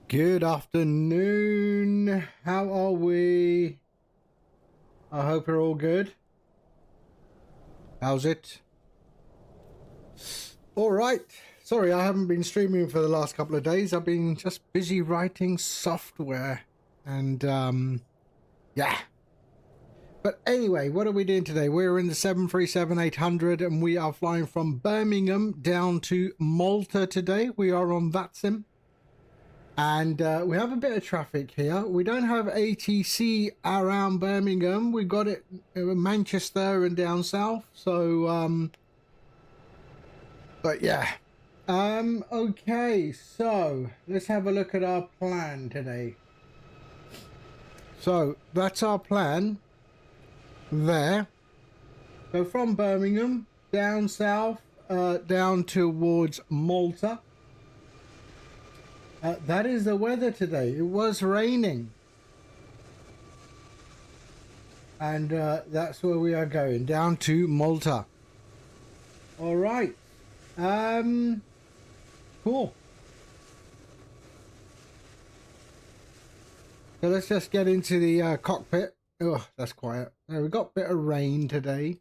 Good afternoon. How are we? I hope you're all good. How's it? All right. Sorry, I haven't been streaming for the last couple of days. I've been just busy writing software and yeah. But anyway, what are we doing today? We're in the 737-800 and we are flying from Birmingham down to Malta today. We are on VATSIM. And we have a bit of traffic here. We don't have ATC around Birmingham. We got it in Manchester and down south. So, but yeah. Okay, so let's have a look at our plan today. So that's our plan there. So from Birmingham down south, down towards Malta. That is the weather today. It was raining. And that's where we are going, down to Malta. All right. Cool. So let's just get into the cockpit. Oh, that's quiet. We've got a bit of rain today.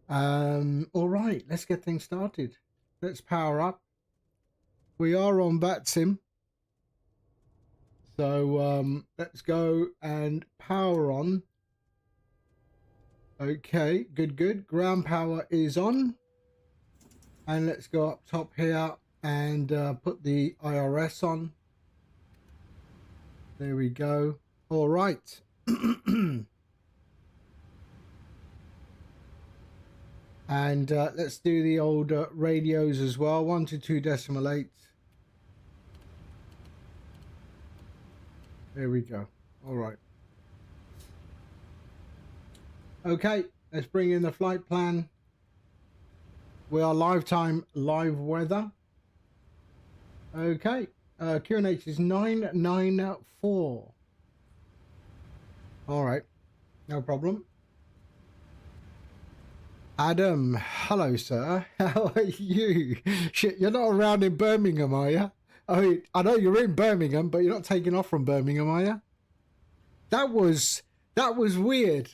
All right, let's get things started. Let's power up. We are on VATSIM. So let's go and power on. Okay, good. Ground power is on. And let's go up top here and put the IRS on. There we go. All right. And let's do the old radios as well. 122.8. There we go. All right. Okay, let's bring in the flight plan. We are live time, live weather. Okay, QNH is 994. All right, no problem. Adam, hello, sir. How are you? Shit, you're not around in Birmingham, are you? Oh, I know you're in Birmingham, but you're not taking off from Birmingham, are you? That was weird.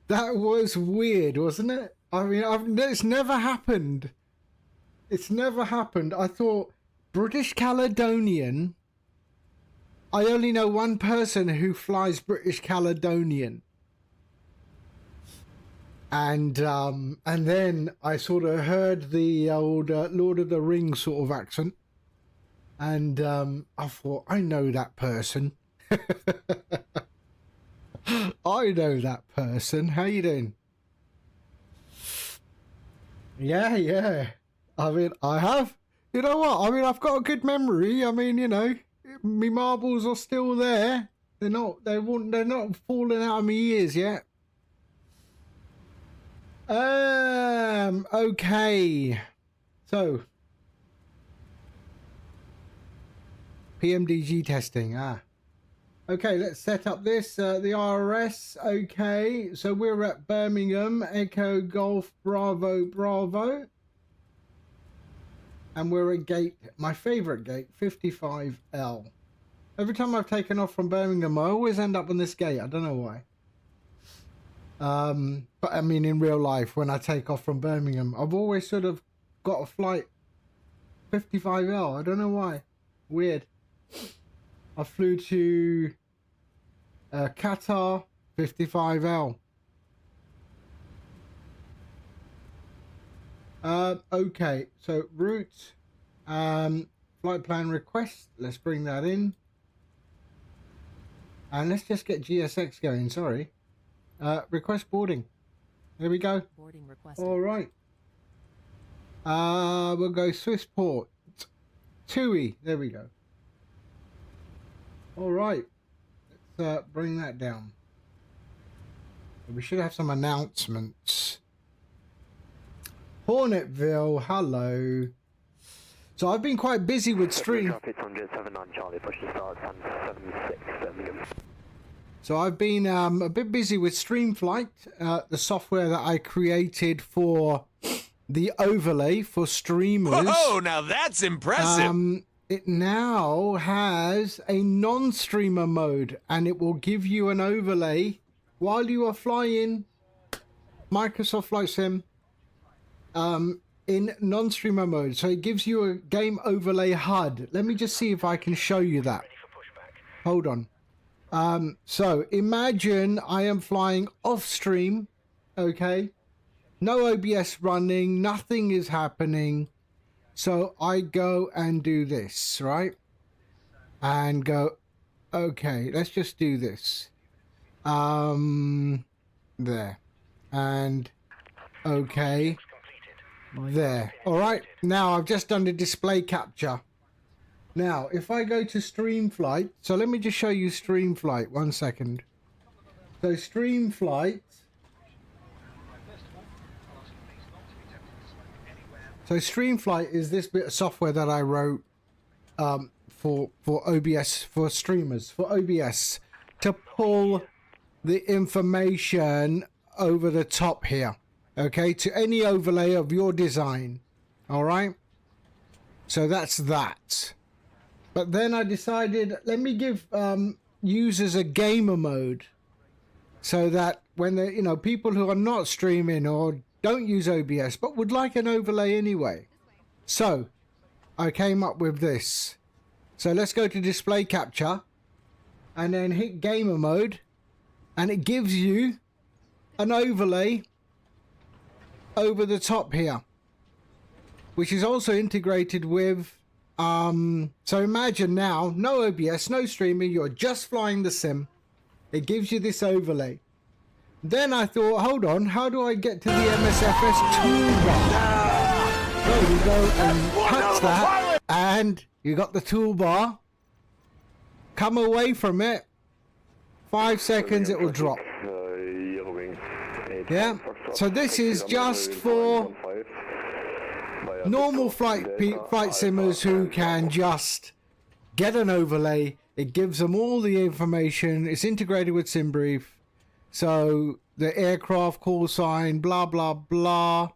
That was weird, wasn't it? I mean, it's never happened. It's never happened. I thought British Caledonian. I only know one person who flies British Caledonian. And then I sort of heard the old Lord of the Rings sort of accent. And I thought, I know that person. I know that person. How you doing? Yeah. I mean, I have. You know what? I mean, I've got a good memory. I mean, you know, me marbles are still there. They're not falling out of my ears yet. Okay. So PMDG testing. Okay, let's set up this, the IRS. Okay, so we're at Birmingham, Echo Golf Bravo Bravo. And we're at gate, my favorite gate, 55L. Every time I've taken off from Birmingham, I always end up on this gate. I don't know why. But I mean, in real life, when I take off from Birmingham, I've always sort of got a flight 55L. I don't know why. Weird. I flew to Qatar, 55L. Okay, so route, flight plan request. Let's bring that in. And let's just get GSX going, sorry. Request boarding. There we go. Boarding requested. All right. We'll go Swissport. TUI. There we go. All right. Let's bring that down. We should have some announcements. Hornetville. Hello. So I've been quite busy with stream. So I've been a bit busy with Streamflight, the software that I created for the overlay for streamers. Oh, now that's impressive. it now has a non-streamer mode, and it will give you an overlay while you are flying Microsoft Flight Sim in non-streamer mode. So it gives you a game overlay HUD. Let me just see if I can show you that. Hold on. So imagine I am flying off stream, okay? No OBS running, nothing is happening. So I go and do this, right? And go, okay, let's just do this. There. And okay. There. All right. Now I've just done the display capture. Now, if I go to stream flight, so let me just show you stream flight. 1 second. So stream flight. So stream flight is this bit of software that I wrote for OBS, for streamers, for OBS, to pull the information over the top here, okay, to any overlay of your design. All right. So that's that. But then I decided, let me give users a gamer mode, so that when they, you know, people who are not streaming or don't use OBS but would like an overlay anyway. So I came up with this. So let's go to display capture and then hit gamer mode, and it gives you an overlay over the top here, which is also integrated with so imagine now, no OBS, no streaming, you're just flying the sim. It gives you this overlay. Then I thought, hold on, how do I get to the MSFS toolbar? So you go and touch that, and you got the toolbar. Come away from it. 5 seconds, it will drop. Yeah, so this is just for normal flight simmers who can just get an overlay. It gives them all the information. It's integrated with SimBrief. So the aircraft call sign, blah, blah, blah,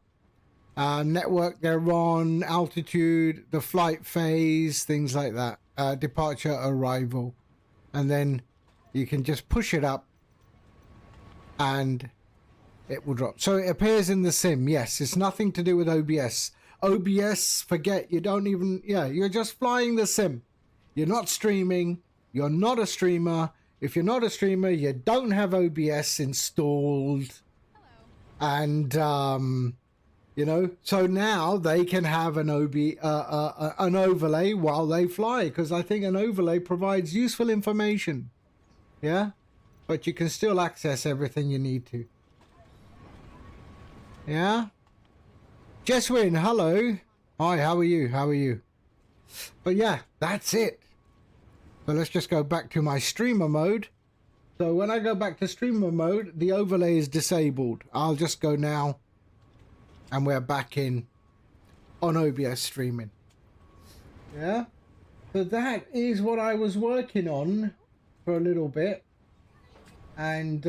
network they're on, altitude, the flight phase, things like that, departure, arrival. And then you can just push it up and it will drop. So it appears in the sim. Yes, it's nothing to do with OBS. OBS, forget, you don't even, yeah, you're just flying the sim. You're not streaming. You're not a streamer. If you're not a streamer, you don't have OBS installed. Hello. And, you know, so now they can have an overlay while they fly, because I think an overlay provides useful information. Yeah? But you can still access everything you need to. Yeah? Jeswin, hello. Hi, how are you? How are you? But yeah, that's it. So let's just go back to my streamer mode. So when I go back to streamer mode, the overlay is disabled. I'll just go now. And we're back in on OBS streaming. Yeah? So that is what I was working on for a little bit. And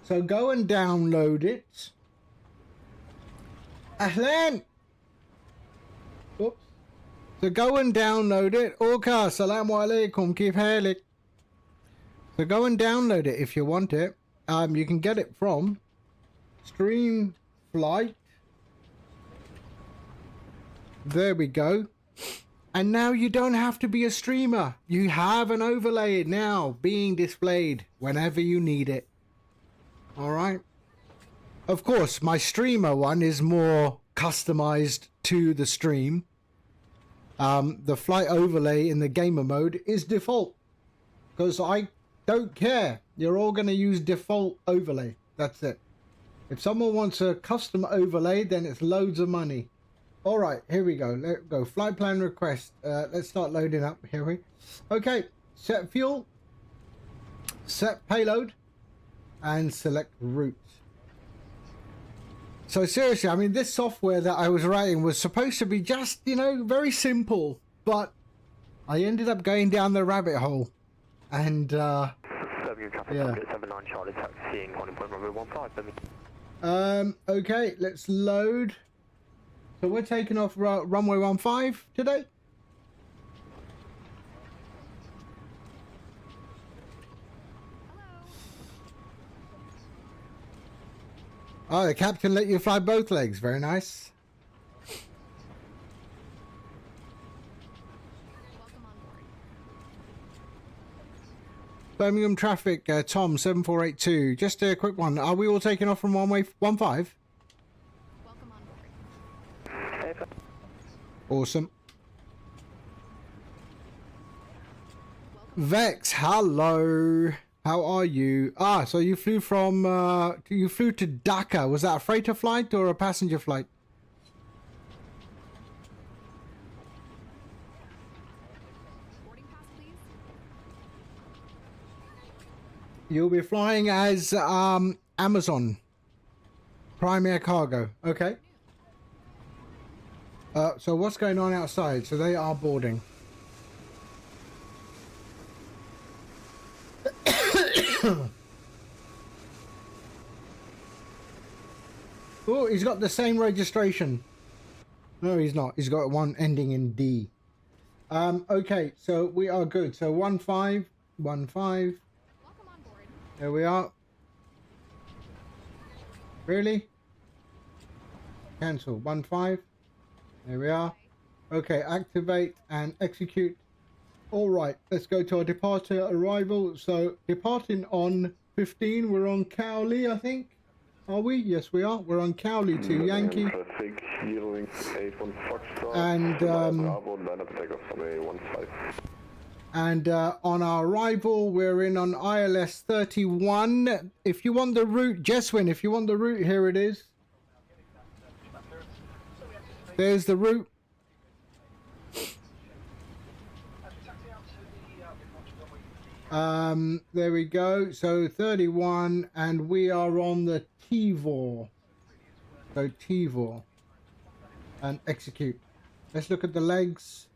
so go and download it. Ahlan! Oops. So go and download it. Orca, assalamu alaikum, kif halik. So go and download it if you want it. You can get it from Stream Flight. There we go. And now you don't have to be a streamer. You have an overlay now being displayed whenever you need it. All right. Of course, my streamer one is more customized to the stream. The flight overlay in the gamer mode is default, because I don't care. You're all going to use default overlay. That's it. If someone wants a custom overlay, then it's loads of money. All right, here we go. Let's go. Flight plan request. Let's start loading up. Here we. Okay. Set fuel. Set payload. And select route. So seriously, I mean, this software that I was writing was supposed to be just, you know, very simple, but I ended up going down the rabbit hole, and yeah. Okay, let's load. So we're taking off runway 15 today. Oh, the captain let you fly both legs. Very nice. Welcome on board. Birmingham traffic, Tom 7482. Just a quick one. Are we all taking off from one way 15? Welcome on board. Awesome. Vex, hello. How are you? Ah, so you flew from you flew to Dhaka. Was that a freighter flight or a passenger flight? Boarding pass, please. You'll be flying as Amazon Prime Air Cargo. Okay. So what's going on outside? So they are boarding. Oh, he's got the same registration. No, he's not. He's got one ending in D. Okay, so we are good. So 1515. Welcome on board. There we are. Really? Cancel. 15. There we are. Okay, activate and execute. All right, let's go to our departure arrival. So departing on 15, we're on Cowley, I think. Are we? Yes, we are. We're on Cowley to Yankee. And on our arrival, we're in on ILS 31. If you want the route, Jeswin, if you want the route, here it is. There's the route. There we go. So 31, and we are on the TVOR. So TVOR. And execute. Let's look at the legs.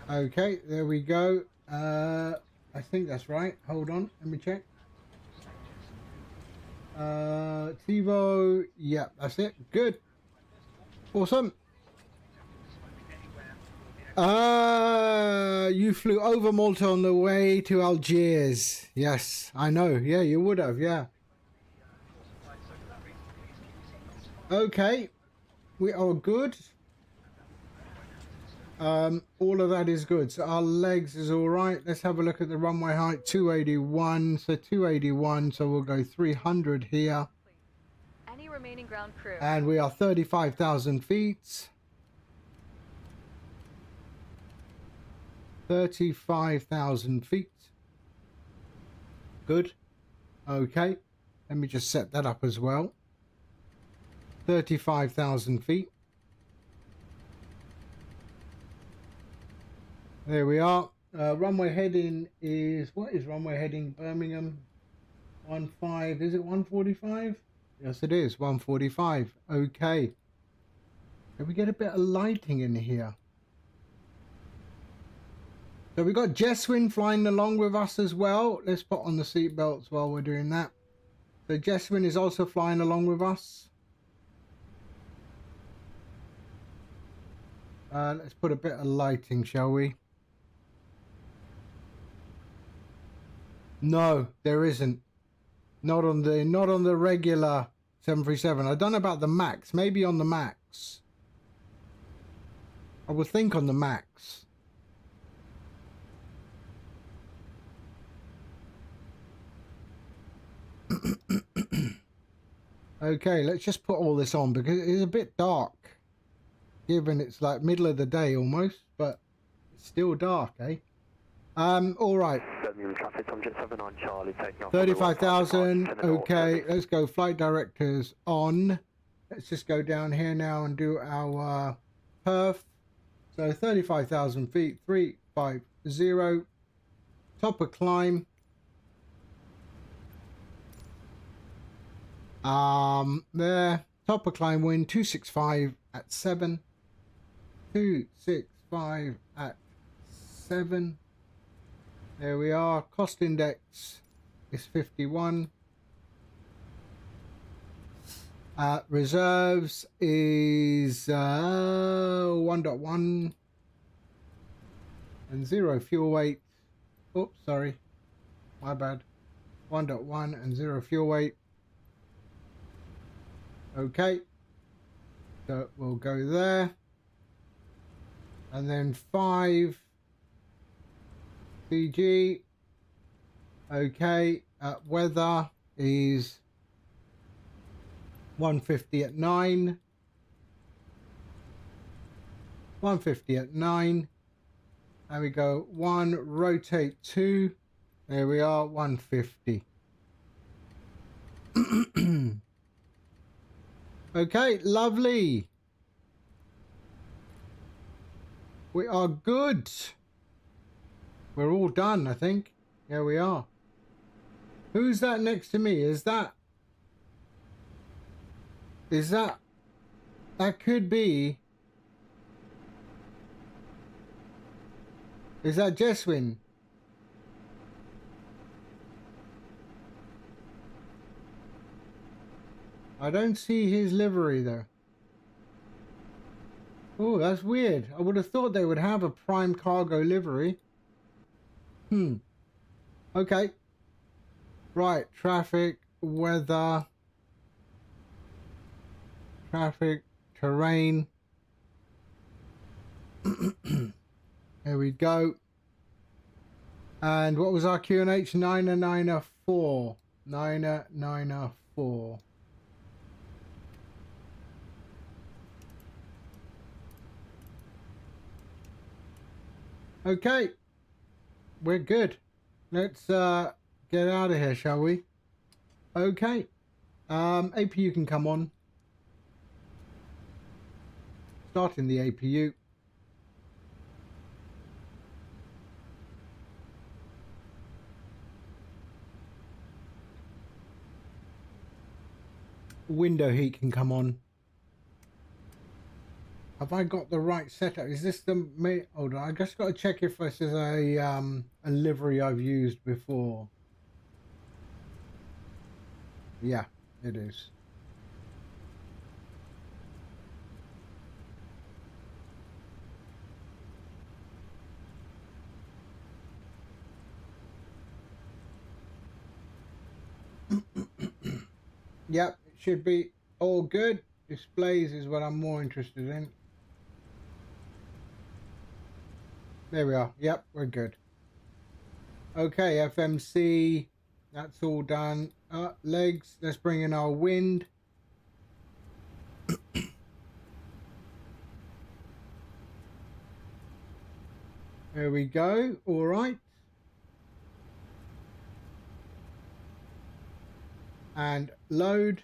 Okay, there we go. I think that's right. Hold on, let me check. TiVo, yeah, that's it. Good. Awesome. You flew over Malta on the way to Algiers. Yes, I know. Yeah, you would have, yeah. Okay, we are good. All of that is good. So our legs is all right. Let's have a look at the runway height. 281. So 281. So we'll go 300 here. Any remaining ground crew. And we are 35,000 feet. 35,000 feet. Good. Okay. Let me just set that up as well. 35,000 feet. There we are. Runway heading is, what is runway heading? Birmingham 15. Is it 145? Yes, it is 145. Okay. Can we get a bit of lighting in here? So we got Jeswin flying along with us as well. Let's put on the seatbelts while we're doing that. So Jeswin is also flying along with us. Let's put a bit of lighting, shall we? No, there isn't. Not on the regular 737. I don't know about the Max. Maybe on the Max. I would think on the Max. Okay, let's just put all this on because it's a bit dark. Given it's like middle of the day almost, but it's still dark, eh? All right. 35,000. Okay, let's go. Flight directors on. Let's just go down here now and do our perf. So 35,000 feet. 350. Top of climb. There. Top of climb wind 265 at 7. 265 at 7. There we are. Cost index is 51. Reserves is 1.1 and 0 fuel weight. Oops, sorry, my bad. 1.1 and 0 fuel weight. Okay. So we'll go there. And then 5 CG. Okay. Weather is 150 at 9. 150 at 9. And we go 1, rotate 2. There we are, 150. Okay, lovely. We are good. We're all done, I think. Here we are. Who's that next to me? Is that that could be, is that Jeswin? I don't see his livery though. Oh, that's weird. I would have thought they would have a prime cargo livery. Okay. Right, traffic, weather, traffic, terrain. There we go. And what was our QNH? 994. 994. Okay, we're good. Let's get out of here, shall we? Okay. APU can come on. Starting the APU. Window heat can come on. Have I got the right setup? Is this the hold on, I just got to check if this is a livery I've used before. Yeah, it is. Yep, it should be all good. Displays is what I'm more interested in. There we are. Yep, we're good. Okay, FMC, that's all done. Legs, let's bring in our wind. There we go. All right. And load.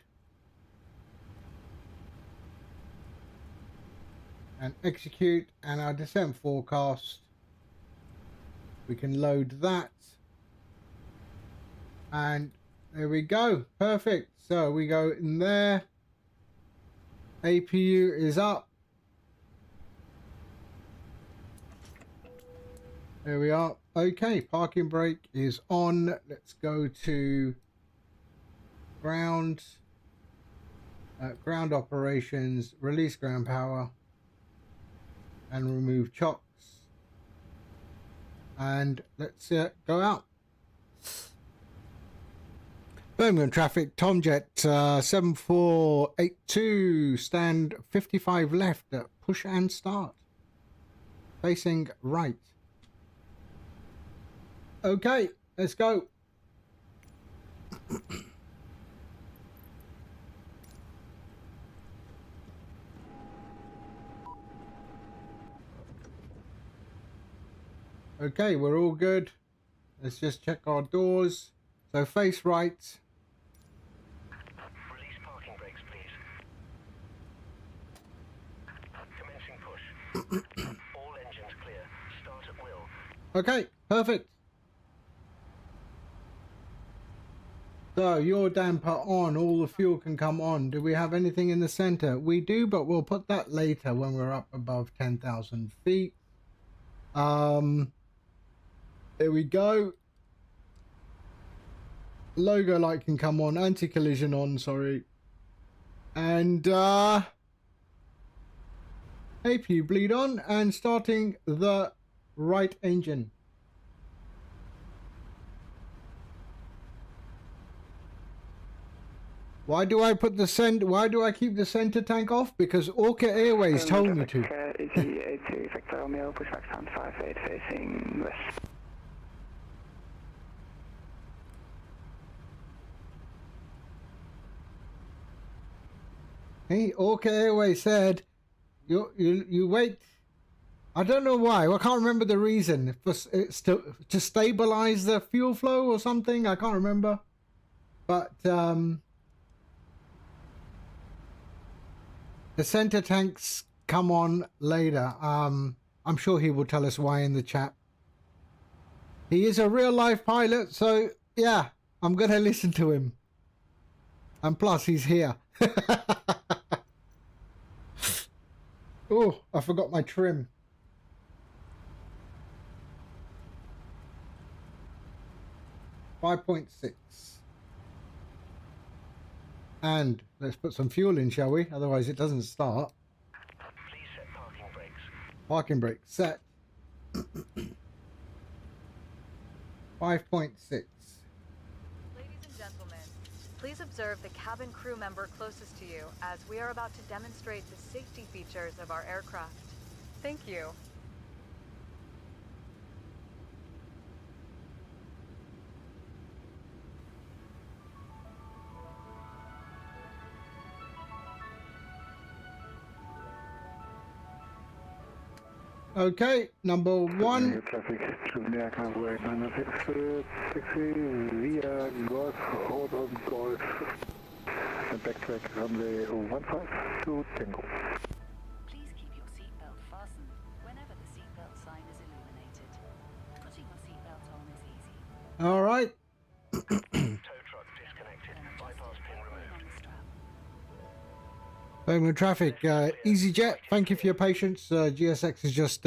And execute. And our descent forecast. We can load that. And there we go. Perfect. So we go in there. APU is up. There we are. Okay, parking brake is on. Let's go to ground. Ground operations. Release ground power. And remove chocks. And let's go out. Birmingham traffic, Tomjet 7482, stand 55 left, push and start. Facing right. Okay, let's go. Okay, we're all good. Let's just check our doors. So face right. Release parking brakes, please. Commencing push. All engines clear. Start at will. Okay, perfect. So your damper on, all the fuel can come on. Do we have anything in the center? We do, but we'll put that later when we're up above 10,000 feet. There we go. Logo light can come on, anti-collision on, sorry. And APU bleed on and starting the right engine. Why do I put the why do I keep the center tank off? Because Orca Airways told me to. EG82 Victor Romeo, pushback stand 58 facing west. Hey, Orca Airways said, you wait. I don't know why. I can't remember the reason. It's to stabilize the fuel flow or something. I can't remember. But the center tanks come on later. I'm sure he will tell us why in the chat. He is a real life pilot, so yeah, I'm gonna listen to him. And plus, he's here. Oh, I forgot my trim. .6. And let's put some fuel in, shall we? Otherwise it doesn't start. Please set parking brakes. Parking brake set. 5.6. Ladies and gentlemen, please observe the cabin crew member closest to you as we are about to demonstrate the safety features of our aircraft. Thank you. Okay, number one. Traffic to the aircraft way 96 taxi via Golf Road on Golf and backtrack runway 15 to Tango. Please keep your seatbelt fastened whenever the seatbelt sign is illuminated. Putting your seatbelt on is easy. All right. Tow truck disconnected. Bypass pin removed. On the strap. Birmingham traffic. EasyJet, thank you for your patience. GSX is just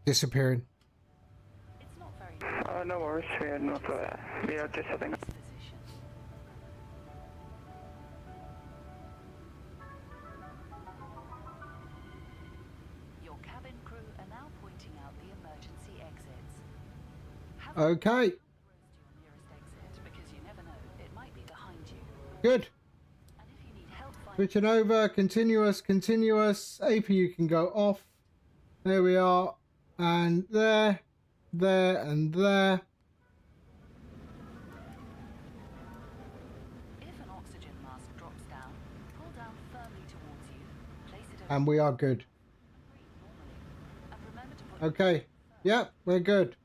disappearing. It's not very No worries, we are not, we are just setting up. position. Your cabin crew are now pointing out the emergency exits. Have a Okay, road to your nearest exit because you never know, it might be behind you. good. And if you need help finding Switching over, continuous. APU can go off. There we are. And there, and there. if an oxygen mask drops down, pull down firmly towards you, place it over And we are good. normally, and remember to put Okay. Yep, we're good.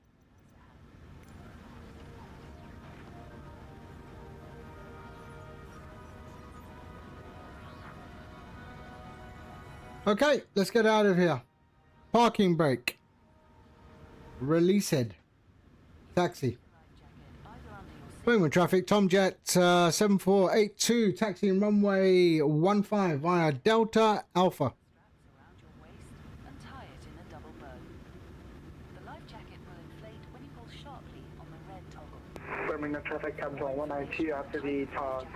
Okay, let's get out of here. Parking brake. Release it. Taxi. Birmingham traffic, Tomjet 7482, taxiing runway 15 via Delta Alpha. around your waist and tie it in a double bow. The life jacket will inflate when you pull sharply on the red toggle. Birmingham traffic comes on 192 after the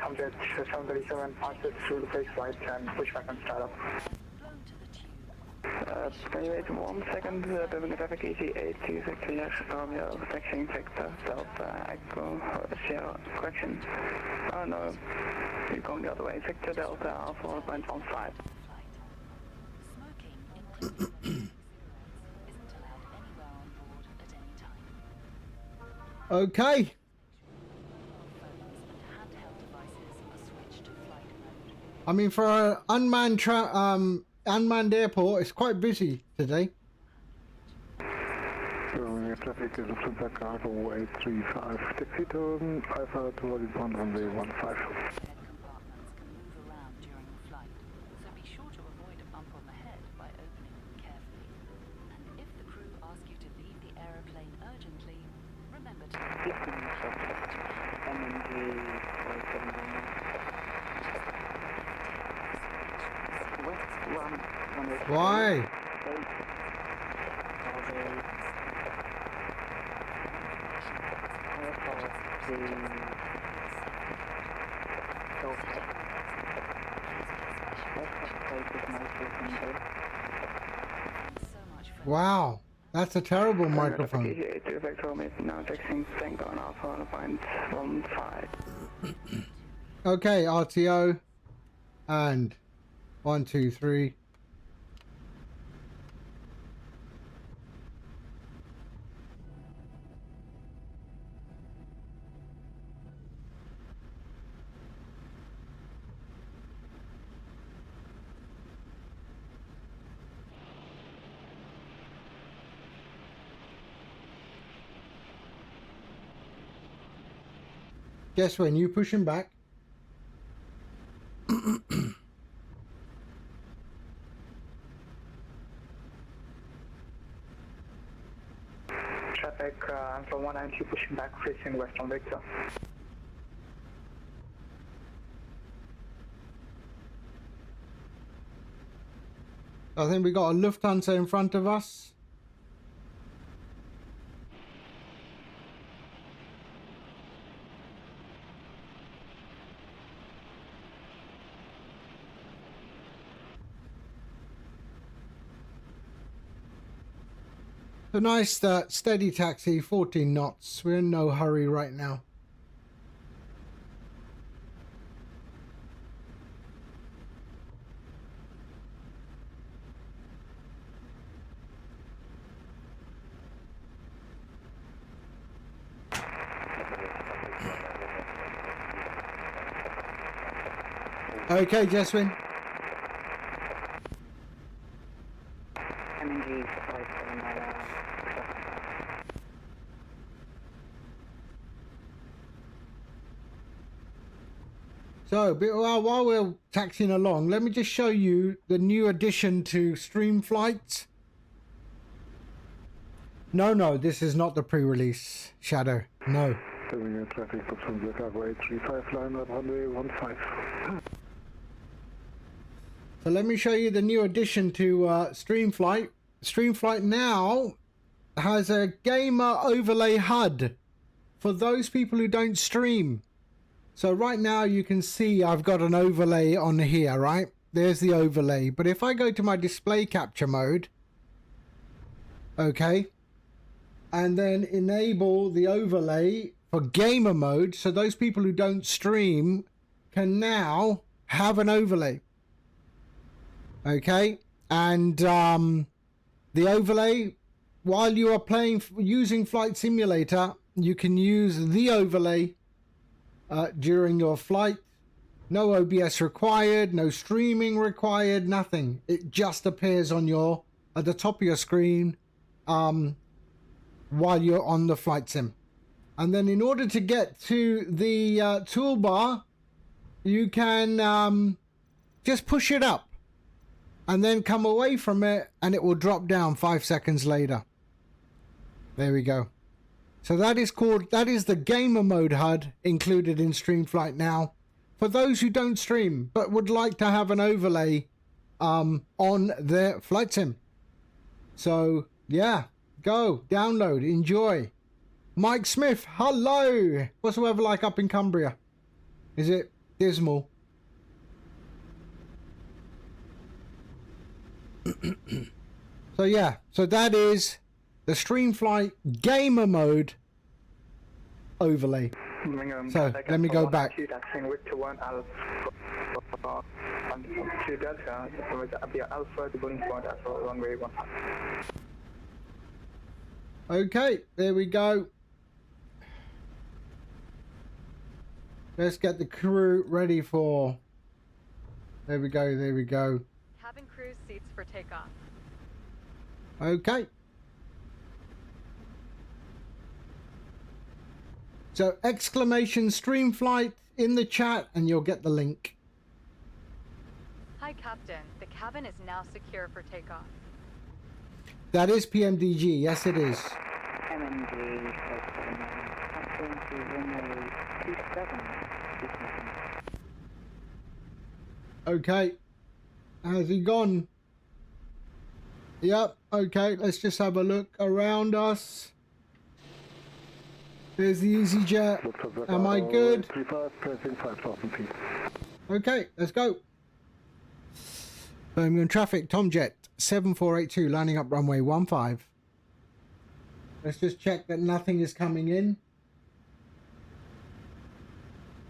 Tomjet 737 passes through the face flight and pushback and startup. Blown to the tube. Can you wait 1 second? Birmingham traffic EG82 Victor Yes Romeo, taxiing Victor Delta Echo Sierra, correction. Oh no, you're going the other way. Victor Delta Alpha 1.15. Flight. Smoking, including electronic cigarettes, isn't allowed anywhere on board at any time. Okay. Phones and handheld devices are switched to flight mode. I mean, for an unmanned airport, it's quite busy today. Birmingham traffic is Lufthansa Cargo 835 taxi to Alpha to Horizon runway 15. Head compartments can move around during the flight, so be sure to avoid a bump on the head by opening them carefully. And if the crew ask you to leave the aeroplane urgently, remember to Why? so much for Wow, that's a terrible microphone. EG82 Victor Romeo now taxiing Tango and Alpha 1.15. Okay, RTO. And 1, 2, 3. Guess when you push him back. Traffic, from 192 pushing back facing west on Victor. I think we got a Lufthansa in front of us. A nice steady taxi, 14 knots. We're in no hurry right now. Okay, Jeswin. MNG 579. So, while we're taxiing along, let me just show you the new addition to Stream Flights. No, this is not the pre-release, Shadow. No. Birmingham traffic from the cargo 835 line up runway 15. So let me show you the new addition to Stream Flight. Stream Flight now has a gamer overlay HUD for those people who don't stream. So right now you can see I've got an overlay on here, right? There's the overlay. But if I go to my display capture mode, okay, and then enable the overlay for gamer mode, so those people who don't stream can now have an overlay. Okay, and the overlay, while you are using Flight Simulator, you can use the overlay during your flight. No OBS required, no streaming required, nothing. It just appears on at the top of your screen while you're on the flight sim. And then in order to get to the toolbar, you can just push it up and then come away from it, and it will drop down 5 seconds later. There we go. So that is the gamer mode HUD included in Streamflight now. For those who don't stream but would like to have an overlay on their flight sim. So yeah, go download, enjoy. Mike Smith, hello. What's the weather like up in Cumbria? Is it dismal? So yeah, so that is the Streamflight gamer mode overlay. So let me go back. Okay, there we go. Let's get the crew ready for. There we go, there we go. Cabin crew seats for takeoff. Okay. So exclamation Streamflight in the chat and you'll get the link. Hi, Captain. The cabin is now secure for takeoff. That is PMDG. Yes, it is. MNG 579. Okay. Has he gone? Yep. Okay. Let's just have a look around us. There's the EasyJet. Am I good? Okay. Let's go. Birmingham traffic. Tomjet 7482 lining up runway 15. Let's just check that nothing is coming in.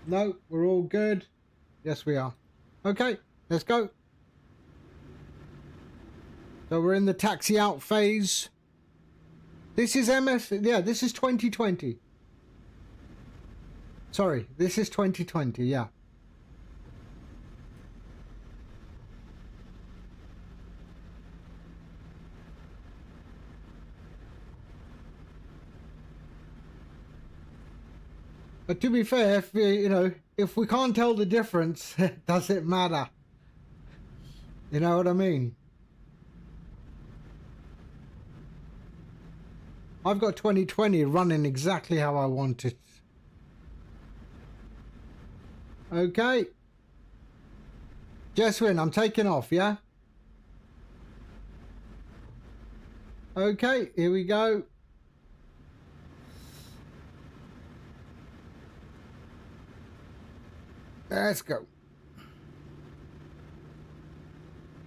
No, we're all good. Yes, we are. Okay, let's go. So we're in the taxi out phase. This is yeah, this is 2020. Sorry, this is 2020, yeah. But to be fair, if if we can't tell the difference, does it matter? You know what I mean? I've got 2020 running exactly how I want it. Okay. Jeswin, I'm taking off, yeah? Okay, here we go. Let's go.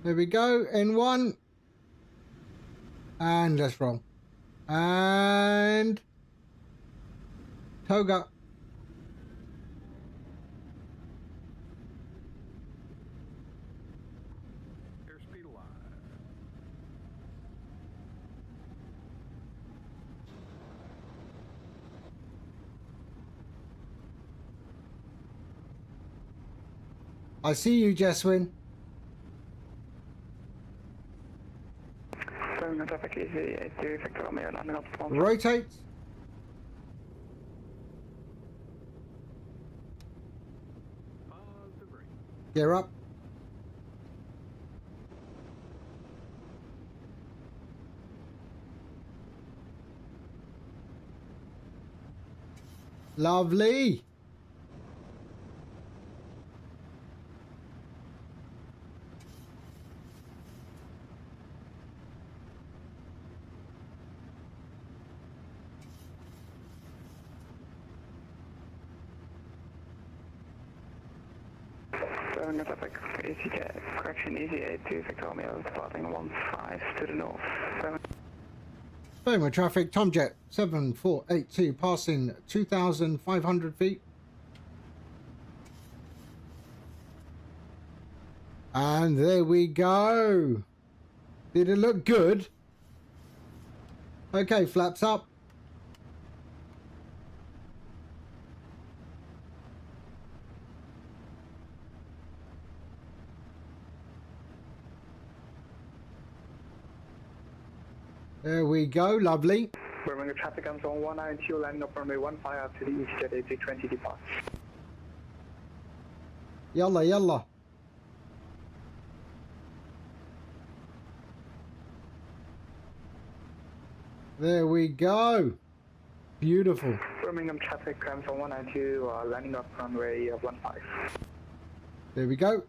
There we go. N1. And let's roll. And Toga. Airspeed alive. I see you, Jeswin. Traffic easy 82 Victor Romeo landing up front. Rotate. Positive rate. Gear up. Lovely. Traffic easy correction easy 82 Victor Romeo departing 15 to the north. Birmingham traffic, Tomjet 7482 passing 2,500 feet. And there we go. Did it look good? Okay, flaps up. There we go, lovely. Birmingham traffic comes on 192 landing up runway 15 up to the EasyJet 8320 depart. Yalla, yalla. There we go. Beautiful. Birmingham traffic comes on 192 landing up runway 15. There we go.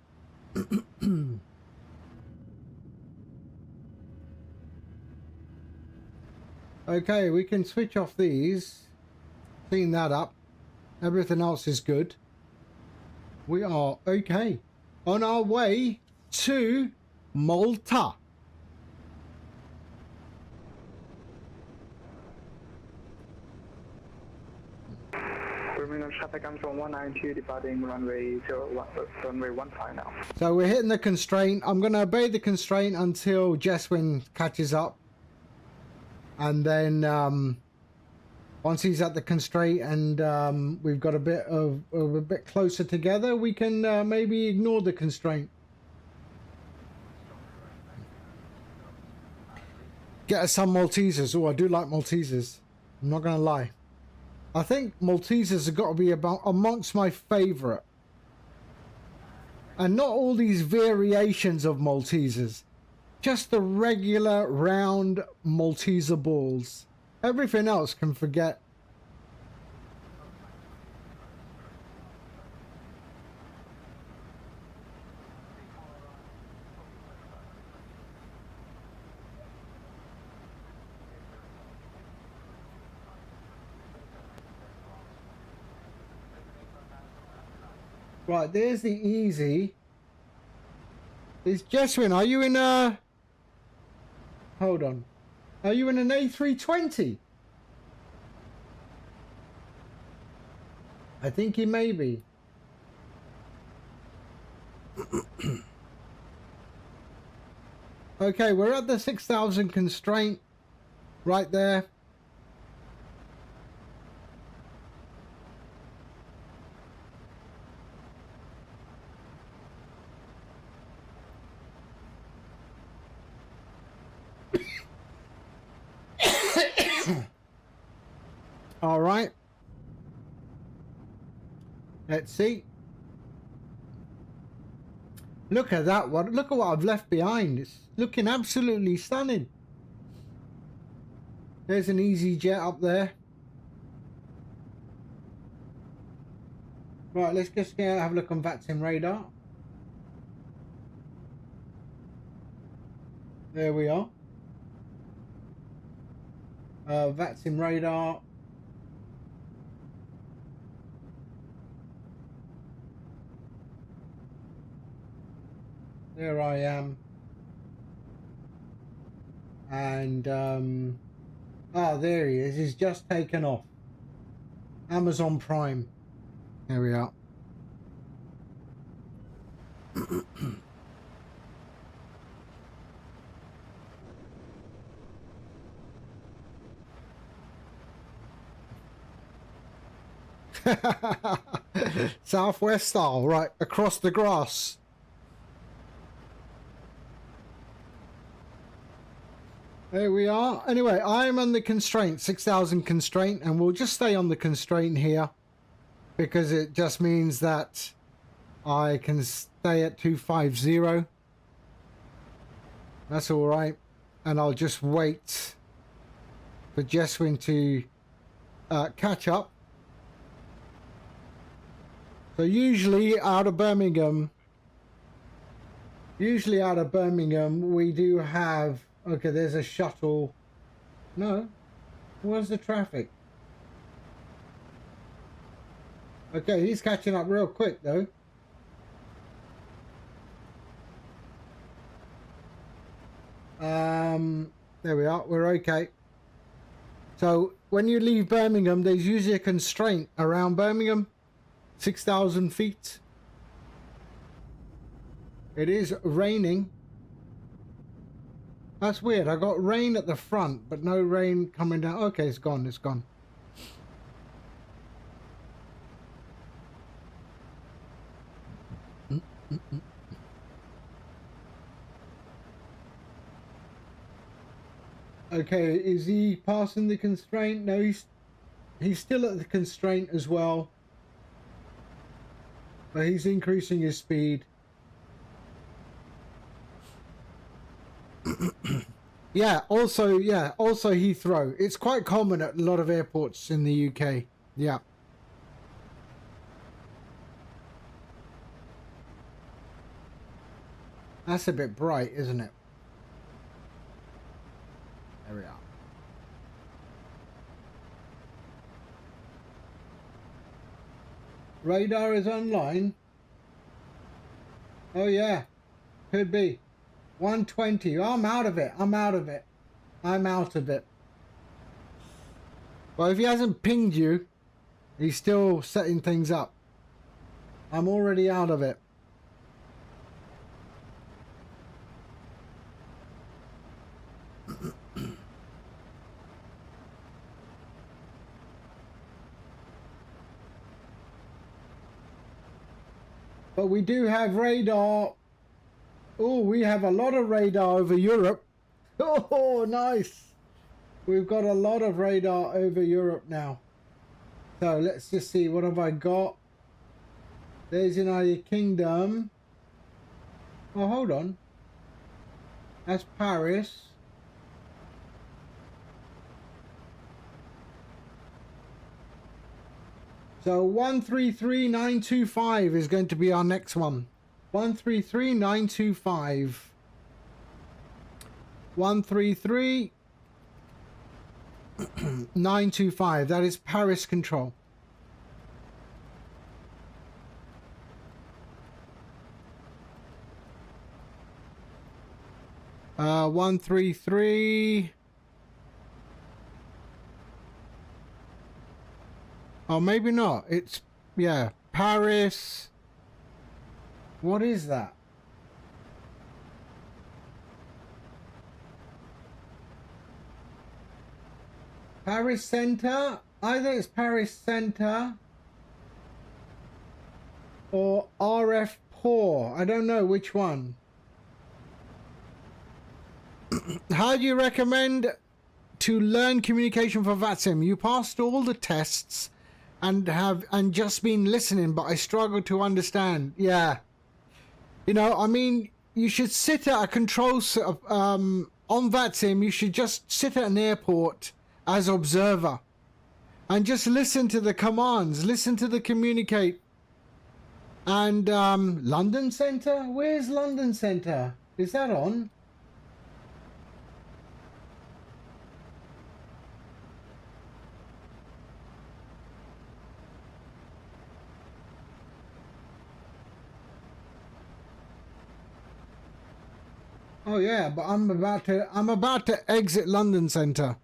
Okay, we can switch off these. Clean that up. Everything else is good. We are okay. On our way to Malta. Birmingham traffic comes on 192 departing runway 15 now. So we're hitting the constraint. I'm going to obey the constraint until Jeswin catches up. And then once he's at the constraint and we've got a bit closer together, we can maybe ignore the constraint. Get us some Maltesers. Oh, I do like Maltesers. I'm not going to lie. I think Maltesers have got to be amongst my favourite. And not all these variations of Maltesers. Just the regular round Malteser balls. Everything else can forget. Right, there's the easy. Is Jeswin, are you in a... Hold on. Are you in an A320? I think he may be. Okay, we're at the 6,000 constraint right there. All right. Let's see. Look at that one. Look at what I've left behind. It's looking absolutely stunning. There's an easy jet up there. Right, let's just have a look on VATSIM radar. There we are. VATSIM radar. There I am. And there he is. He's just taken off. Amazon Prime. There we are. Southwest style, right across the grass. There we are. Anyway, I'm on the constraint, 6,000 constraint, and we'll just stay on the constraint here because it just means that I can stay at 250. That's all right. And I'll just wait for Jeswin to catch up. So usually out of Birmingham, we do have, okay, there's a shuttle. No, where's the traffic? Okay, he's catching up real quick though. There we are, we're okay. So when you leave Birmingham, there's usually a constraint around Birmingham. 6,000 feet. It is raining. That's weird. I got rain at the front, but no rain coming down. Okay, it's gone. It's gone. Okay, is he passing the constraint? No, he's still at the constraint as well. But he's increasing his speed. Also Heathrow. It's quite common at a lot of airports in the UK. Yeah. That's a bit bright, isn't it? There we are. Radar is online. Oh yeah, could be. 120. Oh, I'm out of it. I'm out of it. Well, if he hasn't pinged you, he's still setting things up. I'm already out of it. But we do have radar. Oh, we have a lot of radar over Europe. Oh, nice. We've got a lot of radar over Europe now. So let's just see. What have I got? There's United Kingdom. Oh, hold on. That's Paris. So 133925 is going to be our next one. 133925. 133925. That is Paris control. Uh, 133. Oh, maybe not. It's, yeah, Paris. What is that? Paris Center? Either it's Paris Center or RF Poor. I don't know which one. How do you recommend to learn communication for VATSIM? You passed all the tests and just been listening, but I struggle to understand. Yeah. You know, I mean, you should sit at a on VATSIM, you should just sit at an airport as observer and just listen to the commands, listen to the communicate. And London Center? Where's London Center? Is that on? Oh yeah, but I'm about to exit London Center.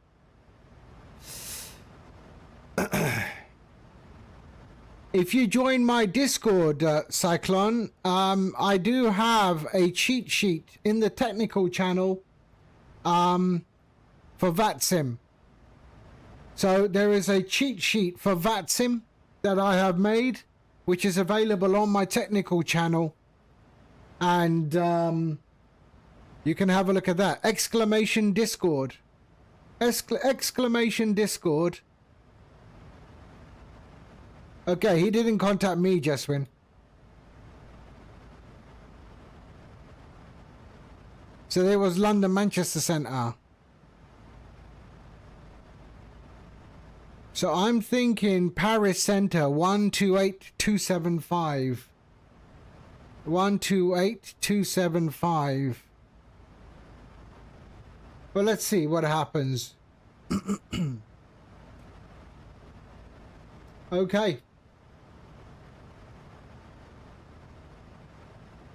If you join my Discord, Cyclone, I do have a cheat sheet in the technical channel for VATSIM. So there is a cheat sheet for VATSIM that I have made, which is available on my technical channel. And you can have a look at that. Exclamation Discord. Exclamation Discord. Okay, he didn't contact me, Jeswin. So there was London Manchester Centre. So I'm thinking Paris Centre 128275. 128275. Well, let's see what happens. Okay.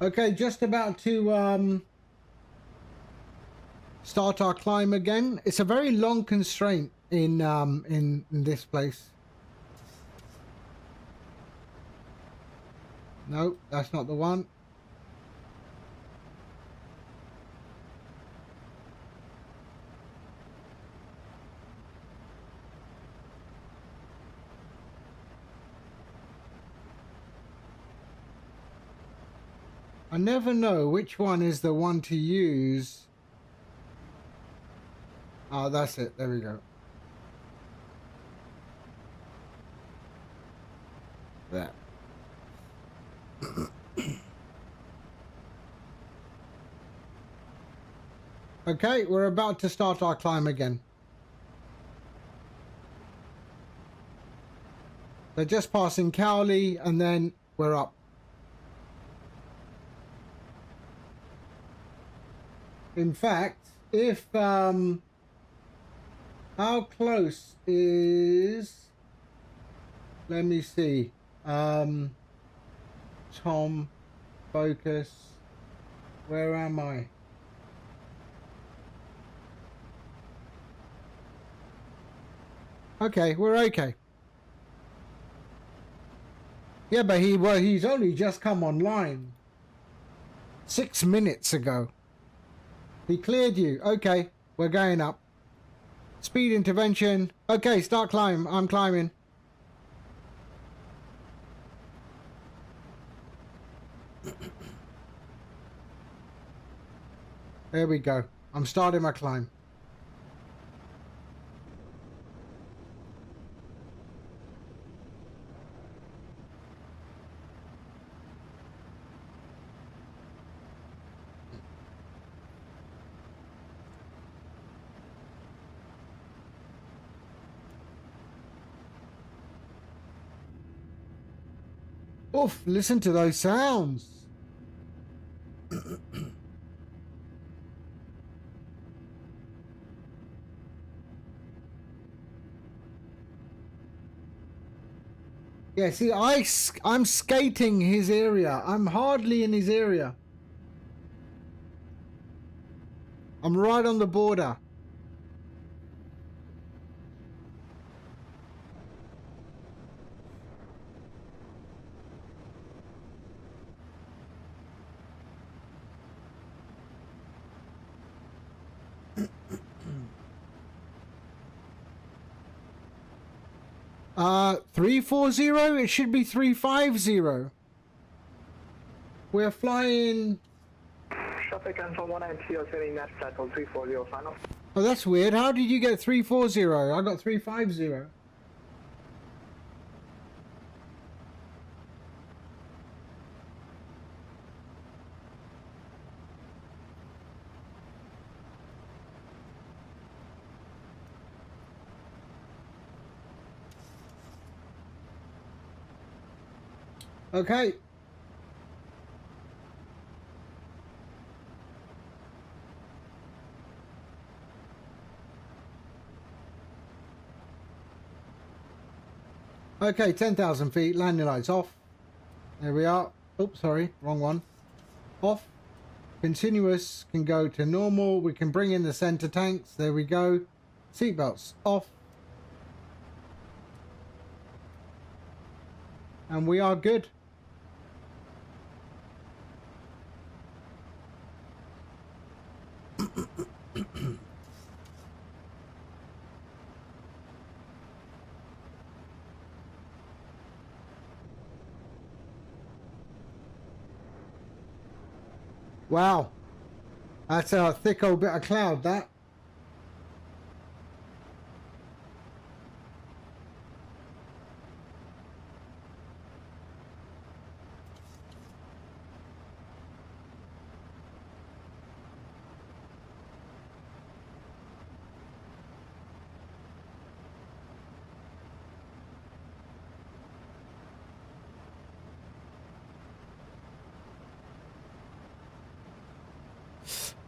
Okay, just about to start our climb again. It's a very long constraint in this place. No, that's not the one. I never know which one is the one to use. Oh, that's it. There we go. There. Okay, we're about to start our climb again. They're just passing Cowley and then we're up. In fact, if how close is, let me see, Tom, focus, where am I? Okay, we're okay. Yeah, but he's only just come online 6 minutes ago. He cleared you. Okay, we're going up. Speed intervention. Okay, start climb. I'm climbing. There we go. I'm starting my climb. Oof, listen to those sounds. Yeah, see, I'm skating his area. I'm hardly in his area. I'm right on the border. 340? It should be 350. We're flying... Traffic cancel 190, you're sailing next platform 340 final. Oh, that's weird. How did you get 340? I got 350. Okay. Okay, 10,000 feet, landing lights off. There we are. Oops, sorry, wrong one. Off. Continuous can go to normal. We can bring in the center tanks. There we go. Seatbelts off. And we are good. Wow, that's a thick old bit of cloud, that.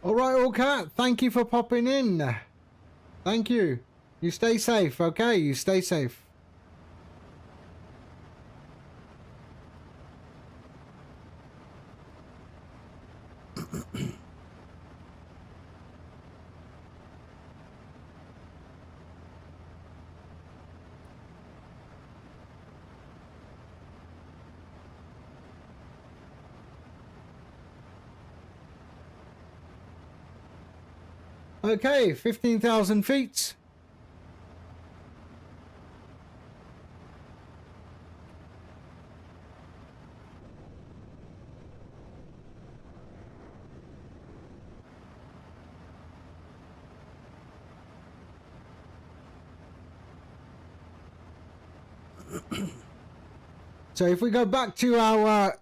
All right, all cat. Thank you for popping in. Thank you. You stay safe, okay? You stay safe. Okay, 15,000 feet. So if we go back to our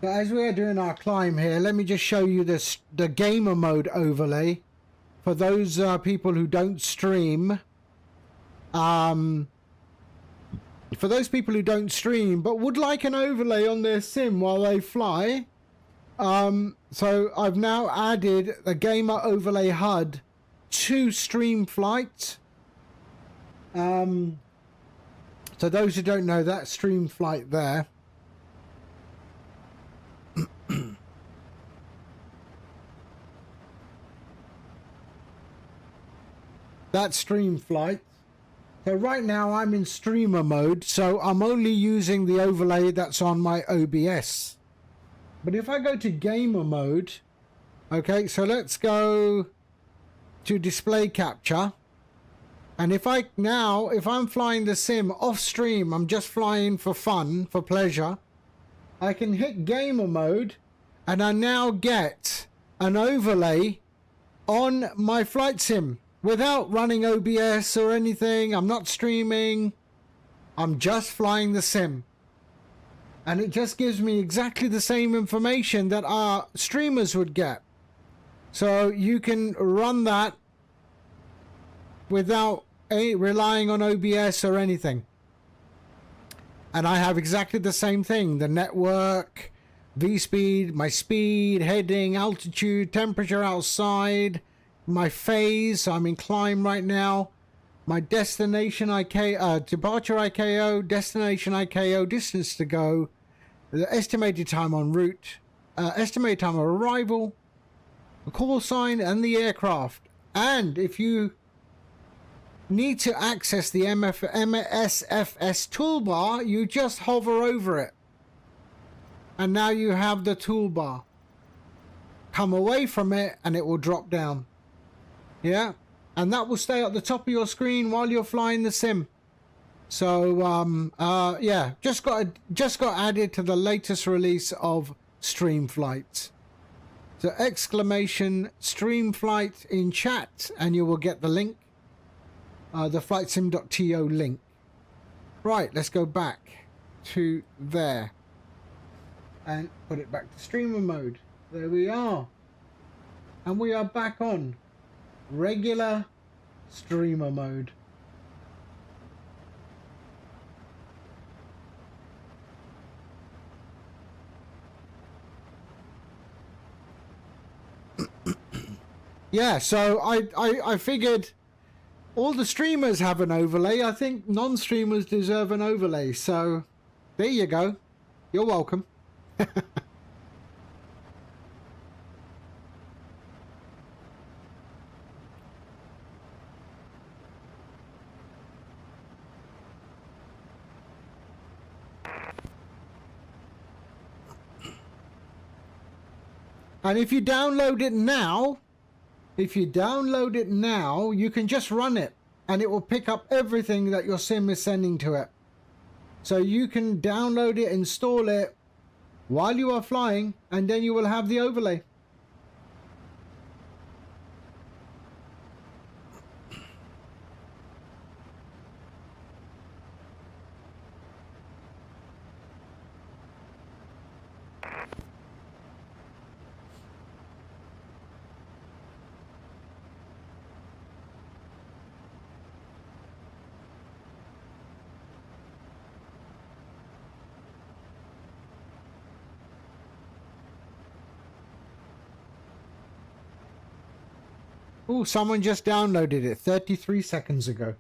as we are doing our climb here, let me just show you this the gamer mode overlay for those people who don't stream. For those people who don't stream but would like an overlay on their sim while they fly, so I've now added the gamer overlay HUD to stream flight. So those who don't know, that stream flight there. That stream flight. So right now I'm in streamer mode, so I'm only using the overlay that's on my OBS. But if I go to gamer mode, okay, so let's go to display capture. And if I'm flying the sim off stream, I'm just flying for fun, for pleasure, I can hit gamer mode and I now get an overlay on my flight sim without running OBS or anything. I'm not streaming. I'm just flying the sim. And it just gives me exactly the same information that our streamers would get. So you can run that without relying on OBS or anything. And I have exactly the same thing. The network, V-speed, my speed, heading, altitude, temperature outside, my phase. So I'm in climb right now. My destination departure IKO, destination IKO, distance to go, the estimated time en route, estimated time of arrival, the call sign, and the aircraft. And if you need to access the MSFS toolbar, you just hover over it. And now you have the toolbar. Come away from it and it will drop down. Yeah? And that will stay at the top of your screen while you're flying the sim. So yeah, just got added to the latest release of Stream Flight. So exclamation Stream Flight in chat, and you will get the link, the flightsim.to link. Right, let's go back to there and put it back to streamer mode. There we are, and we are back on regular streamer mode. Yeah, so I figured all the streamers have an overlay. I think non-streamers deserve an overlay. So there you go. You're welcome. And if you download it now, you can just run it and it will pick up everything that your sim is sending to it. So you can download it, install it while you are flying, and then you will have the overlay. Oh, someone just downloaded it 33 seconds ago.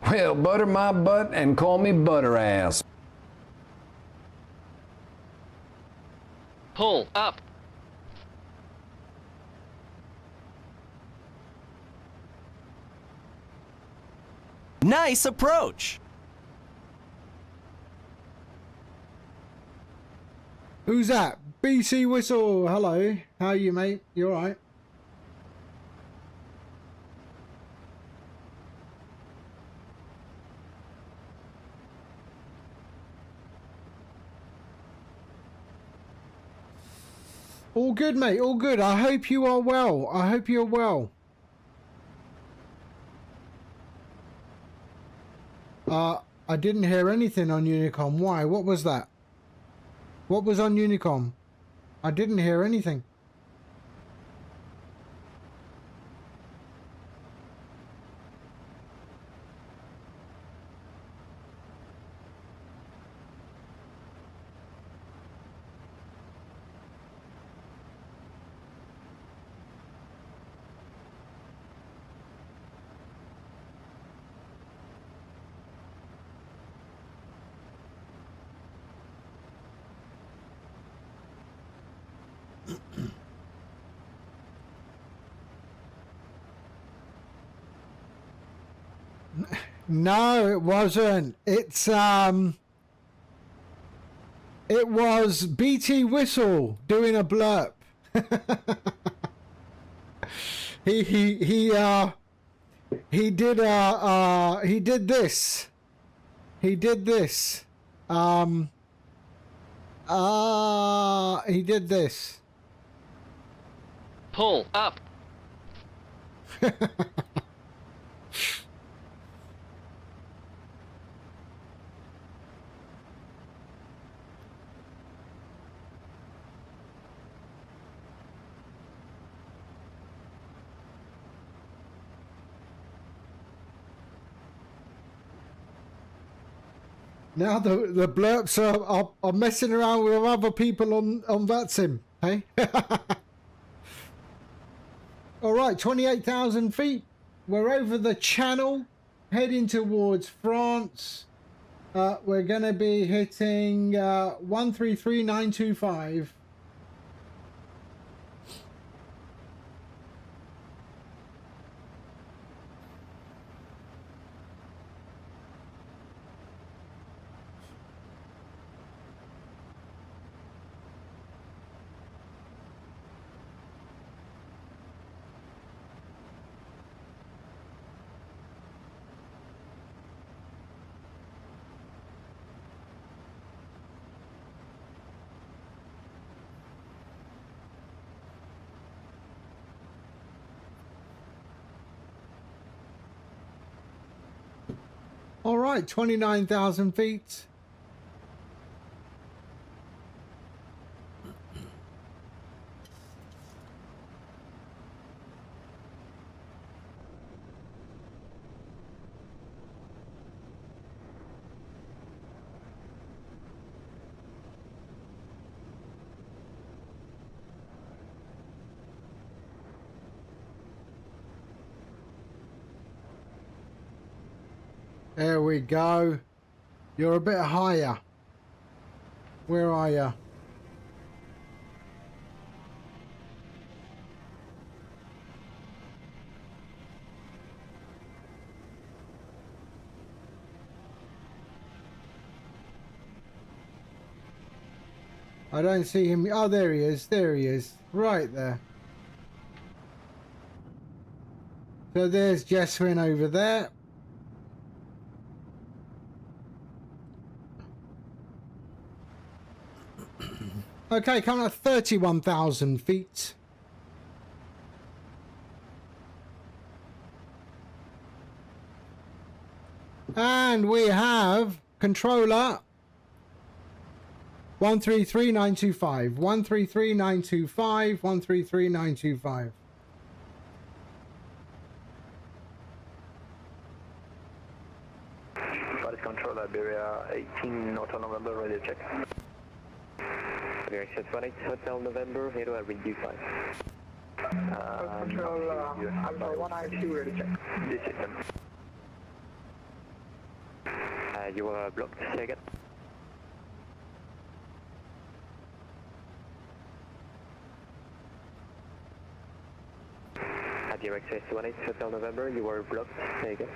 Well, butter my butt and call me butter ass. Pull up. Nice approach. Who's that? BC Whistle. Hello. How are you, mate? You all right? All good, mate. All good. I hope you are well. I hope you're well. I didn't hear anything on Unicom. Why? What was that? What was on Unicom? I didn't hear anything. No, it wasn't. It was BT Whistle doing a blurb. he did this. He did this. He did this. Pull up. Now the blurps are messing around with other people on VATSIM, hey? All right, 28,000 feet. We're over the channel, heading towards France. We're going to be hitting 133925. All right, 29,000 feet. There we go. You're a bit higher. Where are you? I don't see him. Oh, there he is. There he is. Right there. So there's Jeswin over there. Okay, coming at 31,000 feet. And we have controller 133925, 133925, 133925. Paris Control, Iberia 18, Northern November, ready to check. Iberia 18, Hotel November, Hero, I read you 5. Control, Alpha 192, ready to check. This system. You are blocked, say again. Direct 18, Hotel November, you are blocked, say again.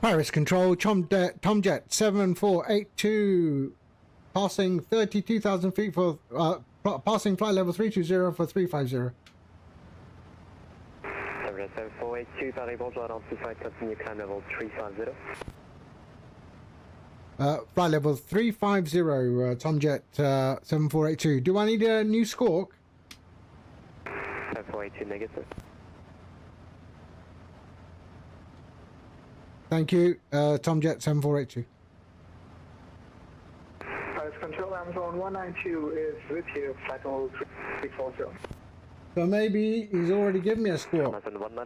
Paris Control, Tomjet 7482, passing 32,000 feet for, passing flight level 320 for 350. 7482, Paris, bonjour, identified, continue climb level 350. Flight level 350, Tomjet 7482. Do I need a new squawk? 7482, negative. Thank you, Tomjet 7482. Paris Control, Amazon 192 is with you, flight level 340. So maybe he's already given me a squawk.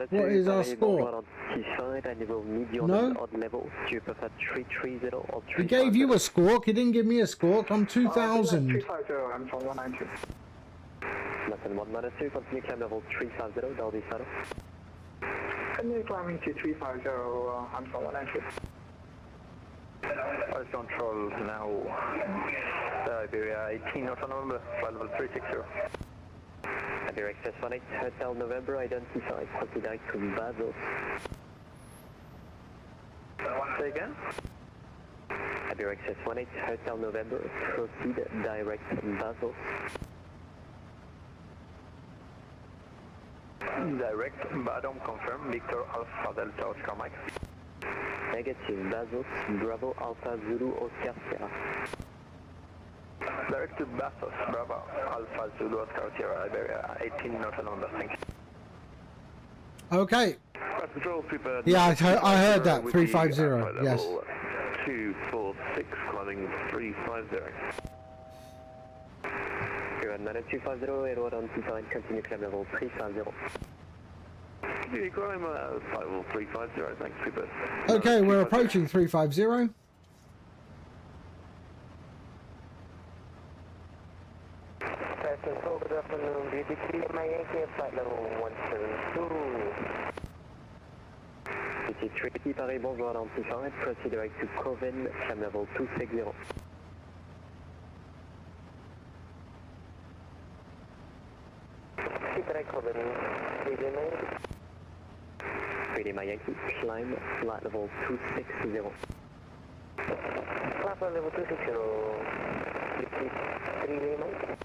What is our score? No? He gave you a squawk, he didn't give me a squawk. I'm 2,000. 350, Amazon 192. Listen, 192, continue climb level 350, Dalby Saddle. Continue climbing to 350, Amazon 192. Paris Control, now Iberia 18, Northern November, flight level 360. Iberia Express 18, Hotel November, identified, proceed direct to Basel. Say again? Iberia Express 18, Hotel November, proceed direct to Basel. Direct, Badom confirm, Victor Alpha Delta Oscar Mike. Negative, Basel, Bravo Alpha Zulu Oscar Sierra. Direct to Bastos, Bravo Alpha Zulu Oscar Sierra, Iberia 18, Northern November, thank you. Okay. Control, prepared. Yeah, I heard that. 350. Yes. 246, climbing 350. You're at 250, Edward on 25, continue climb level 350. Continue climb, flight level 350, thanks, super. Okay, we're approaching 350. Good afternoon, BT3, my Yankee, flight level 172. BT3, Paris, bonjour, identified, proceed direct to Coven, climb level 260. Direct Coven, 3D my Yankee, climb, flight level 260. Flight level 260, BT3, Mike.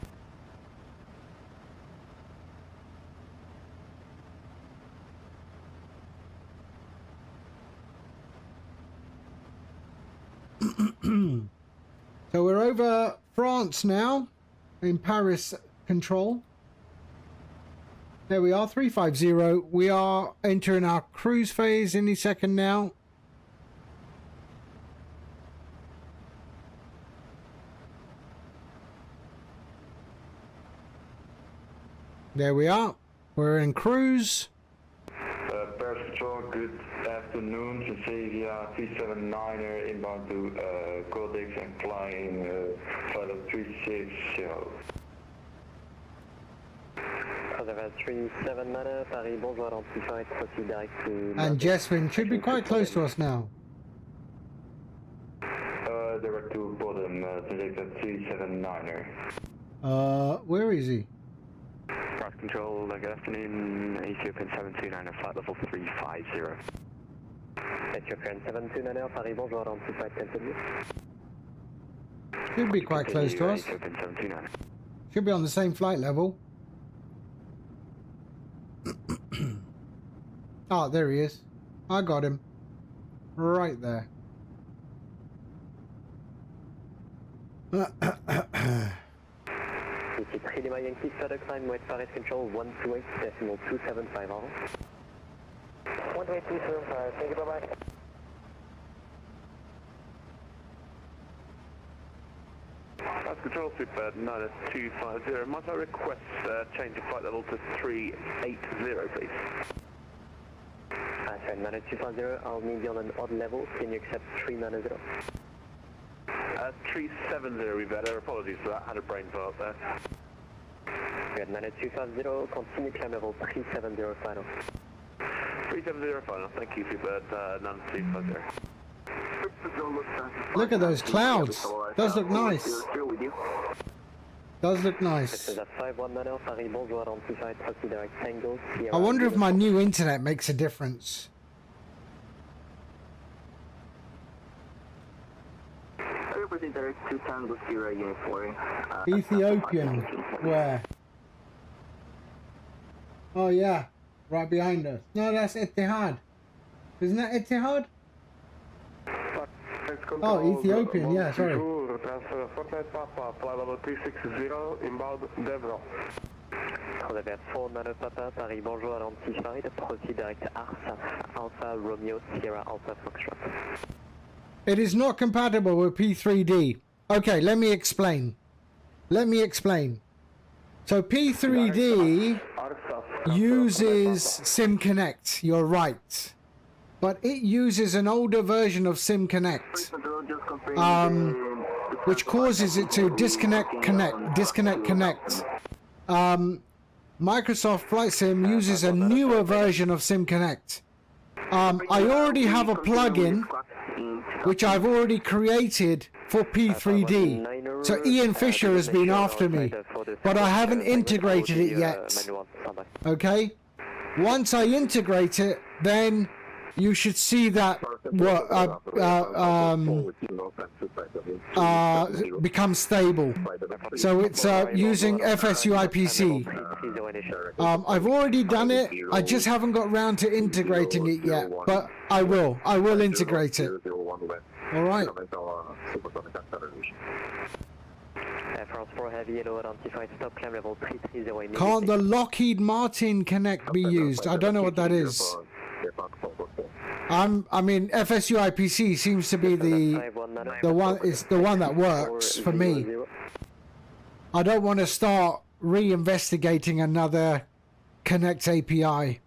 So we're over France now, in Paris control. There we are, 350. We are entering our cruise phase any second now. There we are. We're in cruise. Paris Control, good afternoon. Cecilia 379er inbound to Codex and flying flight of 360. Other 37 Paris, bonjour, identified, proceed direct to... And Jeswin should be quite close to us now. Direct to bottom, Cecilia 379er. Where is he? Paris Control, good afternoon, Ethiopian 729, flight level 350. Ethiopian 729, Paris, bonjour, identified, continue. Should be quite close to us. Ethiopian 729. Should be on the same flight level. Oh, there he is. I got him. Right there. BT3 Lima Yankee, FedEx line, West Paris Control, 128, decimal 275 on. 128, 275, thank you, bye-bye. Paris Control, Super 9250, might I request change of flight level to 380, please? Sorry, 9250, I'll need you on an odd level, can you accept 390? 370 we've had, apologies for that, had a brain fart there. We had 9250, continue climb level 370 final. 370 final, thank you, Super 9250. Look at those clouds. Does look nice. Does look nice. I wonder if my new internet makes a difference. Ethiopian. Where? Oh yeah, right behind us. No, that's Etihad. Isn't that Etihad? Oh, Ethiopian, yeah, sorry. Transfer Fortnite Papa, flight level 360, inbound Devron. Transfer 49 Papa, Paris, bonjour, identified, proceed direct Arsa, Alpha Romeo, Sierra Alpha Foxtrot. It is not compatible with P3D. Okay, let me explain. So P3D uses SIM Connect, you're right. But it uses an older version of SIM Connect, which causes it to disconnect. Microsoft Flight Sim uses a newer version of SIM Connect. I already have a plugin which I've already created for P3D. So Ian Fisher has been after me, but I haven't integrated it yet. Okay? Once I integrate it, then you should see that become stable. So it's using FSUIPC. I've already done it. I just haven't got round to integrating it yet, but I will integrate it. All right. Can't the Lockheed Martin Connect be used? I don't know what that is. I mean, FSUIPC seems to be the one that works for me. I don't want to start re-investigating another Connect API.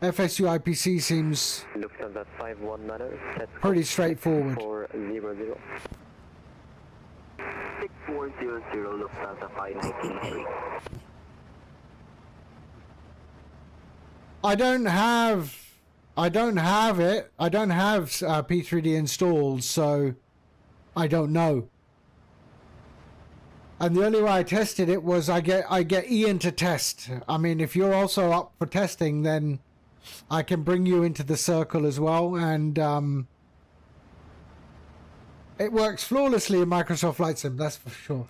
FSU IPC seems Lufthansa 519, set pretty straightforward. 400. 6400 Lufthansa 593. I don't have it. I don't have P3D installed, so I don't know. And the only way I tested it was I get Ian to test. I mean, if you're also up for testing, then I can bring you into the circle as well, and it works flawlessly in Microsoft Flight Sim, that's for sure.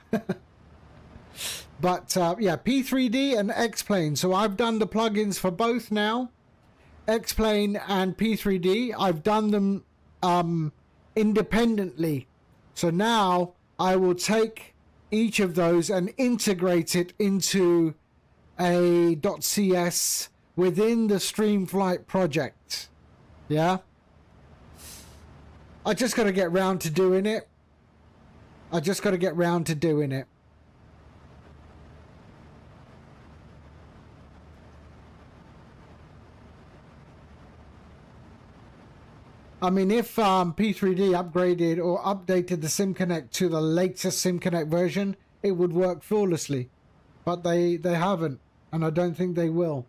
But yeah, P3D and X-Plane. So I've done the plugins for both now, X-Plane and P3D. I've done them independently. So now I will take each of those and integrate it into a .cs within the Streamflight project. Yeah. I just got to get round to doing it. I mean, if P3D upgraded or updated the SimConnect to the latest SimConnect version, it would work flawlessly. But they haven't, and I don't think they will.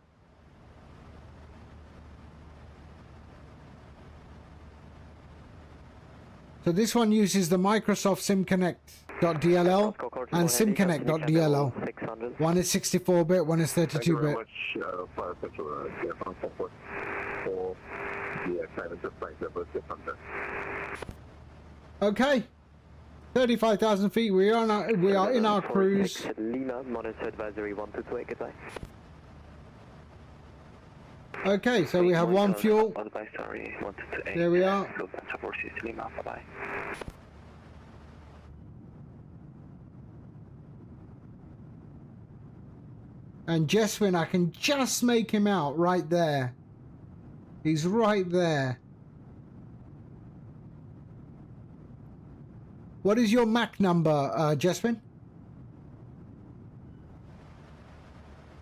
So this one uses the Microsoft SimConnect.dll and SimConnect.dll. One is 64-bit, one is 32-bit. Okay, 35,000 feet. We are in our cruise. Lima, monitor advisory 122, goodbye. Okay, so we have one fuel. There we are. And Jeswin, I can just make him out right there. He's right there. What is your MAC number, Jeswin?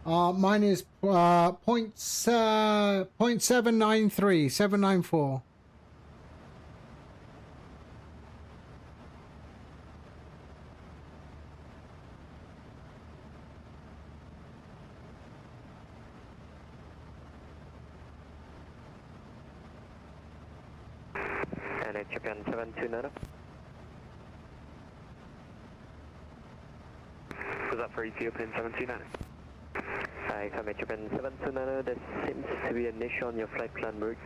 Mine is .793, 794. And it's Japan 729. Was that for Ethiopian 729? Hi, from Japan 729, there seems to be an issue on your flight plan routes.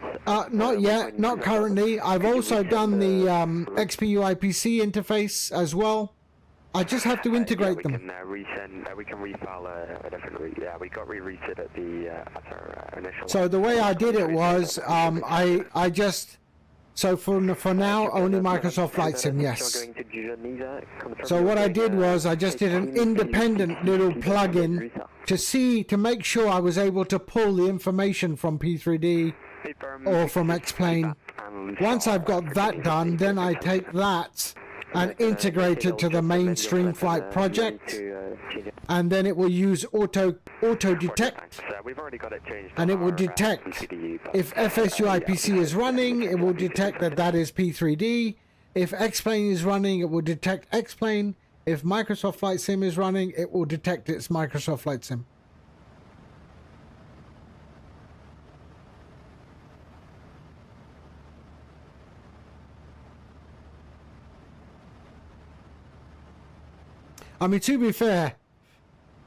Not yet, not currently. I've also done the XPU IPC interface as well. I just have to integrate them. We can refile a different route. Yeah, we got rerouted at the at our initial. So the way I did it was, I just. So for now, only Microsoft Flight Sim, yes. So what I did was I just did an independent little plugin to make sure I was able to pull the information from P3D or from X-Plane. Once I've got that done, then I take that and integrate it to the mainstream flight project, and then it will use auto detect, and it will detect if FSU IPC is running, it will detect that is P3D. If X-Plane is running, it will detect X-Plane. If Microsoft Flight Sim is running, it will detect its Microsoft Flight Sim. I mean, to be fair,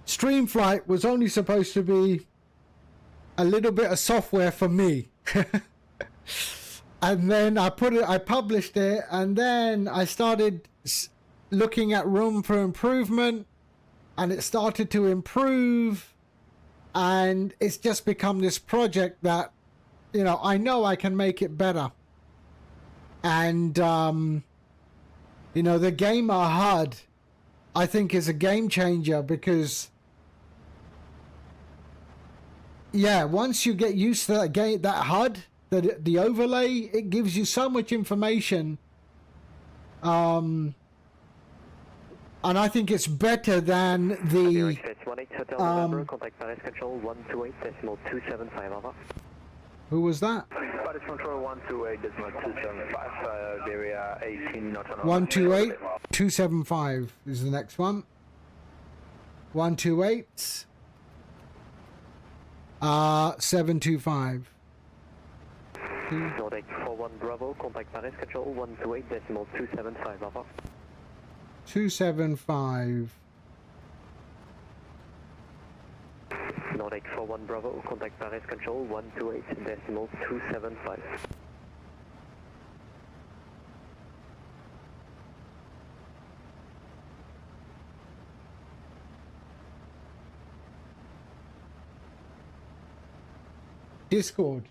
Streamflight was only supposed to be a little bit of software for me. And then I published it, and then I started looking at room for improvement, and it started to improve, and it's just become this project that, you know I can make it better. And, you know, the gamer HUD, I think, is a game changer, because yeah, once you get used to that HUD, the overlay, it gives you so much information, and I think it's better than the Who was that? Spanish Control 128.275, area 18 knots on 128 275 is the next one. 128 725. Nordic 41 Bravo, contact Paris Control 128.275, over. 275. Nordic 41 Bravo, contact Paris Control 128.275. Discord.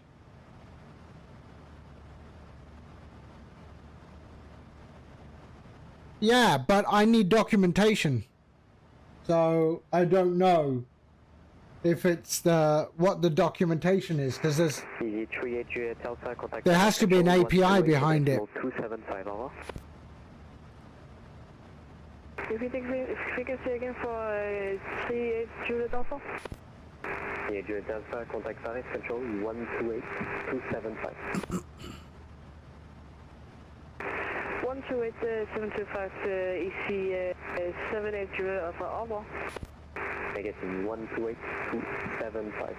Yeah, but I need documentation. So I don't know if it's what the documentation is, because there has to be an API behind it. 275, over. Repeating frequency again for 38 Juliet Alpha. Yeah, Juliet Alpha, contact Paris Control 128.275. 128.725 EC 78 Juliet Alpha, over. Negative 128.275.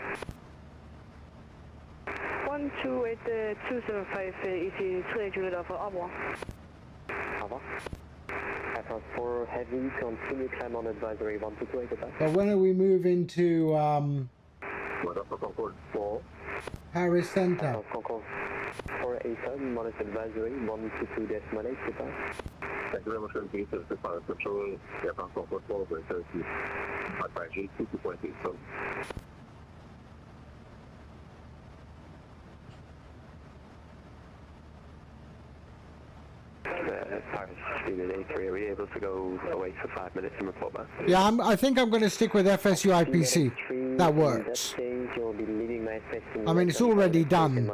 128.275 EC 28 Juliet Alpha, over. Over. Aircraft 4 heavy, continue climb on advisory 128, goodbye. But when are we moving to Concord 4. Paris Center? Concord 4 A7, monitor advisory 122.8, goodbye. Thank you very much for the piece of the pilot control. Aircraft Concord 4 over 30. Advisory 2.8, so. Paris, speed at A3, are we able to go away for 5 minutes and report back? Yeah, I think I'm going to stick with FSU IPC. That works. I mean, it's already done.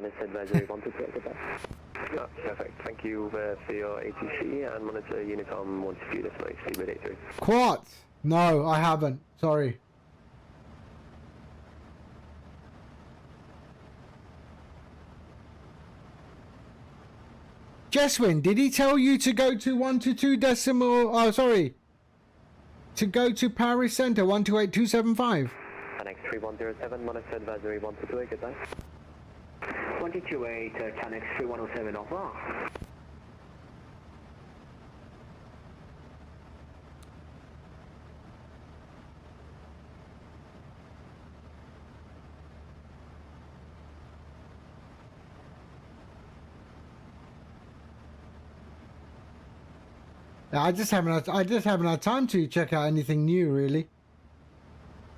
Oh, perfect. Thank you for your ATC and monitor Unicom 1 decimal speed at A3. Quat? No, I haven't. Sorry. Jeswin, did he tell you to go to 122 decimal? Oh, sorry. To go to Paris Center 128275. Annex 3107, monitor advisory 1228, goodbye. 128, Annex 3107, au revoir. I just haven't had time to check out anything new, really.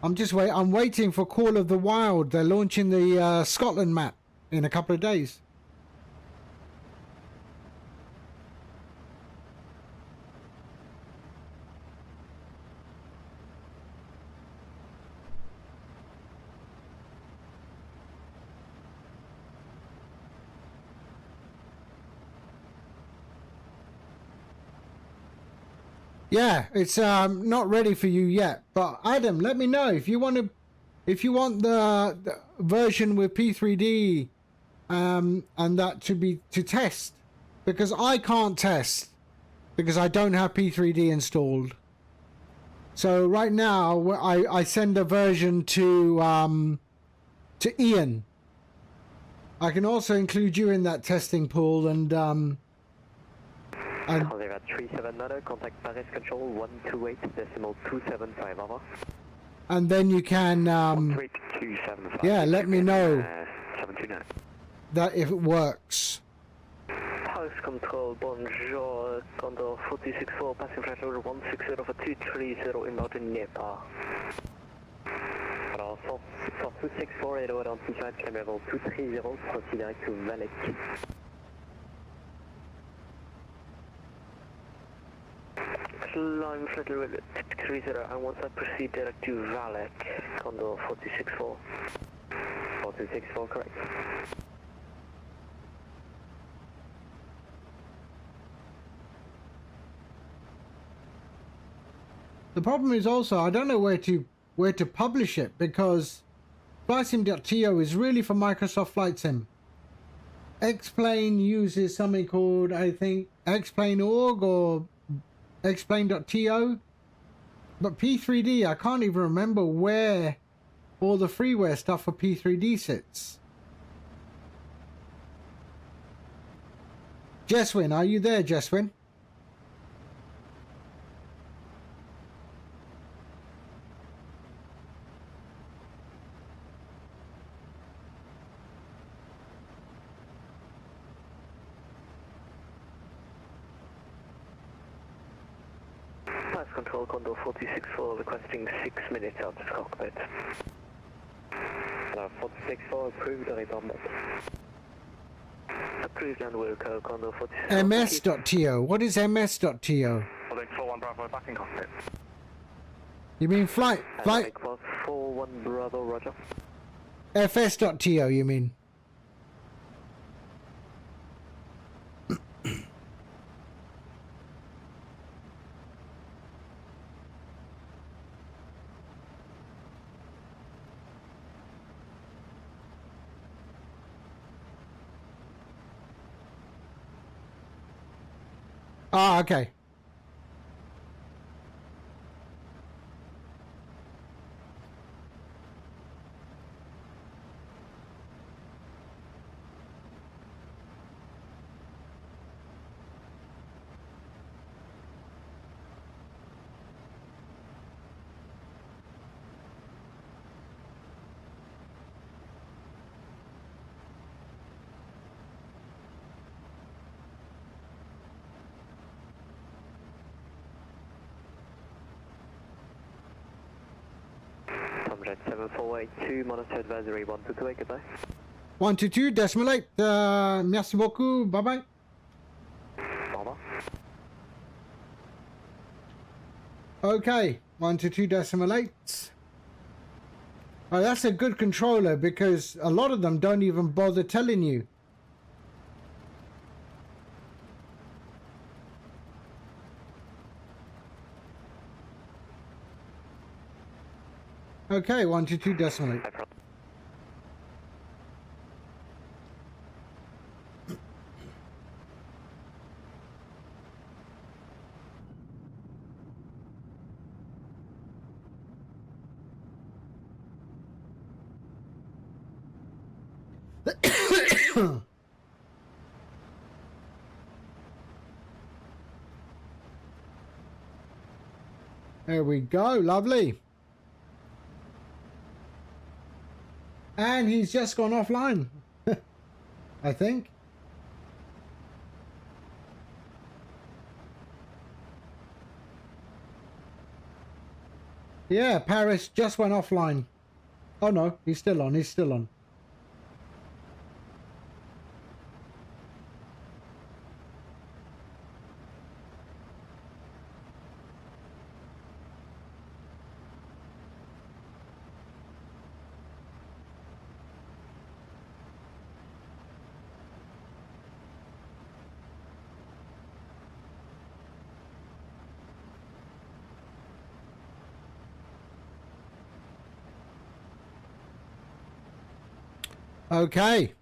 I'm waiting for Call of the Wild. They're launching the Scotland map in a couple of days. Yeah, it's not ready for you yet. But Adam, let me know if you want the version with P3D and that to test, because I can't test because I don't have P3D installed. So right now I send a version to Ian. I can also include you in that testing pool and 379, contact Paris Control 128.275, over. And then you can 128.275. yeah, let me know 729. that if it works. Paris Control, bonjour, Condor 464, passing flight level 160 for 230 inbound to Nepal. Alors, 264 et lower flight climb level 230, proceed direct to Valek. Climb flight level 230, and once I proceed direct to Valek, Condor 464. 464, correct. The problem is also I don't know where to publish it, because VATSIM.to is really for Microsoft Flight Sim. Xplane uses something called, I think, Xplane.org or Xplane.to. But P3D, I can't even remember where all the freeware stuff for P3D sits. Jeswin, are you there, Jeswin? Flight Control, Condor 464, requesting 6 minutes out of cockpit. 464, approved, report back. Approved and will go, Condor 464. MS.to. What is MS.to? 41 Bravo, back in cockpit. You mean flight? 41 Bravo, roger. FS.to, you mean? Ah, okay. Jet 7482, monitor advisory 122, goodbye. 122.8. Merci beaucoup. Bye bye. Au revoir. Okay, 122.8. Oh, that's a good controller because a lot of them don't even bother telling you. Okay, 122.8. There we go, lovely. And he's just gone offline, I think. Yeah, Paris just went offline. Oh no, he's still on, he's still on. Okay.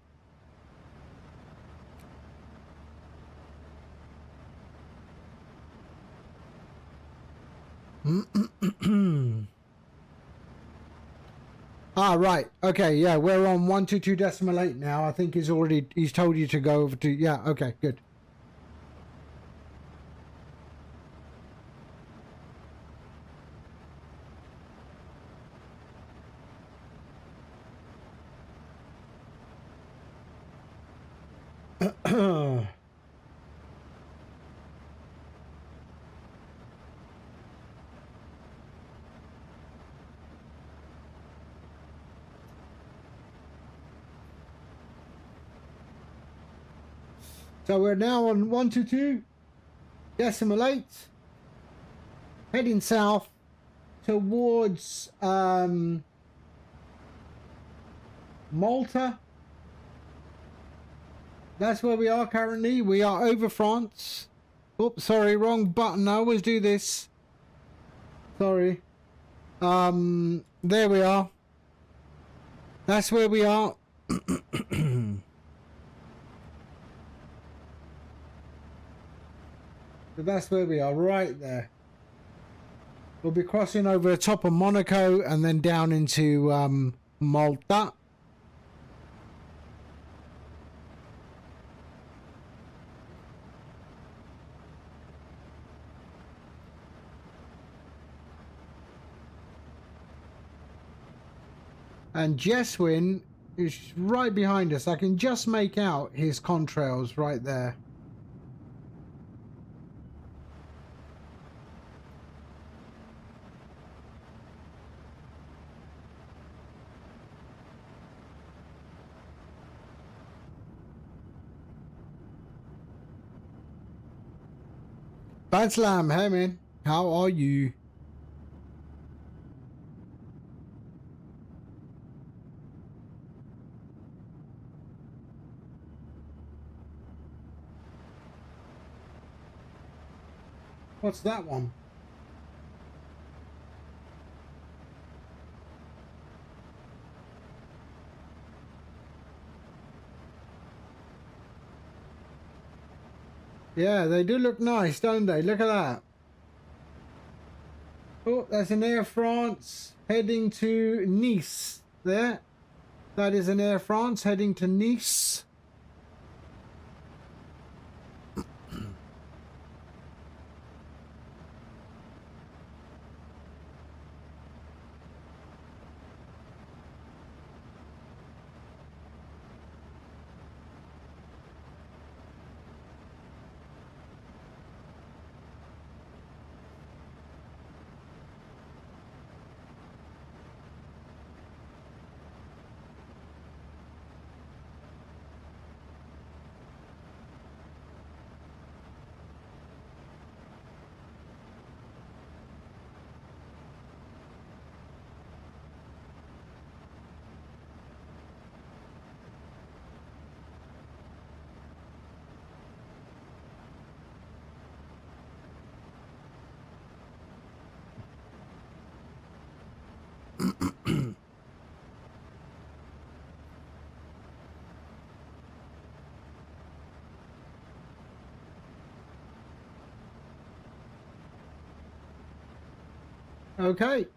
Ah, right. Okay, yeah, we're on 122.8 now. I think he's told you to go over to, yeah, okay, good. So we're now on 122.8, heading south towards Malta. That's where we are currently. We are over France. Oops, sorry, wrong button. I always do this. Sorry. There we are. That's where we are. So that's where we are, right there. We'll be crossing over the top of Monaco and then down into Malta. And Jeswin is right behind us. I can just make out his contrails right there. Batslam, hey man, how are you? What's that one? Yeah, they do look nice, don't they? Look at that. Oh, that's an Air France heading to Nice. There. That is an Air France heading to Nice. Okay.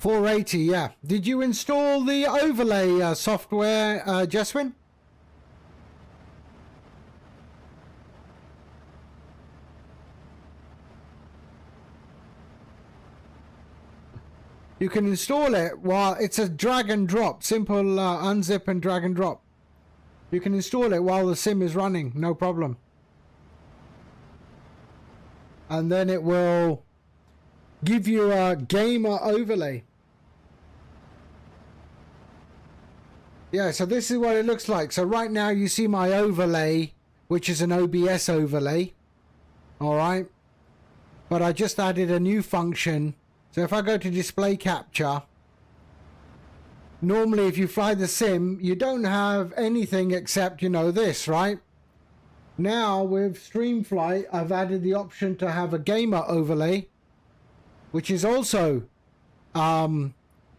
$480, yeah. Did you install the overlay software, Jeswin? You can install it while it's a drag and drop, simple unzip and drag and drop. You can install it while the sim is running, no problem. And then it will give you a gamer overlay. Yeah, so this is what it looks like. So right now you see my overlay, which is an OBS overlay. All right. But I just added a new function. So if I go to display capture, normally if you fly the sim, you don't have anything except, you know, this, right? Now with Streamflight, I've added the option to have a gamer overlay, which is also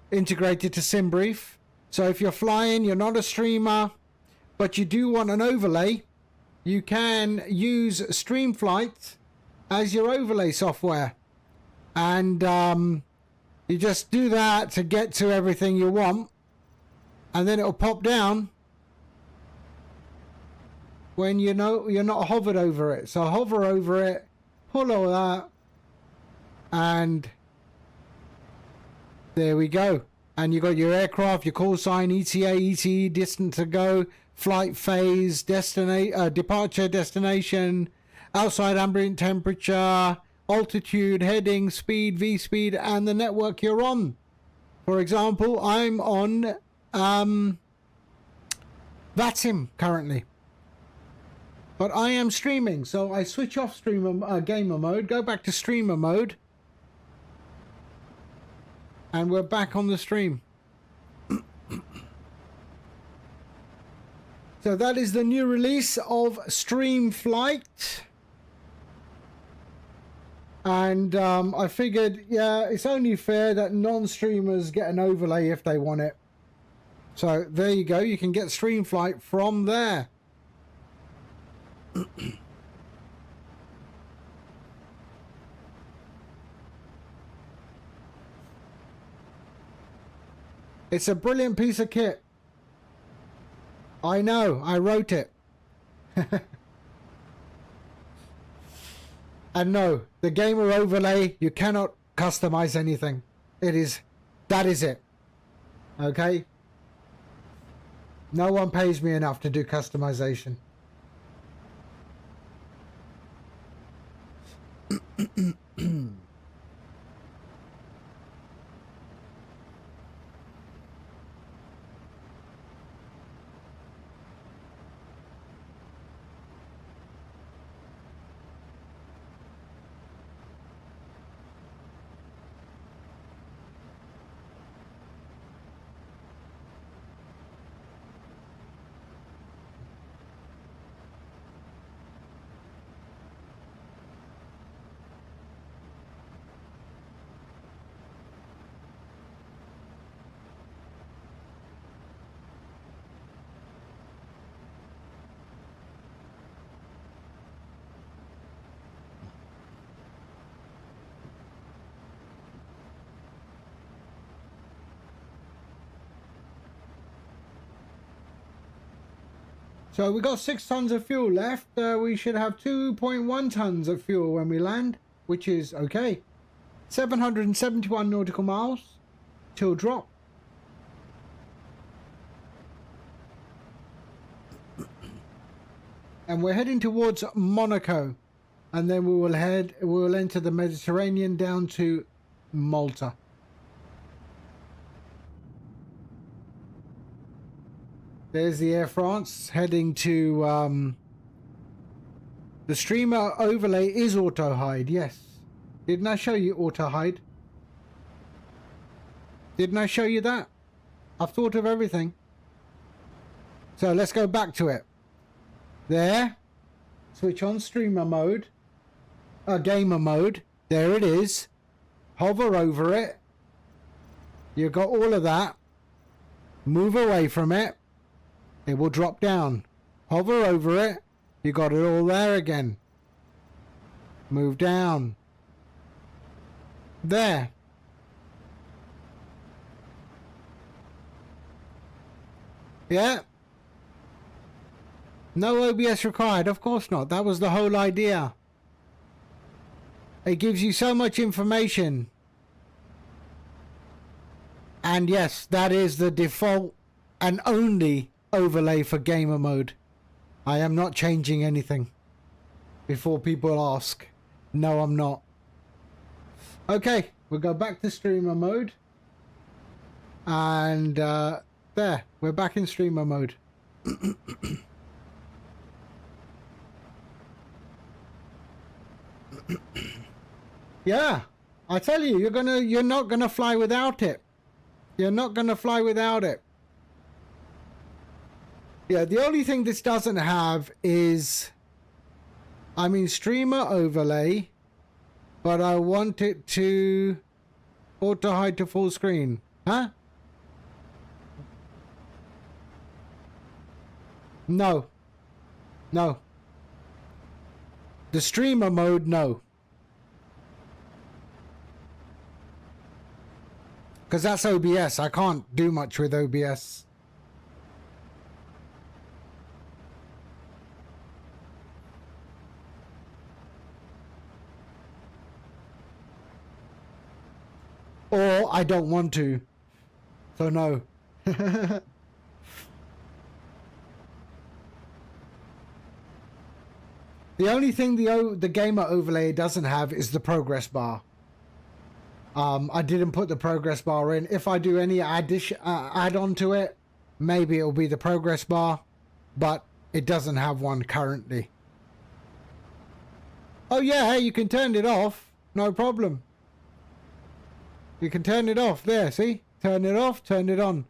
integrated to SimBrief. So if you're flying, you're not a streamer, but you do want an overlay, you can use Streamflight as your overlay software. And you just do that to get to everything you want. And then it'll pop down when you know you're not hovered over it. So hover over it, pull all that, and there we go. And you got your aircraft, your call sign, ETA, ETE, distance to go, flight phase, departure, destination, outside ambient temperature, altitude, heading, speed, V-speed, and the network you're on. For example, I'm on VATSIM currently. But I am streaming, so I switch off gamer mode, go back to streamer mode, And we're back on the stream. So that is the new release of Stream Flight. And I figured, yeah, it's only fair that non-streamers get an overlay if they want it. So there you go. You can get Stream Flight from there. It's a brilliant piece of kit. I know, I wrote it. And no, the gamer overlay, you cannot customize anything. That is it. Okay? No one pays me enough to do customization. So we got 6 tons of fuel left. We should have 2.1 tons of fuel when we land, which is okay. 771 nautical miles till drop. And we're heading towards Monaco, and then we will enter the Mediterranean down to Malta. There's the Air France heading to the streamer overlay is auto hide. Yes, didn't I show you auto hide? Didn't I show you that? I've thought of everything. So let's go back to it. There, switch on streamer mode, gamer mode. There it is. Hover over it. You've got all of that. Move away from it. It will drop down. Hover over it. You got it all there again. Move down. There. Yeah. No OBS required. Of course not. That was the whole idea. It gives you so much information. And yes, that is the default and only overlay for gamer mode. I am not changing anything before people ask. No, I'm not. Okay, we'll go back to streamer mode. And there, we're back in streamer mode. Yeah, I tell you, you're not gonna fly without it. You're not gonna fly without it. Yeah, the only thing this doesn't have is, I mean, streamer overlay, but I want it to auto hide to full screen. Huh? No. No. The streamer mode, no. Because that's OBS. I can't do much with OBS. Or I don't want to. So no. The only thing the gamer overlay doesn't have is the progress bar. I didn't put the progress bar in. If I do any add-on to it, maybe it'll be the progress bar, but it doesn't have one currently. Oh yeah, hey, you can turn it off. No problem. You can turn it off. There, see? Turn it off, turn it on.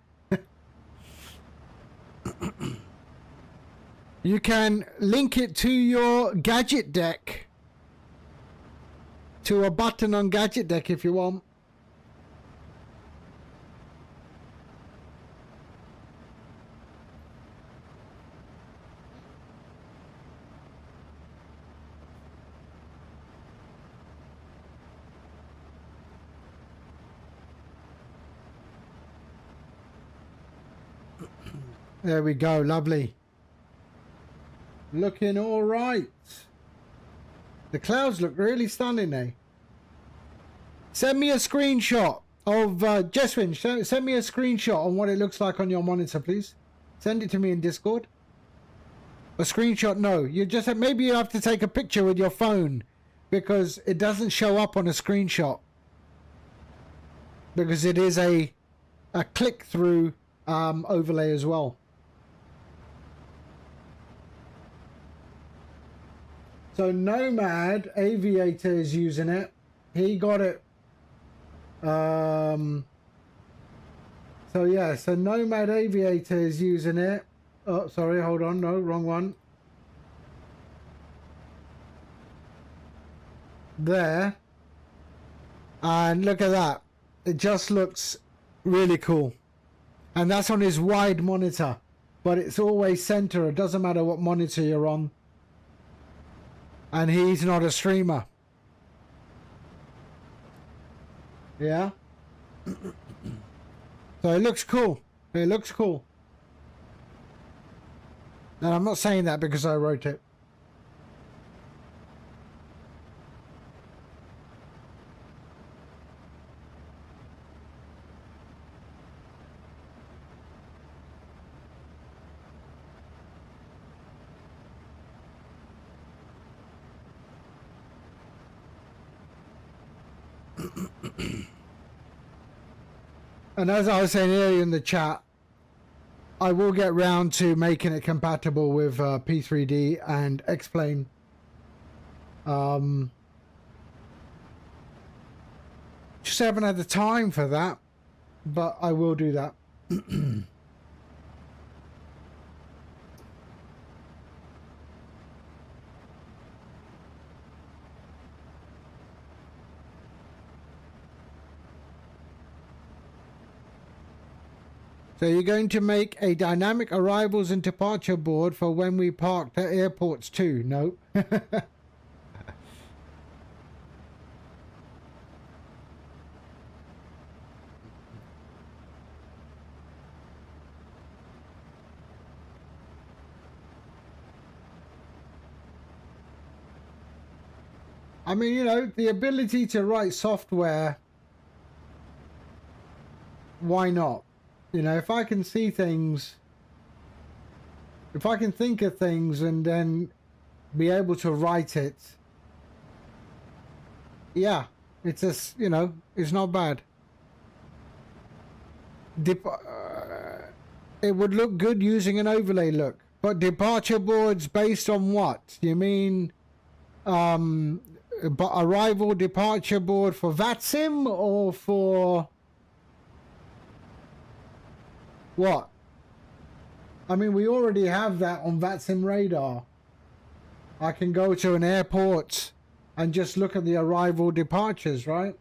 You can link it to your gadget deck. To a button on gadget deck if you want. There we go, lovely. Looking all right. The clouds look really stunning, eh? Send me a screenshot of Jeswin. Send me a screenshot on what it looks like on your monitor, please. Send it to me in Discord. A screenshot? No, you just maybe you have to take a picture with your phone because it doesn't show up on a screenshot because it is a click-through overlay as well. So Nomad Aviator is using it. He got it. So yeah, so Nomad Aviator is using it. Oh, sorry, hold on. No, wrong one. There. And look at that. It just looks really cool. And that's on his wide monitor. But it's always center. It doesn't matter what monitor you're on. And he's not a streamer. Yeah. So it looks cool. It looks cool. And I'm not saying that because I wrote it. And as I was saying earlier in the chat, I will get round to making it compatible with P3D and X-Plane. Just haven't had the time for that, but I will do that. So you're going to make a dynamic arrivals and departure board for when we park at airports too? No. I mean, you know, the ability to write software, why not? You know, if I can see things, if I can think of things and then be able to write it, yeah, it's just, you know, it's not bad. It would look good using an overlay look, but departure boards based on what? You mean arrival departure board for VATSIM or for what? I mean, we already have that on VATSIM radar. I can go to an airport and just look at the arrival departures, right?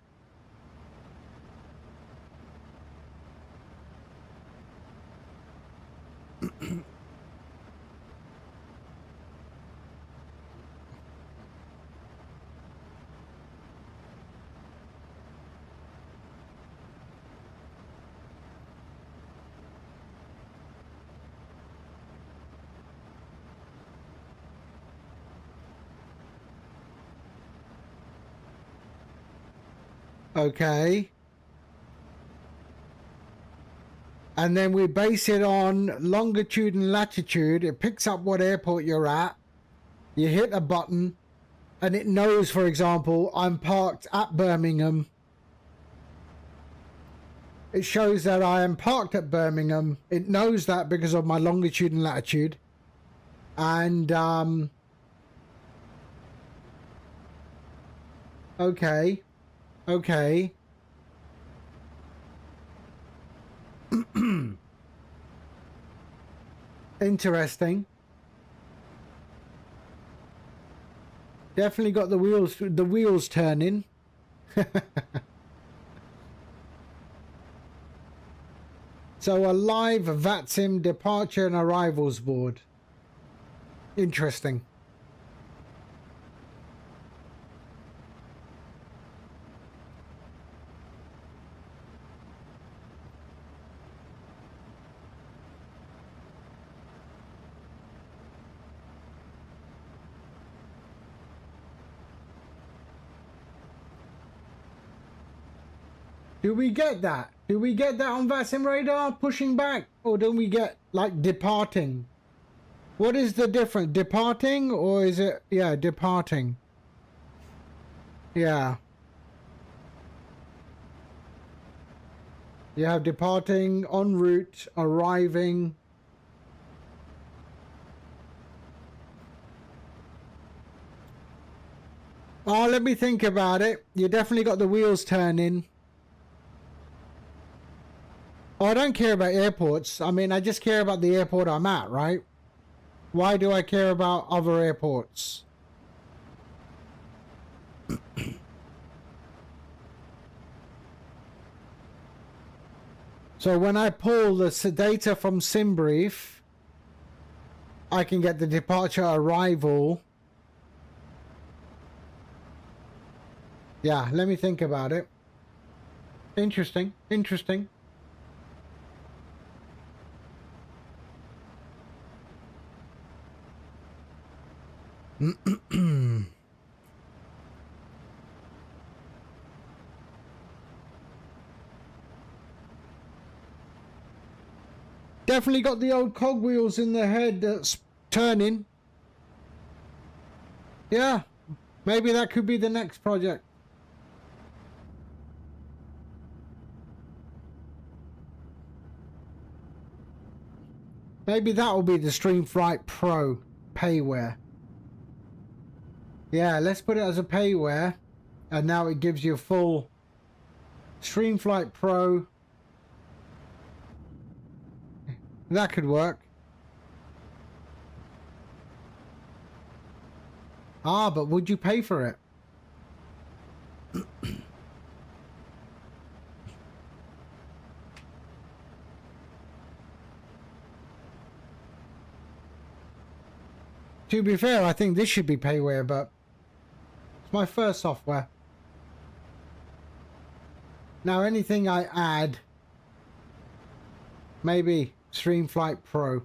Okay. And then we base it on longitude and latitude. It picks up what airport you're at. You hit a button and it knows, for example, I'm parked at Birmingham. It shows that I am parked at Birmingham. It knows that because of my longitude and latitude. And, okay. Okay. Interesting. Definitely got the wheels turning. So a live VATSIM departure and arrivals board. Interesting. Do we get that? Do we get that on VATSIM radar, pushing back? Or do we get, like, departing? What is the difference? Departing, or is it... Yeah, departing. Yeah. You have departing, en route, arriving. Oh, let me think about it. You definitely got the wheels turning. Oh, I don't care about airports. I mean, I just care about the airport I'm at, right? Why do I care about other airports? So when I pull the data from SimBrief, I can get the departure arrival. Yeah, let me think about it. Interesting, interesting. Definitely got the old cogwheels in the head that's turning. Yeah, maybe that could be the next project. Maybe that will be the Streamflight Pro payware. Yeah, let's put it as a payware. And now it gives you a full Streamflight Pro. That could work. Ah, but would you pay for it? To be fair, I think this should be payware, but it's my first software. Now anything I add, maybe Streamflight Pro.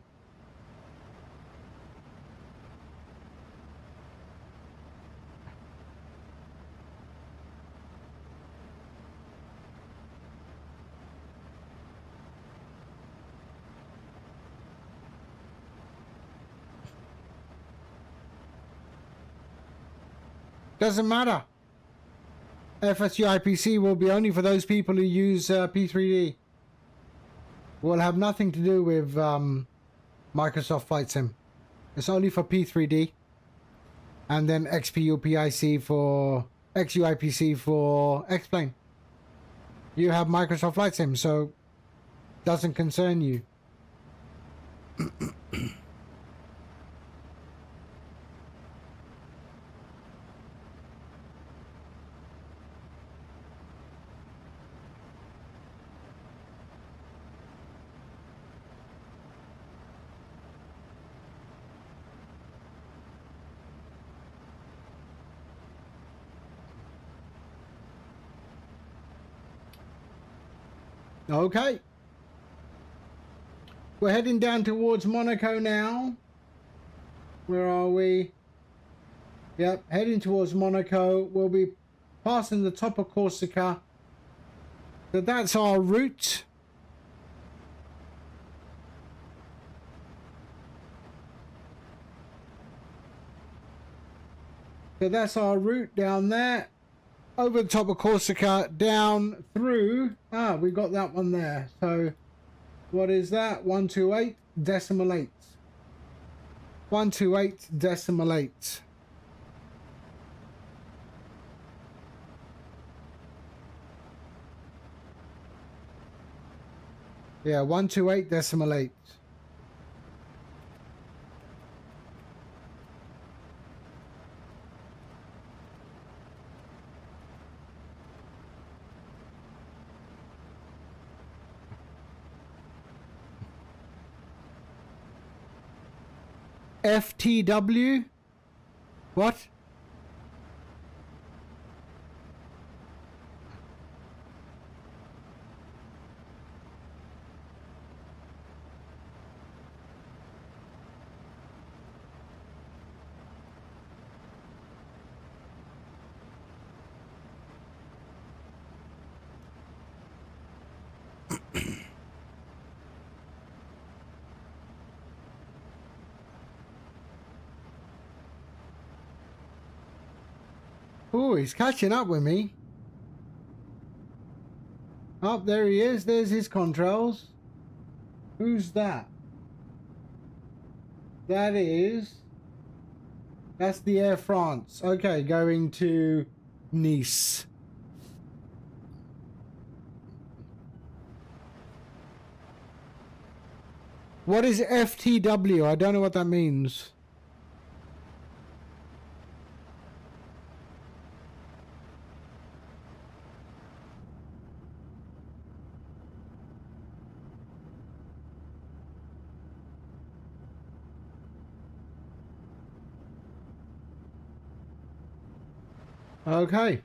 Doesn't matter. FSU IPC will be only for those people who use P3D. Will have nothing to do with Microsoft Flight Sim. It's only for P3D. And then XPUPIC for XUIPC for X-Plane. You have Microsoft Flight Sim, so doesn't concern you. Okay. We're heading down towards Monaco now. Where are we? Yep, heading towards Monaco. We'll be passing the top of Corsica. So that's our route. So that's our route down there. Over the top of Corsica, down through. Ah, we got that one there. So what is that? 128.8. 128.8. Yeah, 128.8. FTW? What? Oh, he's catching up with me. Oh, there he is. There's his controls. Who's that? That's the Air France. Okay, going to Nice. What is FTW? I don't know what that means. Okay.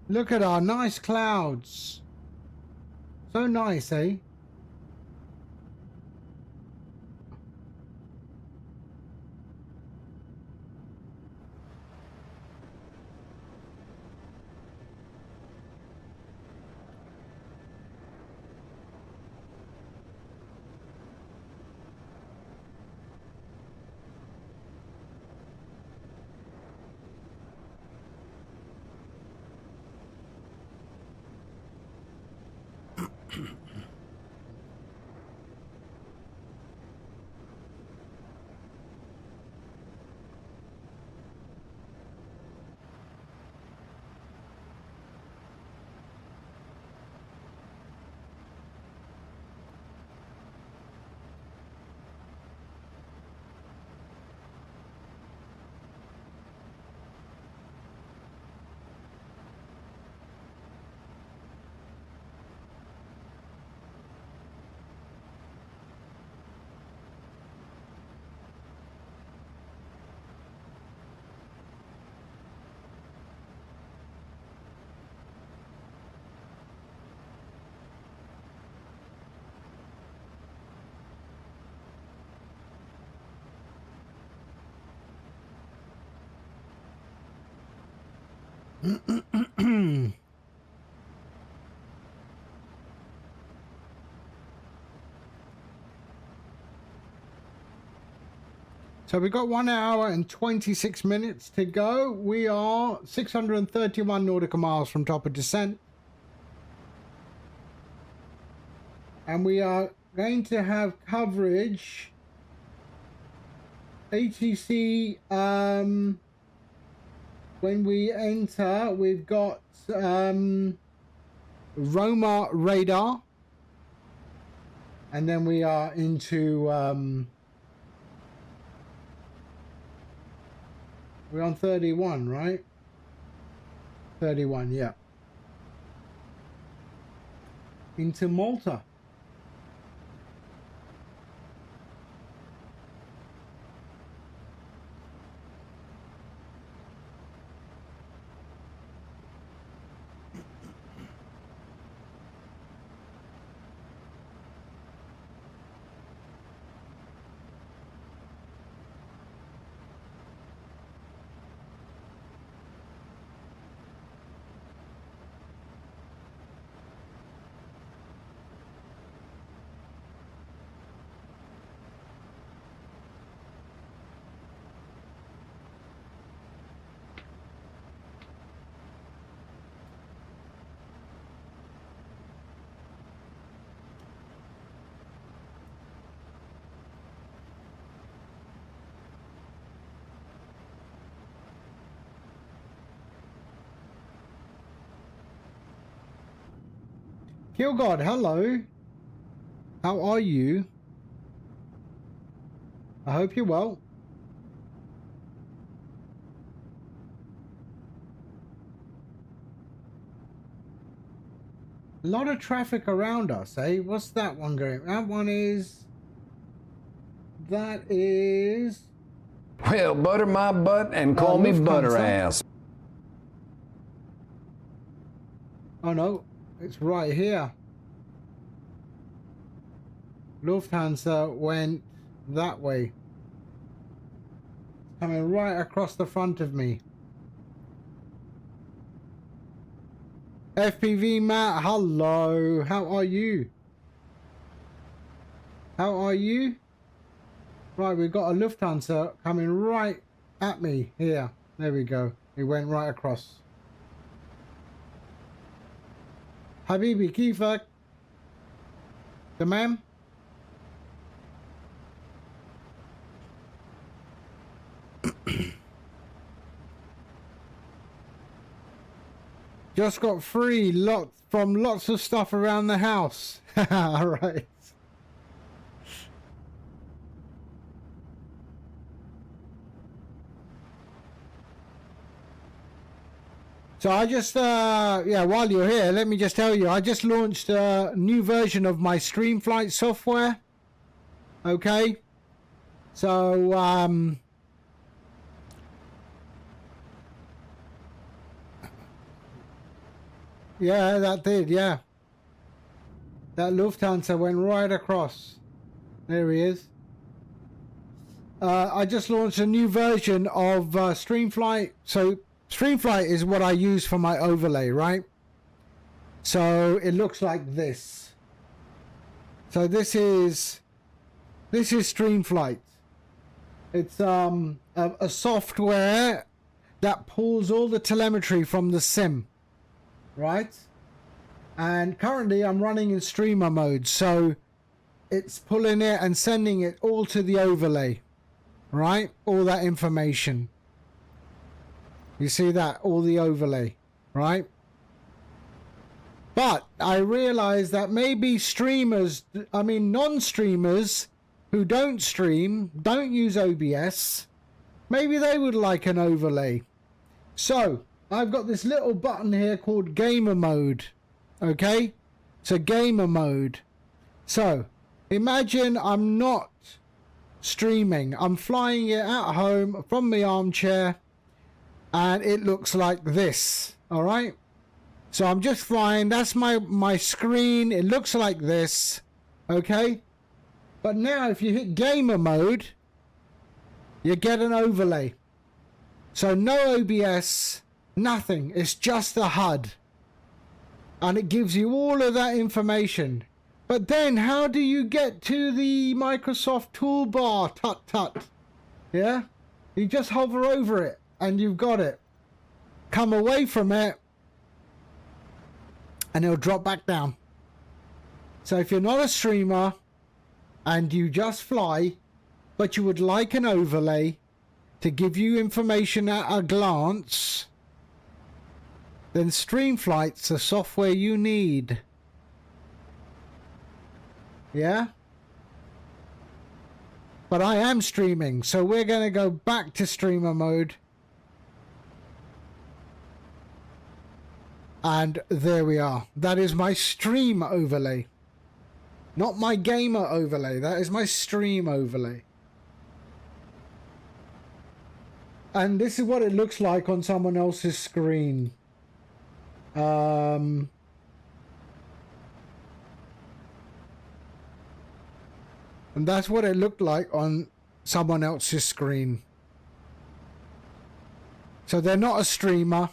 Look at our nice clouds. So nice, eh? So we've got 1 hour and 26 minutes to go. We are 631 nautical miles from top of descent. And we are going to have coverage ATC when we enter. We've got Roma radar, and then we are into we're on 31, right? 31, yeah. Into Malta. Kill God, hello. How are you? I hope you're well. A lot of traffic around us, eh? What's that one going? That one is... That is... Well, butter my butt and call me butter Lufthansa. ass. Oh no, it's right here. Lufthansa went that way. Coming right across the front of me. FPV Matt, hello. How are you? How are you? Right, we've got a Lufthansa coming right at me here. There we go. He went right across. Habibi Kifak. The man. Just got free from lots of stuff around the house. All right. So I just, yeah, while you're here, let me just tell you, I just launched a new version of my Streamflight software. Okay. So, yeah, that did, yeah. That Lufthansa went right across. There he is. I just launched a new version of Streamflight. So Streamflight is what I use for my overlay, right? So it looks like this. So this is Streamflight. It's a software that pulls all the telemetry from the sim. Right, and currently I'm running in streamer mode, so it's pulling it and sending it all to the overlay, right? All that information, you see that, all the overlay, right? But I realize that maybe streamers, I mean non-streamers who don't stream, don't use OBS, maybe they would like an overlay. So I've got this little button here called gamer mode. Okay, so gamer mode. So imagine I'm not streaming, I'm flying it at home from my armchair, and it looks like this. All right, so I'm just flying, that's my screen, it looks like this. Okay, but now if you hit gamer mode, you get an overlay. So no OBS, nothing, it's just the HUD, and it gives you all of that information. But then how do you get to the Microsoft toolbar? Tut tut. Yeah, you just hover over it and you've got it. Come away from it and it'll drop back down. So if you're not a streamer and you just fly, but you would like an overlay to give you information at a glance, then Streamflight's the software you need. Yeah? But I am streaming, so we're going to go back to streamer mode. And there we are. That is my stream overlay. Not my gamer overlay. That is my stream overlay. And this is what it looks like on someone else's screen. And that's what it looked like on someone else's screen. So they're not a streamer.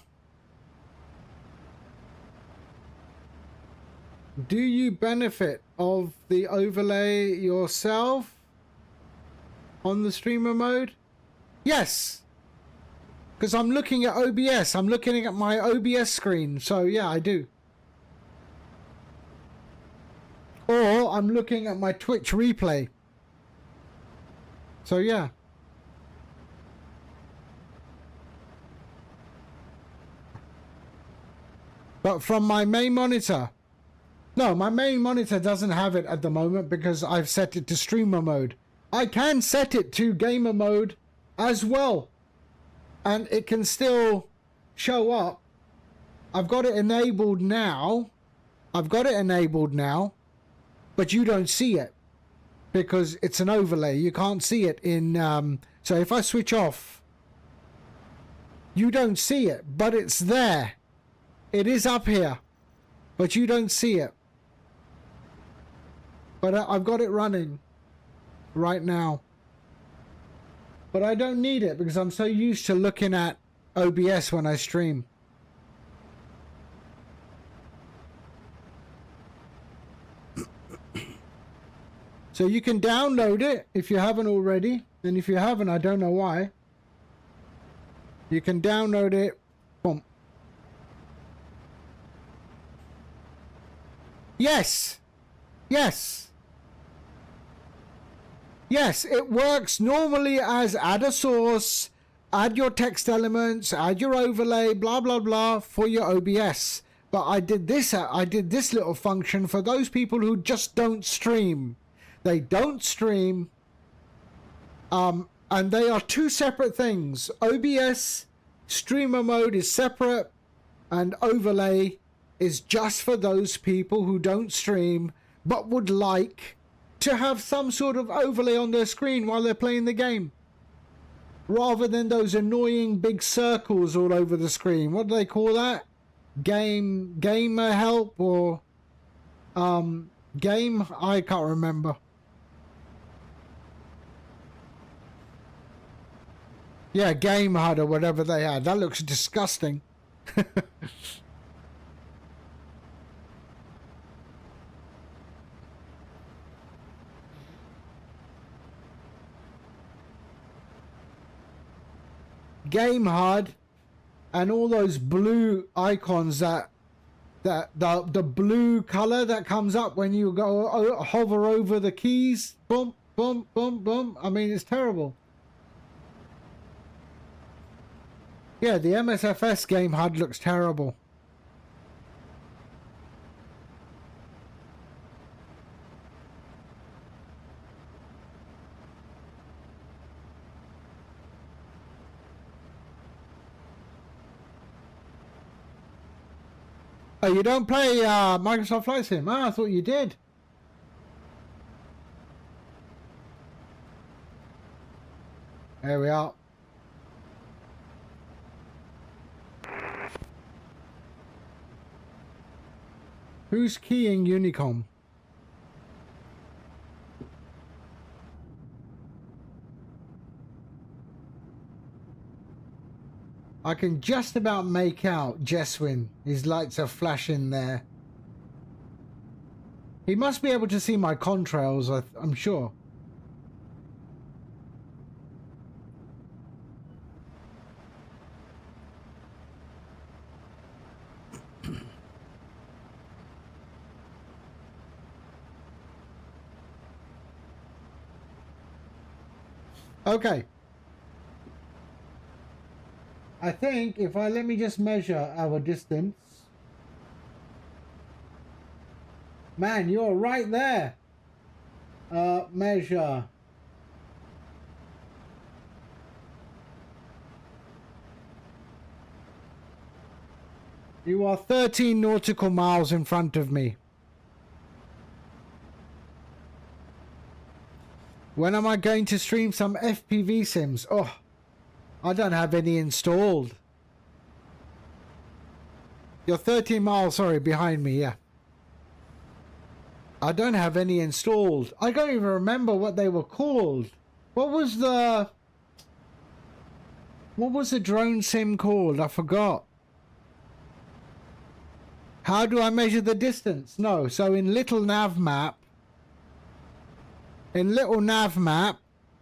Do you benefit of the overlay yourself on the streamer mode? Yes, because I'm looking at OBS. I'm looking at my OBS screen. So yeah, I do. Or I'm looking at my Twitch replay. So yeah. But from my main monitor, No, my main monitor doesn't have it at the moment because I've set it to streamer mode. I can set it to gamer mode as well, and it can still show up. I've got it enabled now. But you don't see it because it's an overlay. You can't see it in so if I switch off, you don't see it, but it's there. It is up here, but you don't see it. But I've got it running right now. But I don't need it because I'm so used to looking at OBS when I stream. So you can download it if you haven't already. And if you haven't, I don't know why. You can download it. Boom. Yes. Yes. Yes, it works normally as add a source, add your text elements, add your overlay, blah, blah, blah for your OBS. But I did this little function for those people who just don't stream. They don't stream, and they are two separate things. OBS streamer mode is separate, and overlay is just for those people who don't stream but would like to have some sort of overlay on their screen while they're playing the game, rather than those annoying big circles all over the screen. What do they call that? Gamer help or game? I can't remember. Yeah, Game HUD or whatever they had. That looks disgusting. Game HUD and all those blue icons that the blue color that comes up when you go hover over the keys. Boom, boom, boom, boom. I mean, it's terrible. Yeah, the MSFS game HUD looks terrible. Oh, you don't play Microsoft Flight Sim? Ah, I thought you did. There we are. Who's keying Unicom? I can just about make out Jeswin. His lights are flashing there. He must be able to see my contrails, I'm sure. Okay. I think if let me just measure our distance. Man, you're right there. Measure. You are 13 nautical miles in front of me. When am I going to stream some FPV sims? Oh, I don't have any installed. You're 13 miles, sorry, behind me, yeah. I don't have any installed. I don't even remember what they were called. What was the drone sim called? I forgot. How do I measure the distance? No, so in little nav map,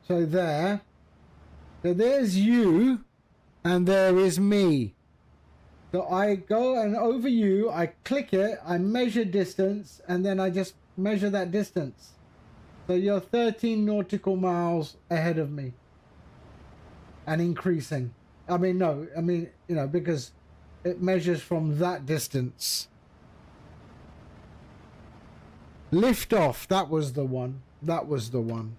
so there, so there's you, and there is me. So I go and over you, I click it, I measure distance, and then I just measure that distance. So you're 13 nautical miles ahead of me. And increasing. I mean, no, I mean, you know, because it measures from that distance. Lift off. That was the one. That was the one.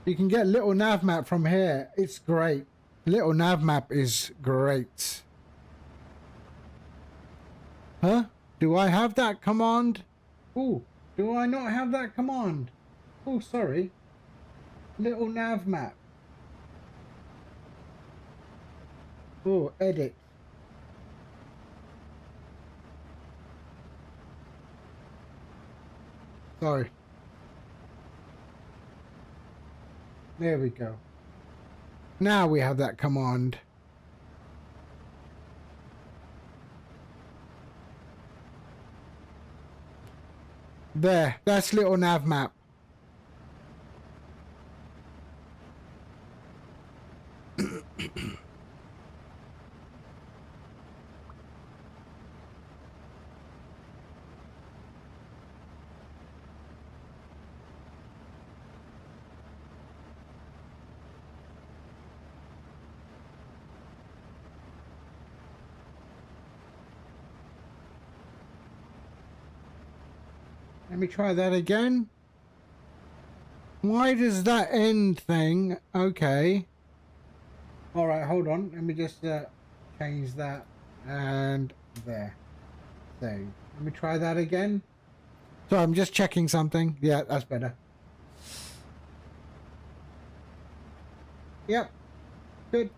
You can get little nav map from here. It's great. Little nav map is great. Huh? Do I have that command? Oh, do I not have that command? Oh, sorry. Little nav map. Oh, edit. Sorry. There we go. Now we have that command. There, that's little nav map. Let me try that again. Why does that end thing? Okay. Alright, hold on. Let me just change that. And there. Save. Let me try that again. So I'm just checking something. Yeah, that's better. Yep. Good.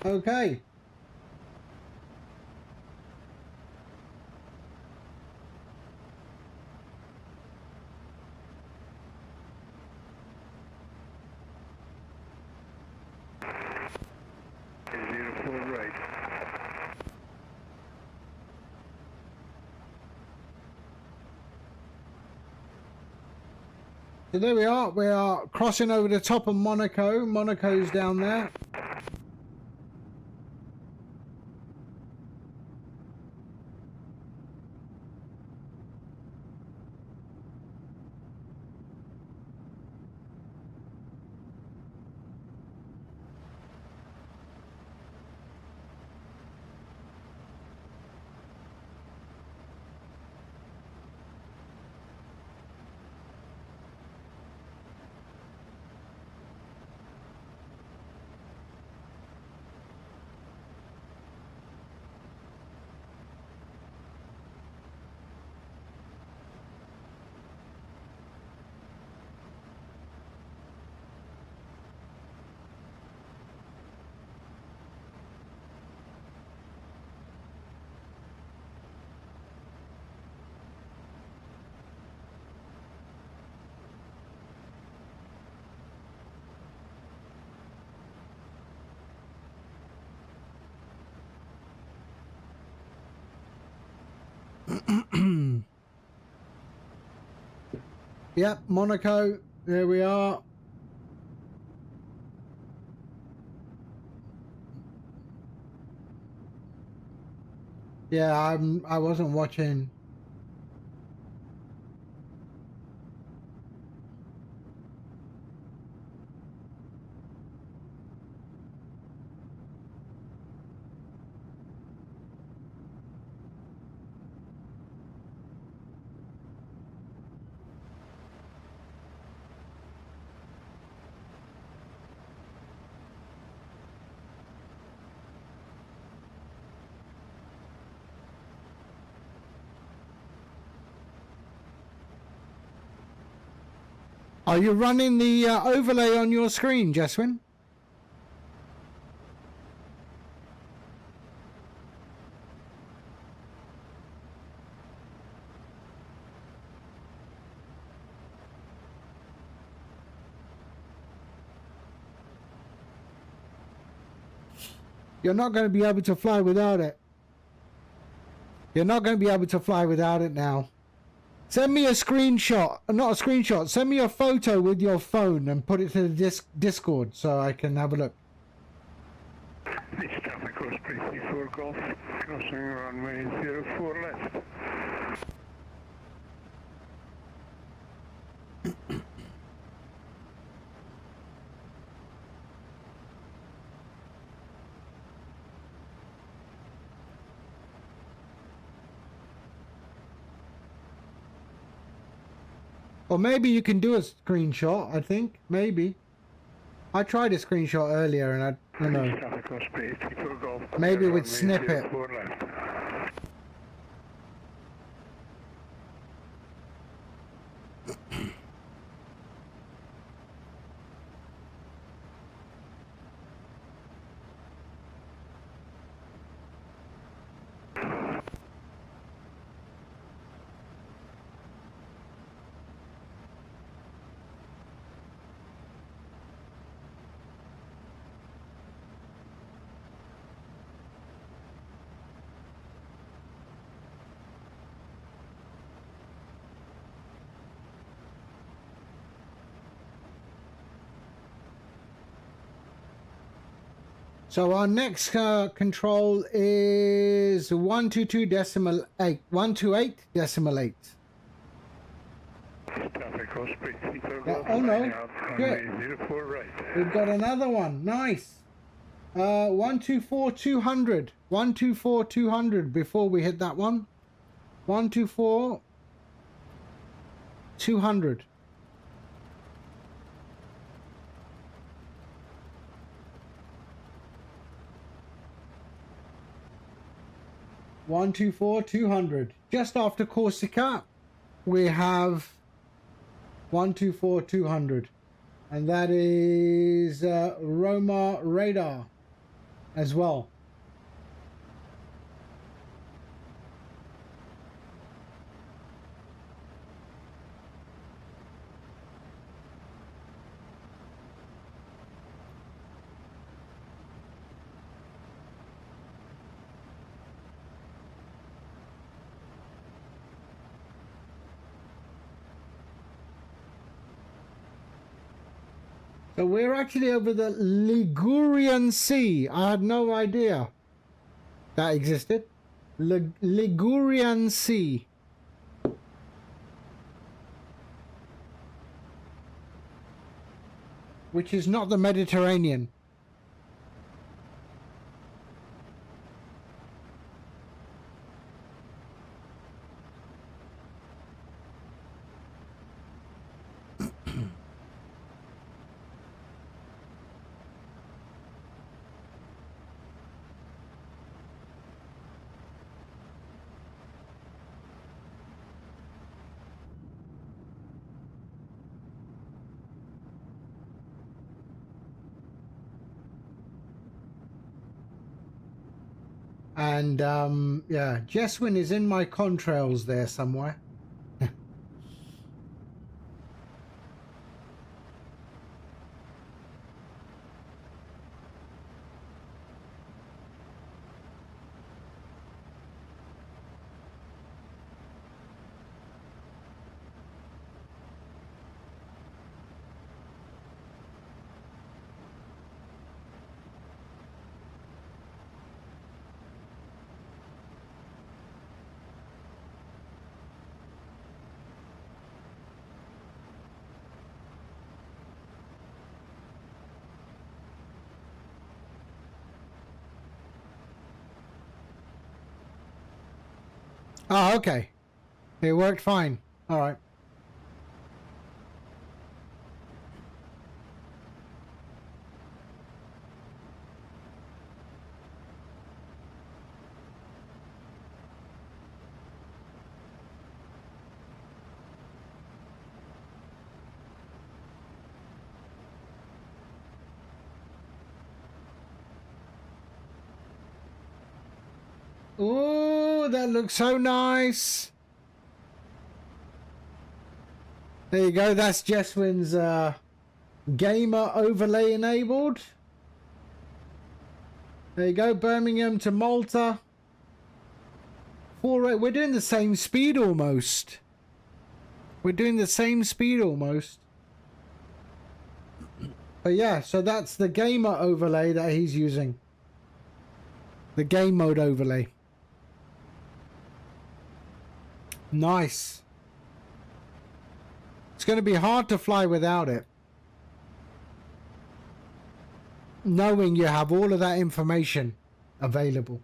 Okay. So there we are. We are crossing over the top of Monaco. Monaco's down there. Yep, Monaco. There we are. Yeah, I wasn't watching. Are you running the overlay on your screen, Jeswin? You're not going to be able to fly without it. You're not going to be able to fly without it now. Send me a screenshot, not a screenshot. Send me a photo with your phone and put it to the Discord so I can have a look. This traffic was pretty for Golf, crossing runway 04 left. Or maybe you can do a screenshot, I think. Maybe. I tried a screenshot earlier and I don't know. Traffic was pretty for Golf. Maybe with runway snippet. 04 left. So our next control is 122.8, 128.8. Traffic was pretty for Yeah, Golf. oh no, Runway good. 04 right. We've got another one. Nice. 124-200. 124-200 before we hit that one. 124-200. One, 2, 4, 200. Just after Corsica, we have 124, 200. And that is Roma radar as well. So we're actually over the Ligurian Sea. I had no idea that existed. Ligurian Sea. Which is not the Mediterranean. And yeah, Jeswin is in my contrails there somewhere. Oh, okay. It worked fine. All right. Ooh, that looks so nice. There you go. That's Jeswin's gamer overlay enabled. There you go. Birmingham to Malta. We're doing the same speed almost. We're doing the same speed almost. But yeah, so that's the gamer overlay that he's using. The game mode overlay. Nice. It's going to be hard to fly without it. Knowing you have all of that information available.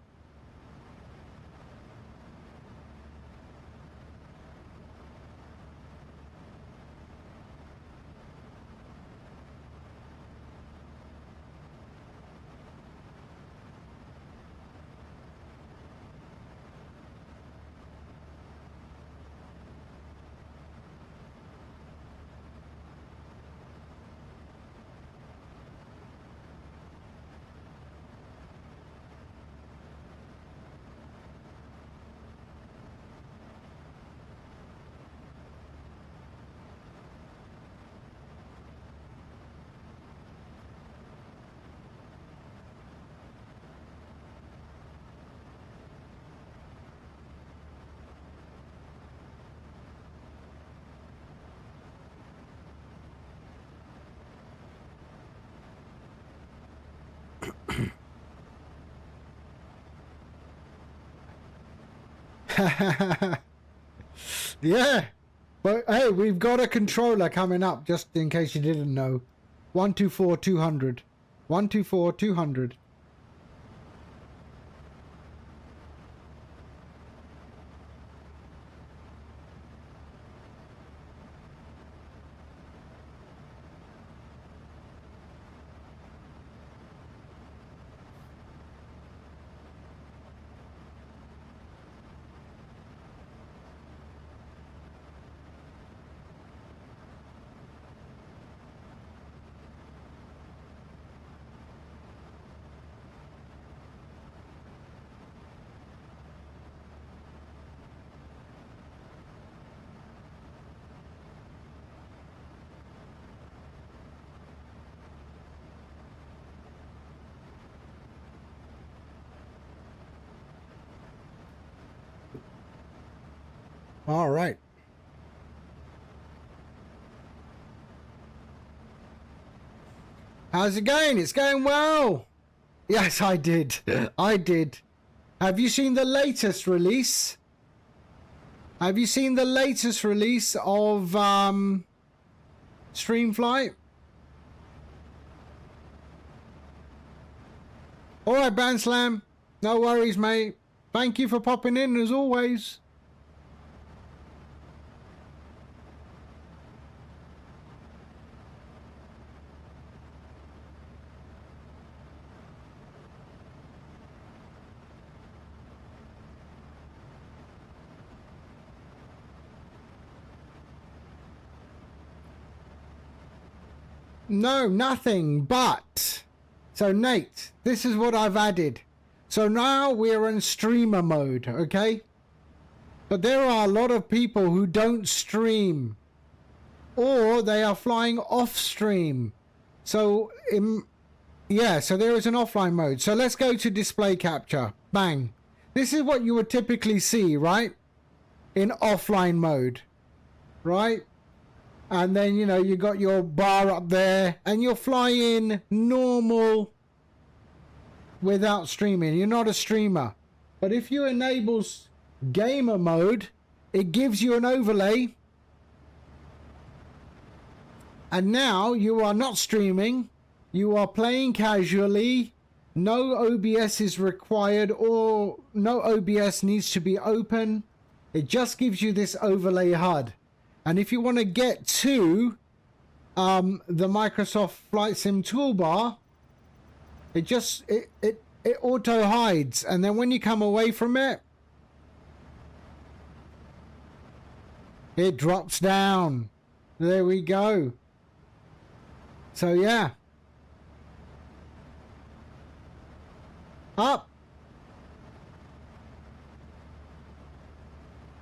Yeah, but hey, we've got a controller coming up, just in case you didn't know. 124-200. 124-200. All right. How's it going? It's going well. Yes, I did. I did. Have you seen the latest release? Have you seen the latest release of Streamflight? All right, Banslam. No worries, mate. Thank you for popping in as always. No, nothing, but... So, Nate, this is what I've added. So now we're in streamer mode, okay? But there are a lot of people who don't stream. Or they are flying off stream. So, yeah, so there is an offline mode. So let's go to display capture. Bang. This is what you would typically see, right? In offline mode. Right? And then, you know, you got your bar up there and you're flying normal without streaming. You're not a streamer. But if you enable gamer mode, it gives you an overlay. And now you are not streaming. You are playing casually. No OBS is required or no OBS needs to be open. It just gives you this overlay HUD. And if you want to get to the Microsoft Flight Sim toolbar, it auto hides, and then when you come away from it, it drops down. There we go. So yeah, up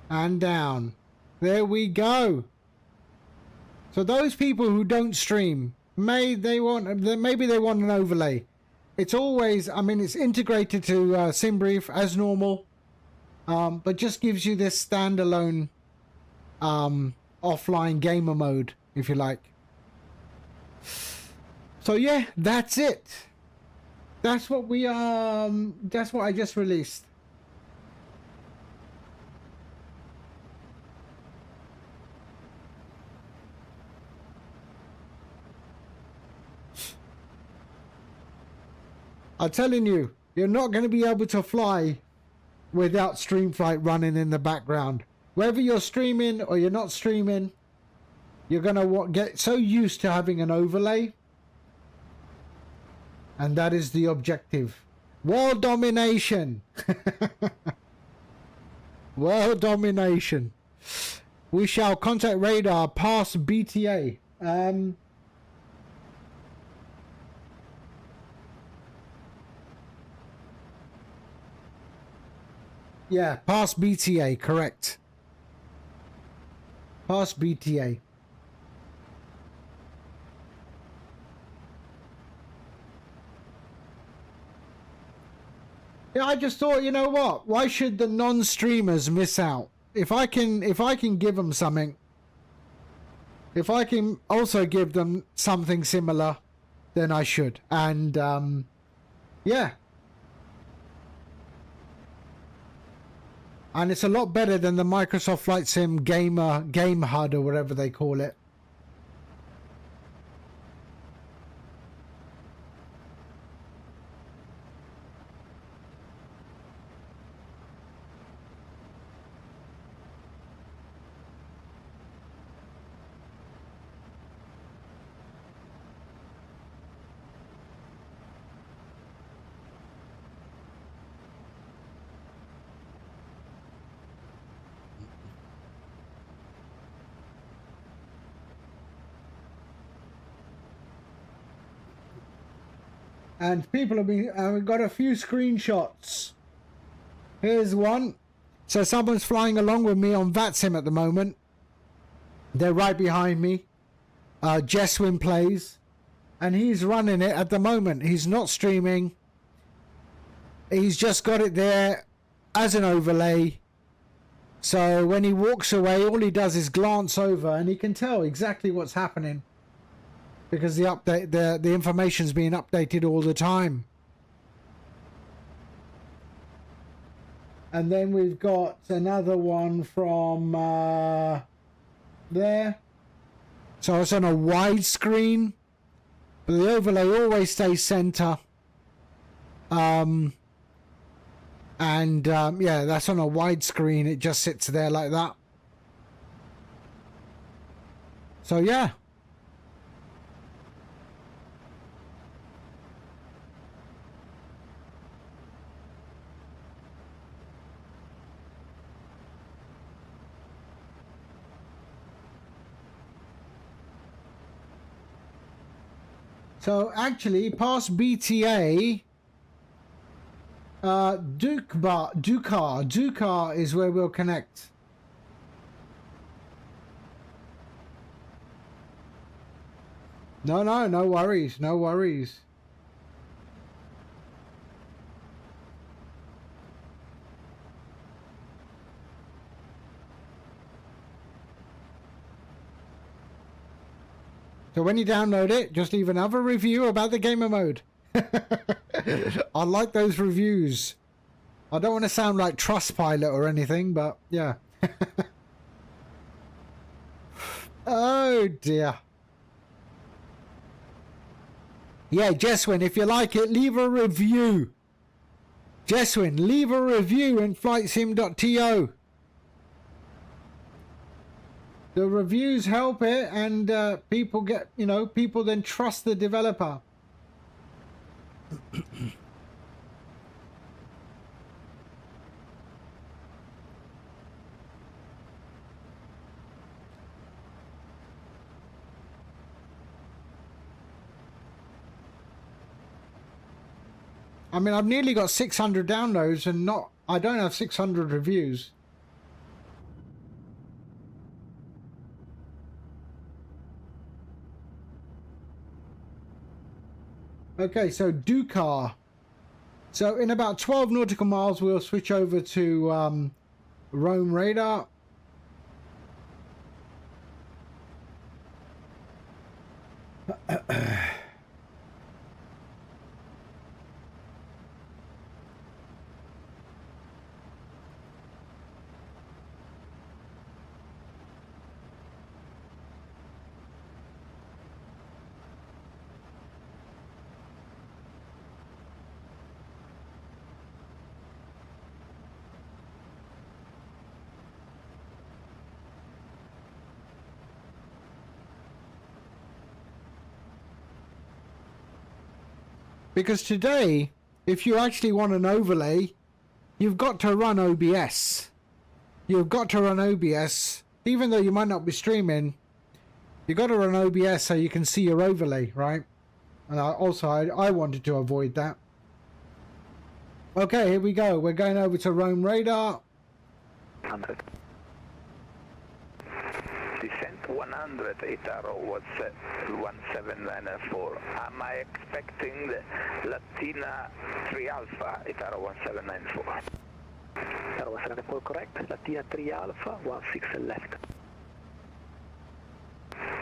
and down. There we go. So those people who don't stream, maybe they want an overlay. It's always, I mean, it's integrated to SimBrief as normal, but just gives you this standalone offline gamer mode, if you like. So yeah, that's it. That's what we that's what I just released. I'm telling you, you're not going to be able to fly without Streamflight running in the background. Whether you're streaming or you're not streaming, you're going to get so used to having an overlay. And that is the objective. World domination. World domination. We shall contact radar past BTA. Yeah, past BTA, correct. Past BTA. Yeah, I just thought, you know what? Why should the non-streamers miss out? If I can give them something, if I can also give them something similar, then I should. And yeah. And it's a lot better than the Microsoft Flight Sim Game HUD or whatever they call it. And people have been, we've got a few screenshots. Here's one. So someone's flying along with me on VATSIM at the moment. They're right behind me. Jeswin plays. And he's running it at the moment. He's not streaming. He's just got it there as an overlay. So when he walks away, all he does is glance over and he can tell exactly what's happening. Because the information's being updated all the time. And then we've got another one from there. So it's on a wide screen, but the overlay always stays center. Yeah, that's on a wide screen. It just sits there like that. So yeah. So actually, past BTA, Dukar is where we'll connect. No worries, no worries. So when you download it, just leave another review about the gamer mode. I like those reviews. I don't want to sound like Trustpilot or anything, but yeah. Oh dear. Yeah, Jeswin, if you like it, leave a review. Jeswin, leave a review in flightsim.to. The reviews help it, and people get, people then trust the developer. I mean, I've nearly got 600 downloads and I don't have 600 reviews. Okay, so Dukar. So in about 12 nautical miles, we'll switch over to Rome radar. Because today, if you actually want an overlay, you've got to run OBS. You've got to run OBS, even though you might not be streaming. You've got to run OBS so you can see your overlay, right? And I wanted to avoid that. Okay, here we go. We're going over to Rome radar. 100. Descent 100, Itaro was 1794. Am I expecting the Latina 3 Alpha, Itaro 1794? Itaro 1794 correct, Latina 3 Alpha, 16 left.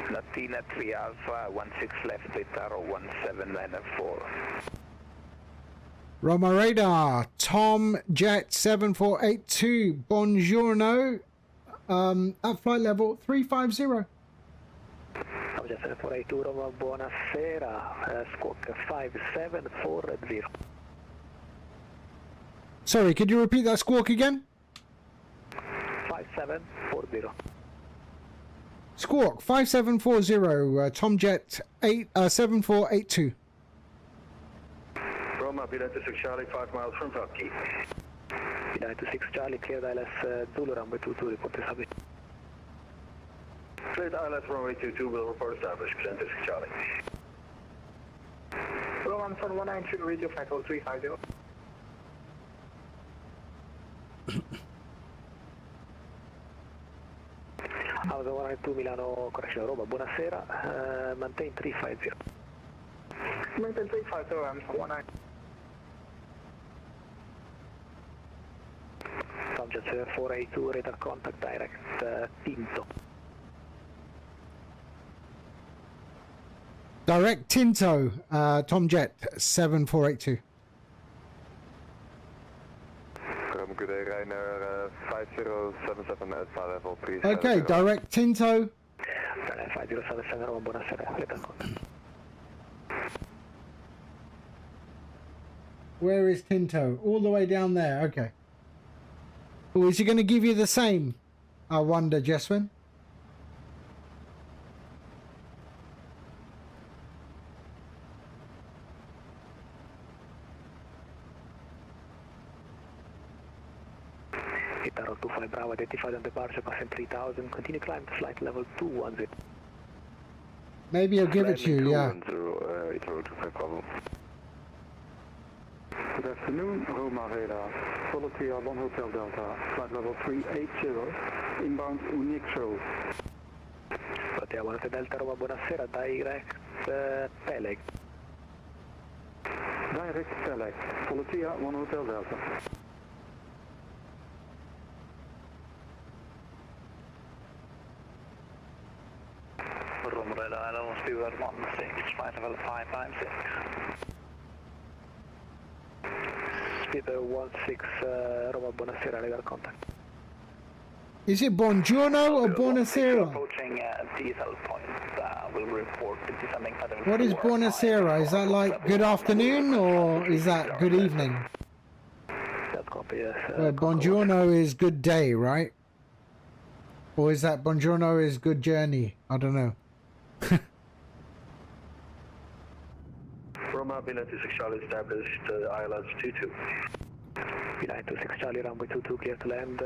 Latina 3 Alpha, 16 left, Itaro 1794. Roma radar, Tom Jet 7482, buongiorno. At flight level 350. Tom Jet 7482, Roma, buonasera, squawk 5740. Sorry, could you repeat that squawk again? 5740. Squawk 5740, Tom Jet 7482. Roma, B926 Charlie, 5 miles from Turkey. B926 Charlie, cleared ILS Zulu, runway 22, report established. Cleared ILS runway 22, will report established, present 26 Charlie. Roman Sun 193, radio flight 0350. House 192 Milano, correction, Roma, buonasera, maintain 350. Maintain 350, I'm 19. Tom Jet 7482, radar contact, direct, Tinto. Direct Tinto, Tom Jet 7482. Good day, Rainer, 5077 at flight level 3. Okay, direct Tinto. 5077, Roma, buonasera, radar contact. Where is Tinto? All the way down there, okay. Oh, is he going to give you the same? I wonder, Jeswin. Itaro 25 Bravo, identified on departure, passing 3000, continue climb to flight level 210. Maybe he'll give it to you, yeah. Itaro 25 Bravo. Good afternoon, Roma radar. Quality 1 Hotel Delta, flight level 380, inbound Unixo. Quality 1 Hotel Delta, Roma, buonasera, direct Peleg. Direct Peleg, Quality 1 Hotel Delta. Roma radar, Island Stewart 16, flight level 596. Speedbird 16, Roma, buonasera, radar contact. Is it buongiorno or buonasera? Approaching diesel point, will report descending pattern. What is buonasera? Is that like good afternoon or is that good evening? That copy, yes. Well, buongiorno is good day, right? Or is that buongiorno is good journey? I don't know. Roma, B926 Charlie established, ILS 22. B926 Charlie, runway 22, clear to land,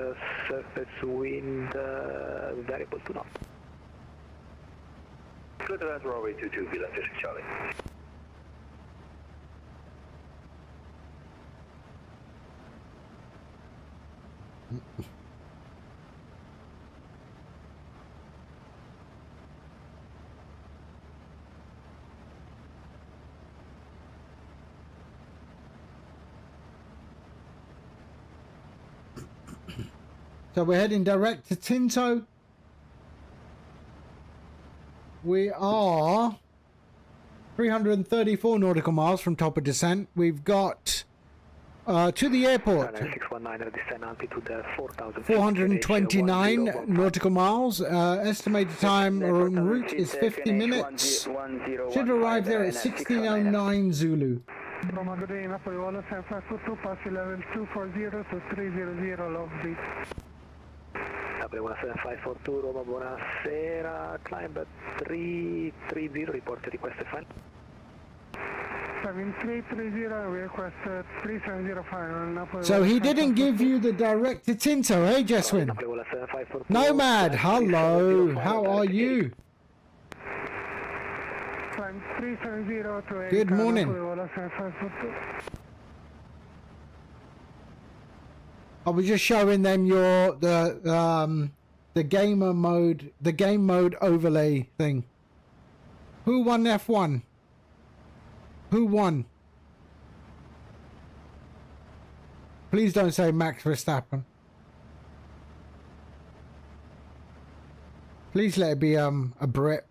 surface wind, variable to knots. Clear to land, runway 22, B926 Charlie. So we're heading direct to Tinto. We are 334 nautical miles from top of descent. We've got to the airport. 429 nautical miles. Estimated time en route is 50 minutes. Should arrive there at 16:09 Zulu. Roma Godin, Napoli, Walla 7542, passi level 240 to 300, log beat. Napoli 17542, Roma, buonasera, climb at 330, report requested final. 7330, we request 370 final, Napoli. So he didn't give you the direct to Tinto, eh, Jeswin? Nomad, hello, how are you? Climb 370 to Good morning. Napoli, Walla 7542. I was just showing them the gamer mode, the game mode overlay thing. Who won F1? Who won? Please don't say Max Verstappen. Please let it be a Brit.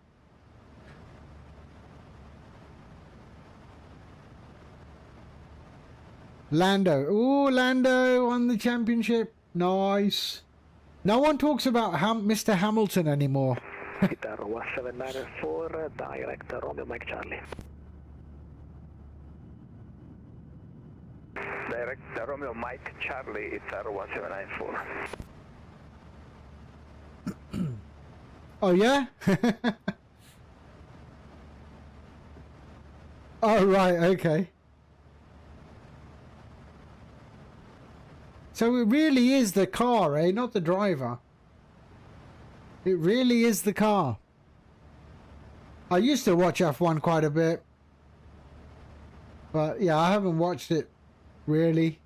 Lando. Ooh, Lando won the championship. Nice. No one talks about Mr. Hamilton anymore. Guitar 1794, direct Romeo Mike Charlie. Direct Romeo Mike Charlie, it's 1794. Oh, yeah? Oh, right, okay. So it really is the car, eh? Not the driver. It really is the car. I used to watch F1 quite a bit. But yeah, I haven't watched it really.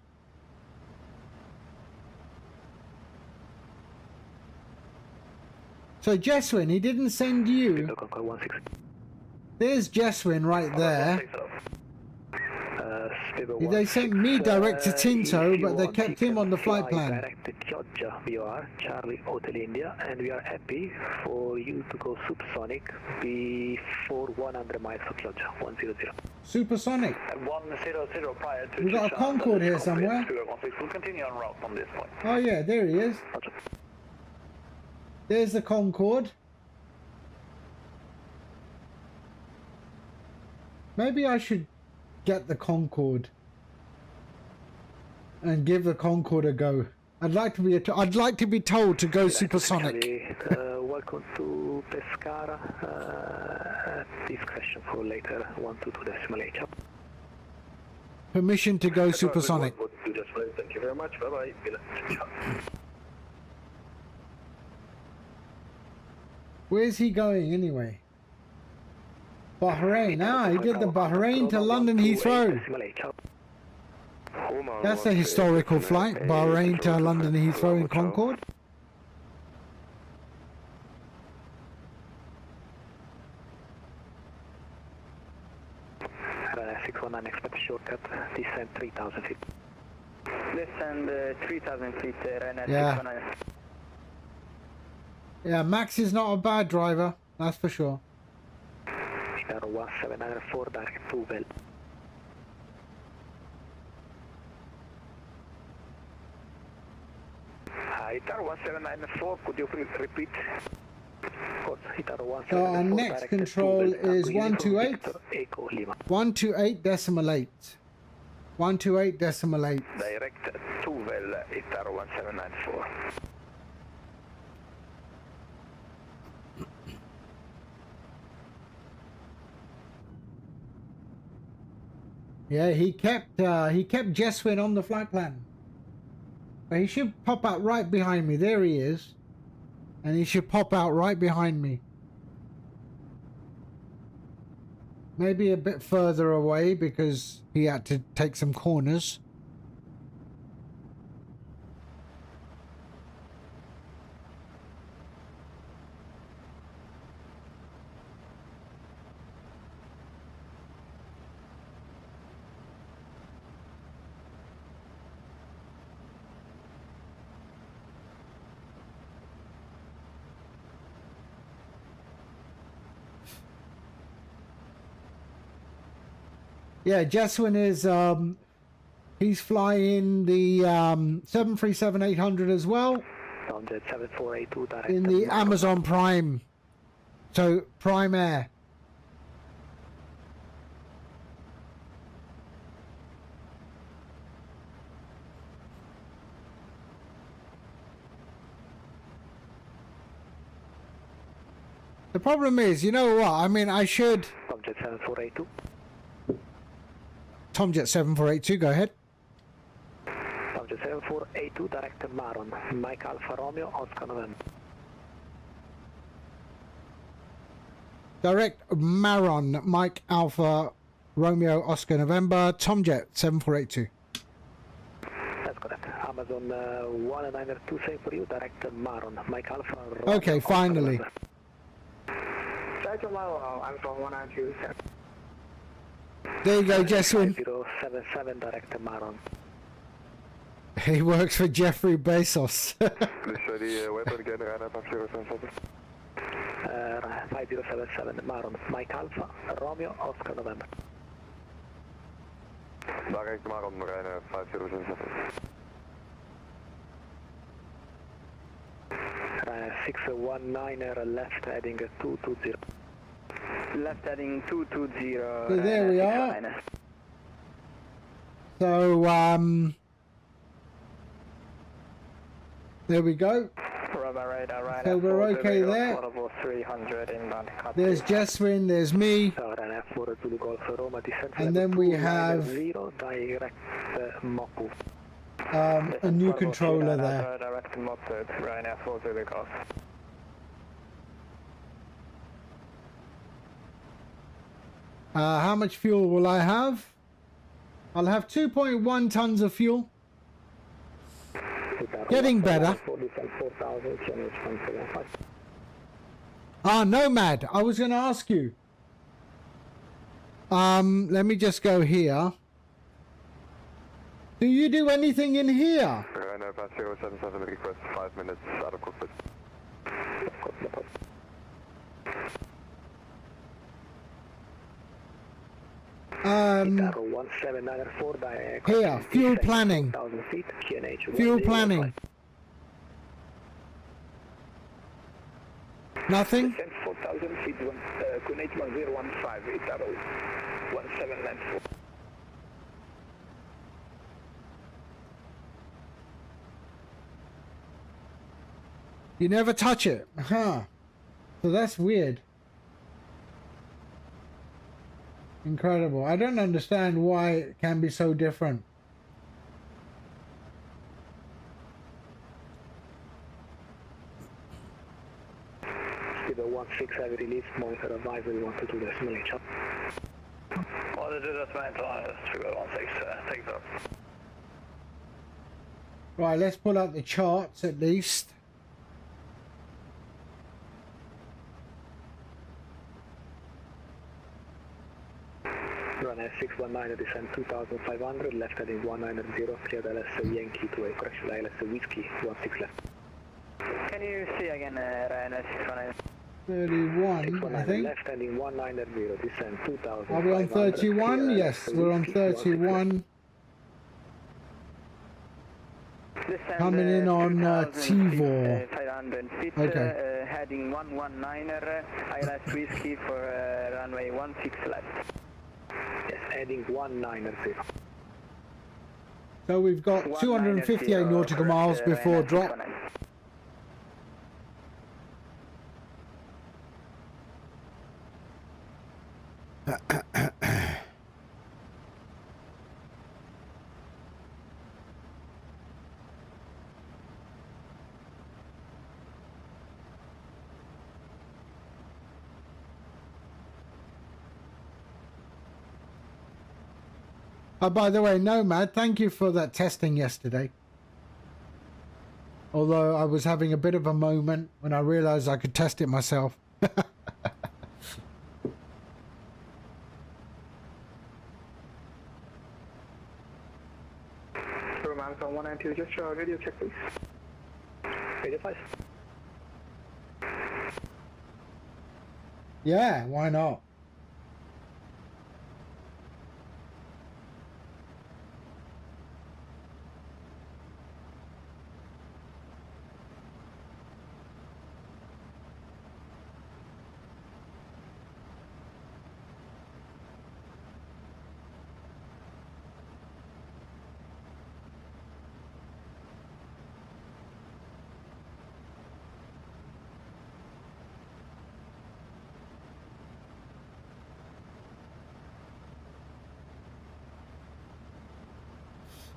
So Jeswin, he didn't send you. There's Jeswin right there. They sent me direct to Tinto, but they kept him on the flight plan. Direct to Chioggia, we are Charlie Hotel India, and we are happy for you to go supersonic before 100 miles of Chioggia, 100. Supersonic. 100 prior to We got a Concorde here somewhere. We'll continue on route from this point. Oh yeah, there he is. There's the Concorde. Maybe I should get the Concorde and give the Concorde a go. I'd like to be told to go supersonic. Welcome to Pescara. Discretion for later 122.8. Permission to go supersonic. Thank you very much. Bye bye. Where's he going anyway? Bahrain. Ah, he did the Bahrain to London Heathrow. That's a historical flight. Bahrain to London Heathrow in Concorde. Expect a shortcut. Descend 3,000 feet. Descend 3,000 feet, Yeah. Yeah, Max is not a bad driver, that's for sure. 1794, direct to Well. Itar 1794, could you please repeat? So our next control is 128. 128.8. 128.8. Direct to Well, Itar 1794. Yeah, he kept Jeswin on the flight plan. But he should pop out right behind me. There he is. And he should pop out right behind me. Maybe a bit further away because he had to take some corners. Yeah, Jeswin is he's flying the 737-800 as well Tomjet 7482 direct. in the Amazon Prime. So Prime Air. The problem is, you know what? I mean, I should. Tomjet 7482. Tomjet 7482, go ahead. Tomjet 7482 direct to Maron. Mike Alpha Romeo, Oscar November. Direct Maron, Mike Alpha Romeo Oscar November, Tomjet 7482. That's correct. Amazon 1992 same for you, direct to Maron. Mike Alpha Romeo, Okay, Oscar finally. November. I'm from 192. There you go, Jeswin. 077 direct to Maron. He works for Jeffrey Bezos. Please ready, weapon again, Ryanair 5077. 5077 Maron. Mike Alpha Romeo, Oscar November. Direct Maron, Ryanair 5077. 619 left heading 220. Left heading 220. So there we are. So, there we go. So we're okay there. 300 inbound. There's Jeswin, there's me, and then we have a new controller there. Direct motor, Ryanair 40 Golf. How much fuel will I have? I'll have 2.1 tons of fuel. Getting better. Ah, Nomad, I was going to ask you. Let me just go here. Do you do anything in here? Ryanair 5077 request 5 minutes out of cockpit. Here, fuel planning. Fuel planning. Nothing? 4,000 feet, Connect 1015, 1794. You never touch it. Huh. So that's weird. Incredible. I don't understand why it can be so different. Speedo 16 heavy release, monitor advisory 122 decimal inch up. Monitor decimal inch, Speedo 16, takes off. Right, let's pull out the charts at least. Ryanair 619 descend 2500, left heading 190, cleared LS Yankee to a correction LS Whiskey 16 left. Can you see again, Ryanair 619? 31, I think. Left heading 190, descend 2000. Are we on 31? Yes, we're on 31. Coming in on Tivor. 500 feet, Okay. heading 119, ILS Whiskey for runway 16 left. Yes, heading 190. So we've got 258 nautical miles before drop. Oh, by the way, Nomad, thank you for that testing yesterday. Although I was having a bit of a moment when I realized I could test it myself. Roman from 192, just radio check please. Radio 5. Yeah, why not?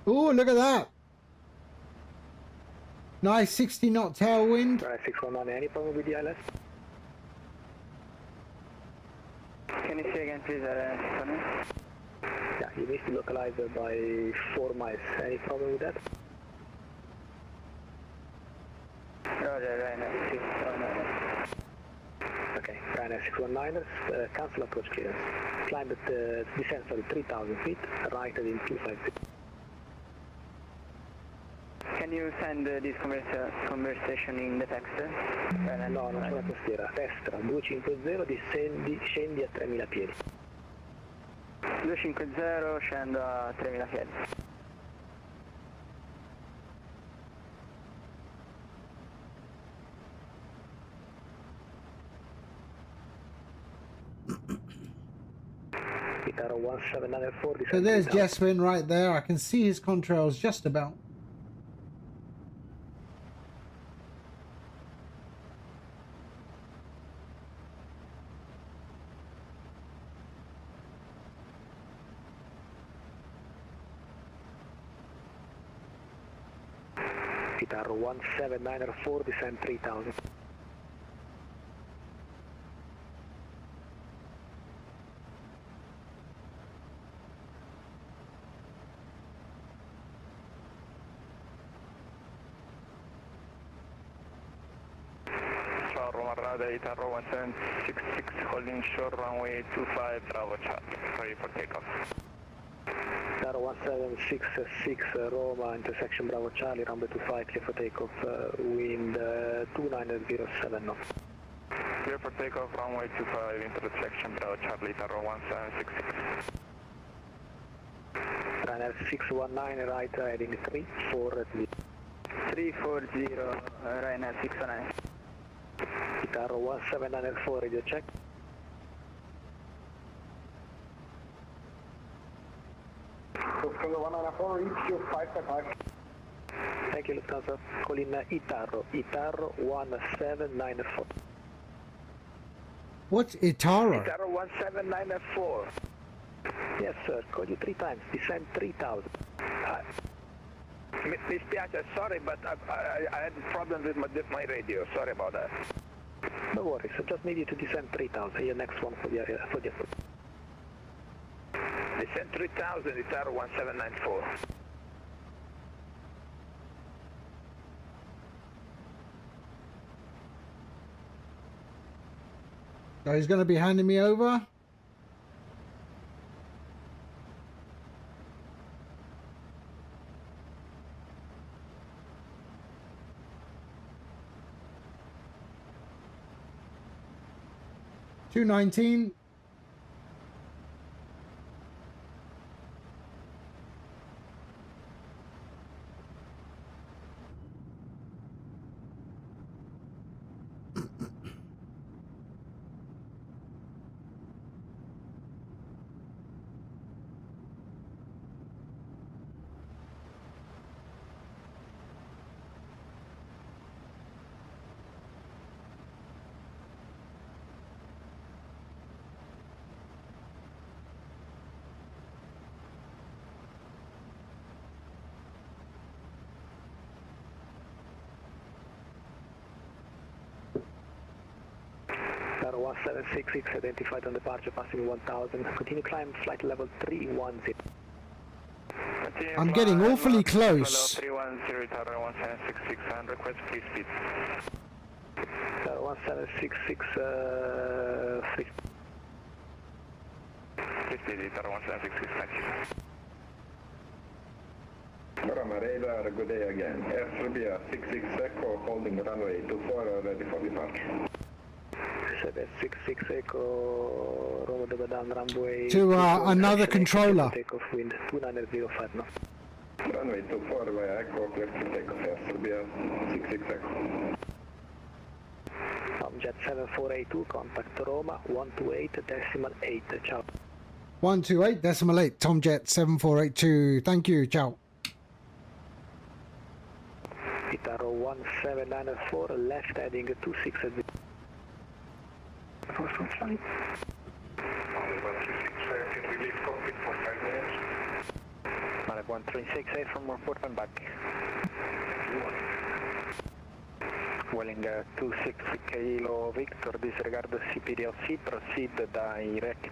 Oh, look at that. Nice 60 knot tailwind. 619, any problem with the ILS? Can you say again, please, Yeah, you missed the localizer by 4 miles. Any problem with that? Roger, Ryanair 619. Okay, Ryanair 619ers, cancel approach clearance. Climb at descent, 3,000 feet, right at in 250. Can you send this conversation in the text? No, non c'è la tastiera. Destra, 250, scendi a 3000 piedi. 250, scendo a 3000 piedi. Itaro 1794, So there's Jesspin right there. I can see his contrails just about. Itaro 1794, descend 3000. Roma Radar, Itaro 1766, holding short runway 25, Bravo Charlie, ready for takeoff. Itaro 1766, Roma, intersection Bravo Charlie, runway 25, clear for takeoff, wind 2907 knots. Clear for takeoff, runway 25, intersection Bravo Charlie, Itaro 1766. Ryanair 619, right, heading 340. 340, Ryanair 619. Itaro 1794, radio check. Lufthansa 194, reach you 555. Thank you, Lufthansa. Call in Itaro 1794. What's Itaro? Itaro 1794. Yes, sir. Call you 3 times. Descend 3000. Mi spiace, sorry, but I had a problem with my radio. Sorry about that. No worries. I just need you to descend 3000. Your next one for the Descend 3000, Itaro 1794. So he's going to be handing me over. $219. Itaro 1766, identified on departure, passing 1000. Continue climb, flight level 310. I'm getting awfully close. 310, Itaro 1766, and request free speed. Itaro 1766, free. Free speed, Itaro 1766, thank you. Roma Radar, good day again. Air Serbia 66 Echo, holding runway 24, ready for departure. 766 Echo, Roma Dobadan, runway... To another controller. Takeoff wind 2905 knots. Runway 24 via Echo, clear to takeoff. Air Serbia 66 Echo. Tomjet 7482, contact Roma 128.8. Ciao. 128.8, Tomjet 7482. Thank you. Ciao. Itaro 1794, left heading 260. First one flight. Can we leave cockpit for 5 minutes? 1368 from report and back. Welling 26 Kilo Victor, disregard CPDLC, proceed direct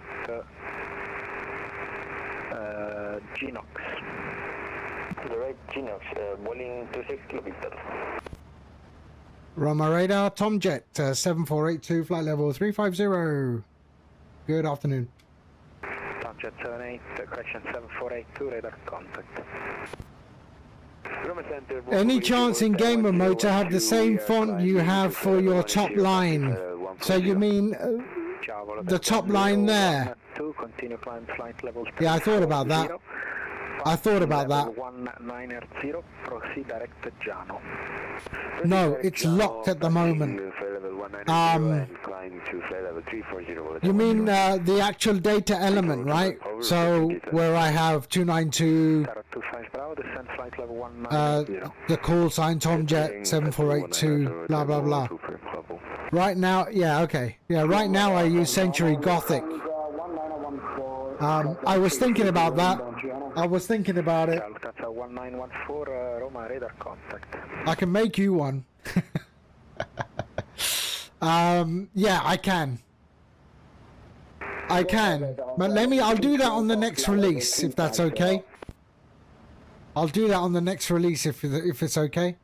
Genox. Direct Genox, Welling 26 Kilo Victor. Roma radar, Tomjet 7482, flight level 350. Good afternoon. Tomjet 78, correction 7482, radar contact. Any chance in game mode to have the same font you have for your top line? So you mean the top line there? Yeah, I thought about that. I thought about that. 190, proceed direct to Jano. No, it's locked at the moment. You mean the actual data element, right? So where I have 292, the call sign Tomjet 7482, blah blah blah. Right now, yeah, okay, yeah. Right now I use Century Gothic. I was thinking about that. I was thinking about it. 1914 Roma radar contact. I can make you one. Yeah, I can. But I'll do that on the next release, if that's okay. I'll do that on the next release if it's okay.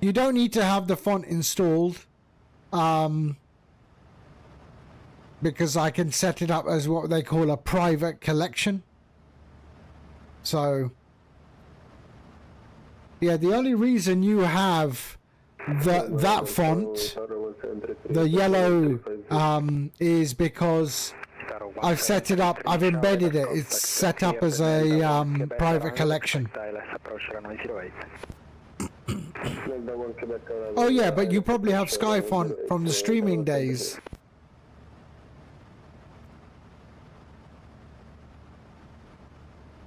You don't need to have the font installed. Because I can set it up as what they call a private collection. So, yeah, the only reason you have that font, the yellow, is because I've set it up, I've embedded it, it's set up as a private collection. Oh yeah, but you probably have Sky font from the streaming days.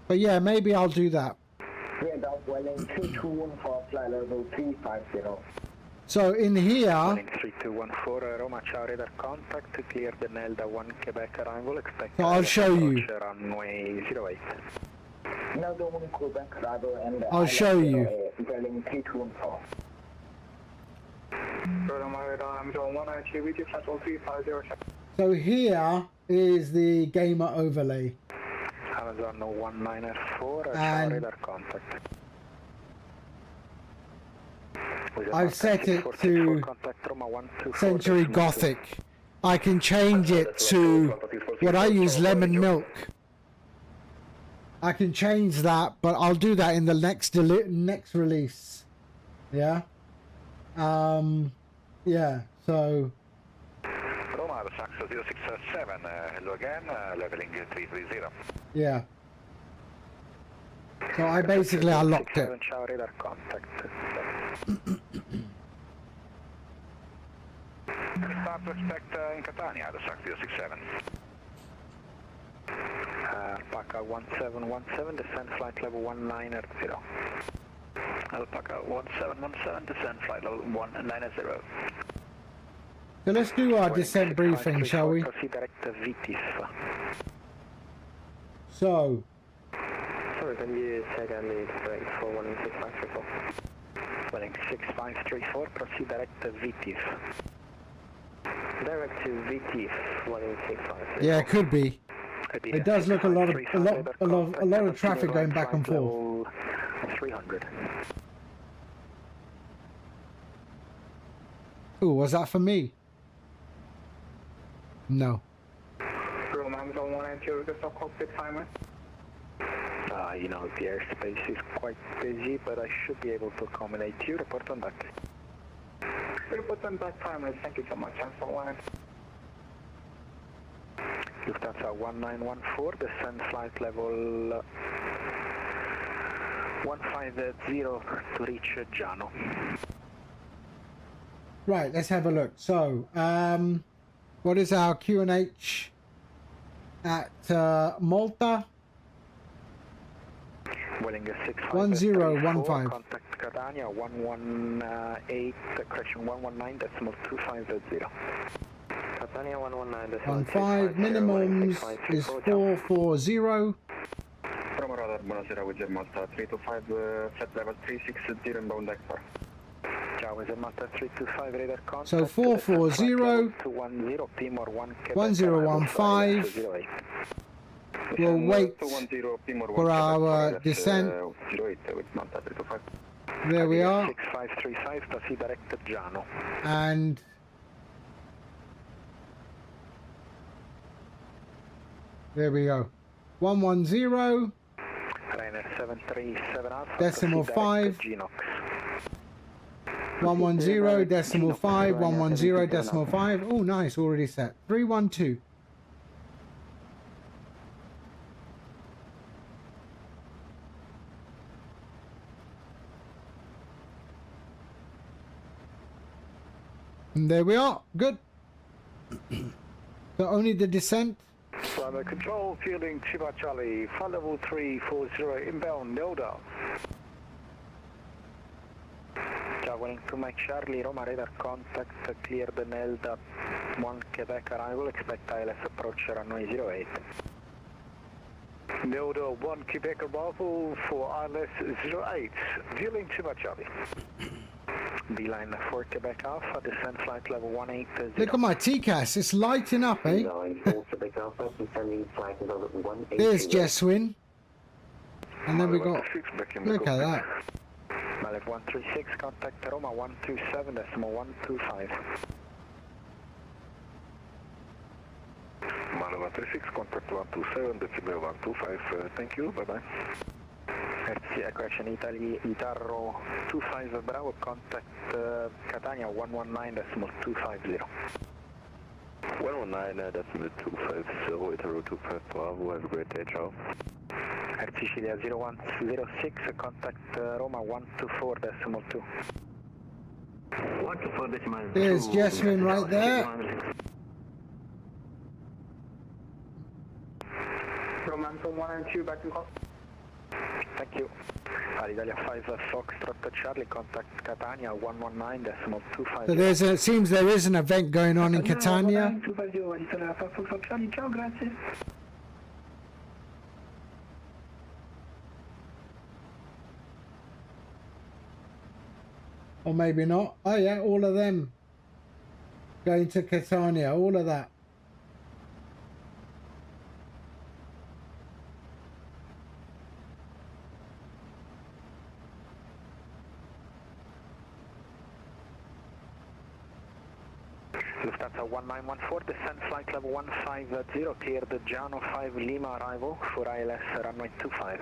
But yeah, maybe I'll do that. So in here, 3214 Roma, ciao, radar contact, clear the Nelda 1 Quebec arrival, expect so I'll show you. Runway 08. I'll show you. So here is the gamer overlay. Amazon 194, And radar contact. I've set it to Century Gothic. I can change it to what I use, lemon milk. I can change that, but I'll do that in the next release. Yeah. Yeah. So. Roma, the Saxo 067, hello again, leveling 330. Yeah. So I basically unlocked it. Radar contact. Start to expect in Catania, the Saxo 067. Alpaca 1717, descent flight level 190. Alpaca 1717, descent flight level 190. So let's do our descent briefing, shall we? So. Sorry, can you say again the direct for 16534? Welling 6534, proceed direct to VTIF. Direct to VTIF 16534. Yeah, it could be. It does look a lot of traffic going back and forth. 300. Ooh, was that for me? No. Room Amazon 192, the cockpit timer. You know, the airspace is quite busy, but I should be able to accommodate you. Report on back. Report on back, primary. Thank you so much. Amazon 1. Lufthansa 1914, descend flight level 150 to reach Jano. Right, let's have a look. So, what is our QNH at Malta? Welling 1015. Contact Catania 118, correction 119.250. Catania 119. 15 minimums is 440. Roma radar buonasera, Wizard Malta 325, flight level 360 inbound export. Ciao, Wizard Malta 325, radar contact. So 440 210, Timor 1 Quebec. 1015. We'll wait for our descent. 08 with Malta 325. There we are. 6535, taxi direct to Giano. And there we go. 110 Ryanair 737 Alpha. decimal taxi 5. direct to Genox. 110 decimal 5. 110 decimal 5. Oh, nice. Already set. 312. And there we are. Good. So only the descent. Primary control, fielding Chiba Charlie, flight level 340, inbound, Nelda. Ciao, willing to make Charlie, Roma radar contact, clear the Nelda, 1 Quebec arrival, expect ILS approach runway 08. Nelda, 1 Quebec arrival for ILS 08, fielding Chiba Charlie. Beeline for Quebec Alpha, descent flight level 180. Look at my TCAS. It's lighting up, eh? There's Jeswin. And then we got... Look at that. Mallet 136, contact Roma 127, decimal 125. Mallet 136, contact 127, decimal 125. Thank you, bye-bye. RC correction, Italy, Itarro 25 Bravo, contact Catania 119 decimal 250. 119 decimal 250, Itaro 25 Bravo, have a great day, ciao. Air Sicilia 0106, contact Roma 124 decimal 2. 124 decimal 2. There's Jeswin right there. Roman from 1 and 2, back to call. Thank you. Italia 5 Foxtrot Charlie, contact Catania 119 decimal 250. So there's a, it seems there is an event going on in Catania. 250, Italia 5 Foxtrot Charlie, ciao, grazie. Or maybe not. Oh yeah, all of them going to Catania, all of that. Lufthansa 1914, descent flight level 150, clear the Giano 5 Lima arrival for ILS runway 25.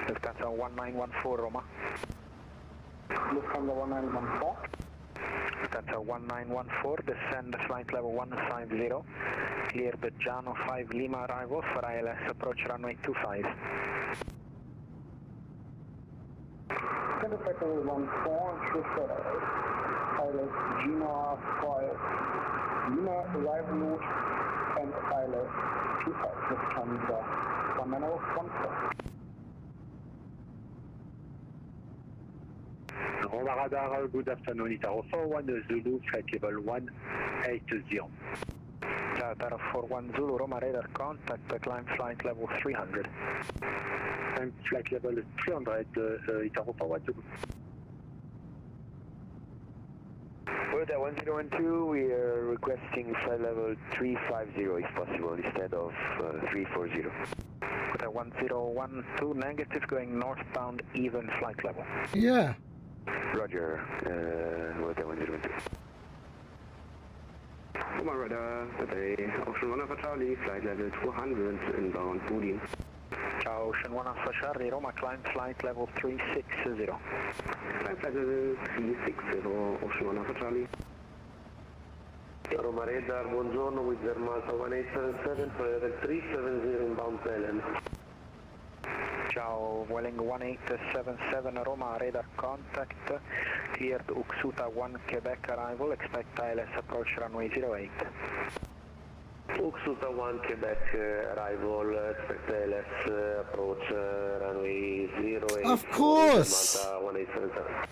Lufthansa 1914, Roma. Lufthansa 1914. Lufthansa 1914, descend flight level 150, clear the Giano 5 Lima arrival for ILS approach runway 25. Center Factor 14, Schlussfeld, ILS Gino 5, Lima arrival route and ILS 25, Lufthansa 1914. Roma radar, good afternoon, Itaro 41 Zulu, flight level 180. Itaro 41 Zulu, Roma radar contact, climb flight level 300. Climb flight level 300, Itaro 41 Zulu. Weather 1012, we are requesting flight level 350 if possible instead of 340. Weather 1012, negative, going northbound, even flight level. Yeah. Roger, weather 1012. Roma radar, today, Ocean 1 Alpha Charlie, flight level 200, inbound Budin. Ciao, Ocean 1 Alpha Charlie, Roma, climb flight level 360. Climb flight level 360, Ocean 1 Alpha Charlie. Roma radar, buongiorno, Wizard Malta 1877, flight level 370, inbound Thailand. Ciao, Welling 1877, Roma, radar contact, cleared Uxuta 1 Quebec arrival, expect ILS approach runway 08. Uxuta 1 Quebec arrival, expect ILS approach runway 08. Of course! Malta 1877.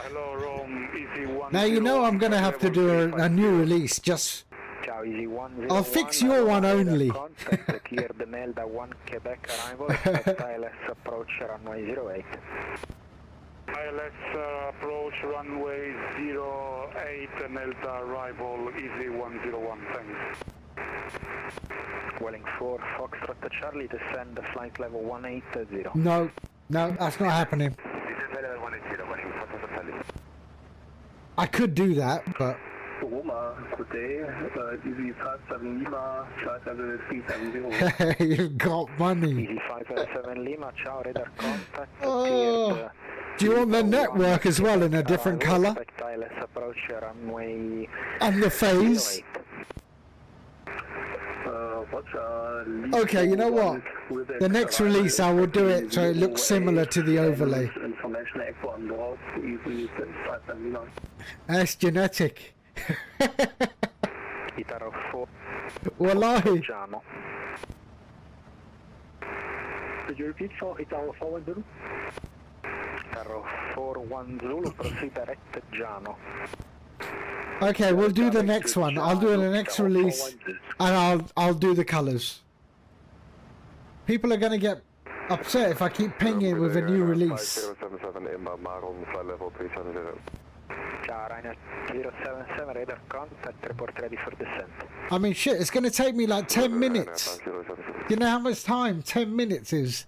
Hello, Rome, Easy Now you know I'm gonna have to do a new release. Just I'll fix your one only. Clear the Melda 1 Quebec arrival. Expect ILS approach runway 08. ILS approach runway 08, Melda arrival easy 101, thanks. Welling 4 Foxtrot Charlie, descend the flight level 180. No, that's not happening. I could do that, but Roma, côté, easy 57 Lima, flight level 370. you've got money. Easy 507 Lima, ciao, radar contact. Oh, do you want the network as well in a different color? Expect ILS approach runway And the phase? Okay, you know what? The next release I will do it so it looks similar to the overlay. That's genetic. Wallahi. Could you repeat for Italo 4 Zulu? Italo 4-1 Zulu, proceed direct to Giano. Okay, we'll do the next one. I'll do the next release, and I'll do the colors. People are gonna get upset if I keep pinging with a new release. 077 inbound Maron, flight level 370. Ciao, Ryanair 077, radar contact, report ready for descent. I mean, shit, it's gonna take me like 10 minutes. You know how much time 10 minutes is?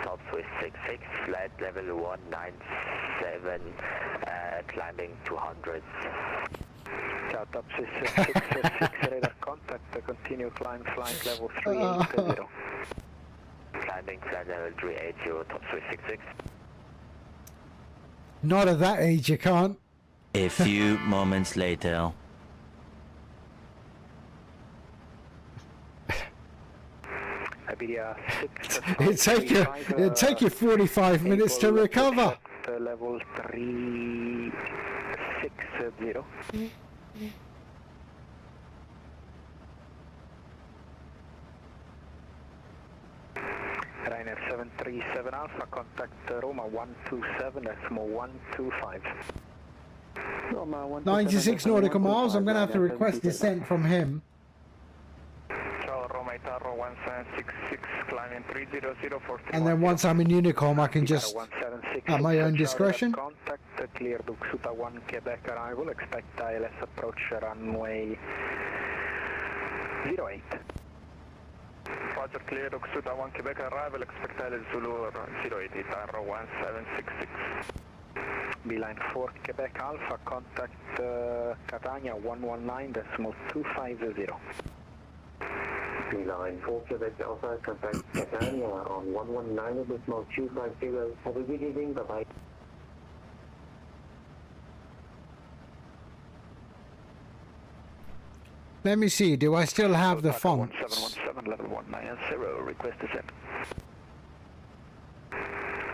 Top Swiss 66, flight level 197, climbing 200. Ciao, Top Swiss 66, radar contact, continue climb flight level 380. Climbing flight level 380, Top Swiss 66. Not at that age, you can't. A few moments later. It'd take you 45 minutes to recover. Level 360. Ryanair 737 Alpha, contact Roma 127, decimal 125. Roma 96 nautical miles. I'm gonna have to request descent from him. Ciao, Roma Itaro 1766, climbing 300 for And then once I'm in Unicom, I can just, at my own discretion. Contact clear Duxuta 1 Quebec arrival, expect ILS approach runway 08. Roger, clear Duxuta 1 Quebec arrival, expect ILS Zulu 08, Itaro 1766. Beeline 4 Quebec Alpha, contact Catania 119, decimal 250. Beeline 4 Quebec Alpha, contact Catania on 119, decimal 250. Have a good evening, bye-bye. Let me see, do I still have the fonts? 1717, level 190, request descent.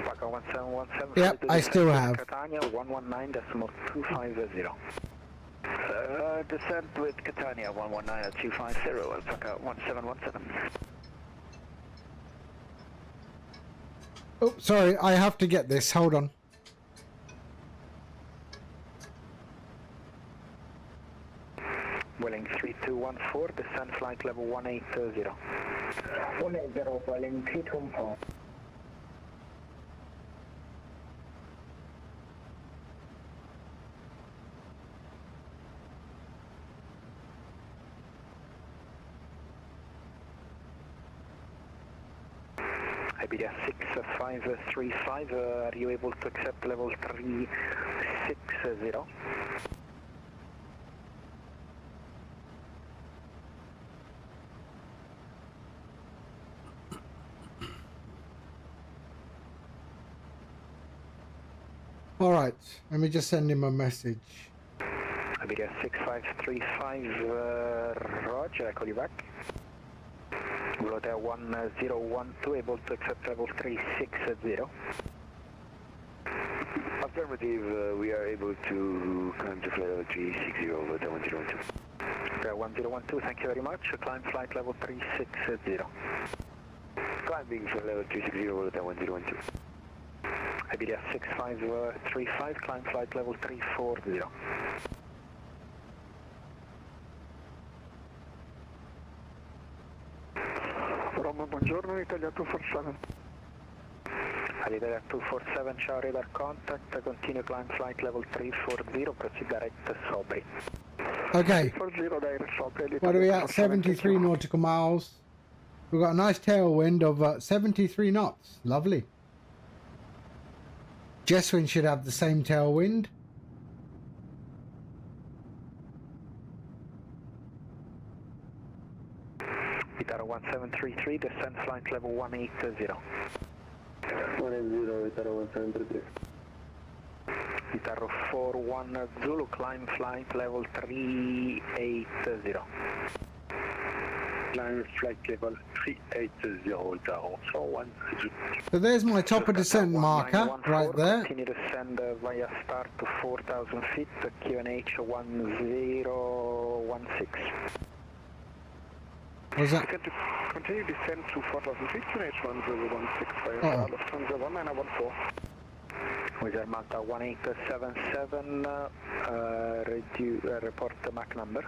Paca 1717. Yep, I still have. Catania 119, decimal 250. Descent with Catania 119 at 250, Alpaca 1717. Oh, sorry, I have to get this. Hold on. Welling 3214, descent flight level 180. 180, Welling 3214. Iberia 6535, are you able to accept level 360? Alright, let me just send him a message. Iberia 6535, Roger, I call you back. Hotel 1012, able to accept level 360. Affirmative, we are able to climb to flight level 360 over the 1012. Okay, 1012, thank you very much. Climb flight level 360. Climbing flight level 360 over the 1012. Iberia 6535, climb flight level 340. Roma, buongiorno, Italia 247. Italia 247, ciao radar contact, continue climb flight level 340, proceed direct Sobri. Okay. 340 direct Sobri. What are we at? 73 nautical miles. We've got a nice tailwind of 73 knots. Lovely. Jeswin should have the same tailwind. Itaro 1733, descend flight level 180. 180, Itaro 1733. Itaro 41 Zulu, climb flight level 380. Climb flight level 380, Itaro 41 Zulu. So there's my top of descent marker right there. Continue to descend via start to 4,000 feet, QNH 1016. Was that? Continue descend to 4,000 feet, QNH 1016 Oh. via Lufthansa 1914. Wizard Malta 1877, report the Mach number.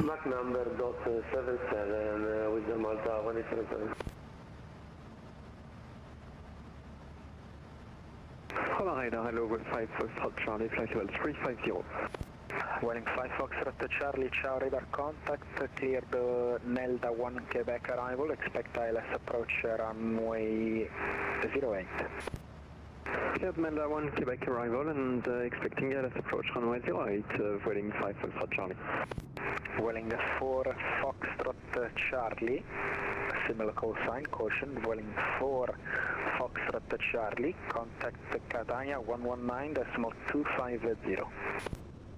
Mach number .77 with the Malta 1877. Hello, radar, hello, with 5 Foxtrot Charlie, flight level 350. Welling 5 Foxtrot Charlie, ciao radar contact, clear the Nelda 1 Quebec arrival, expect ILS approach runway 08. Cleared Melda 1 Quebec arrival and expecting ILS approach runway 08, Welling 5 Foxtrot Charlie. Welling 4 Foxtrot Charlie, similar call sign, caution, Welling 4 Foxtrot Charlie, contact Catania 119.250.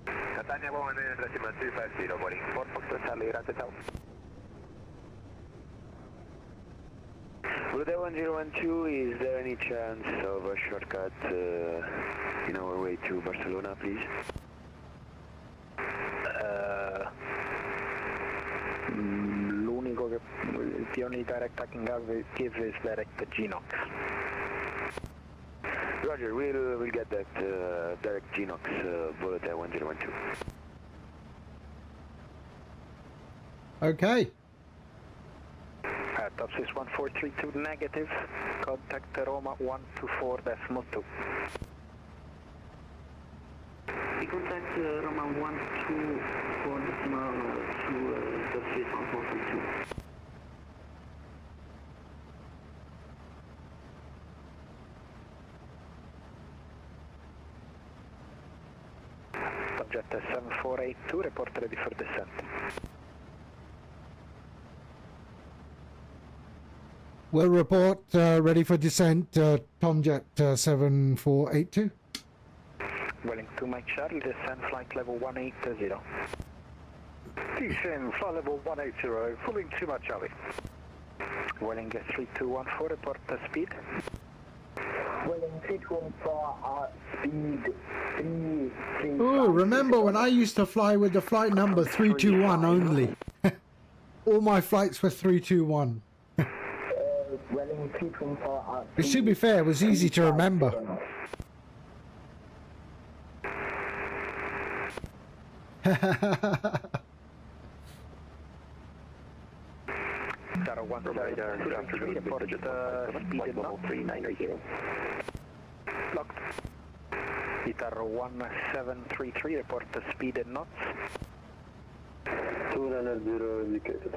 Catania 119.250, Welling 4 Foxtrot Charlie, route out. Blue Day 1012, is there any chance of a shortcut in our way to Barcelona, please? L'unico che, the only direct I can give is direct Genox. Roger, we'll get that direct Genox Blue Day 1012. Okay. Topsis 1432 negative, contact Roma 124.2. Contact Roma 124.2, Topsis 1432. Subject 7482, report ready for descent. We'll report ready for descent, Tomjet 7482. Welling 2 Mike Charlie, descend flight level 180. Descend flight level 180, pulling 2 Mike Charlie. Welling 3214, report the speed. Welling 3214, speed 335. Ooh, remember when I used to fly with the flight number 321 only? All my flights were 321. Welling 324, Which, to be fair, was easy to remember. Taro 1733, report the speed in knots. 3990. Locked. Taro 1733, report the speed in knots. 290 indicated.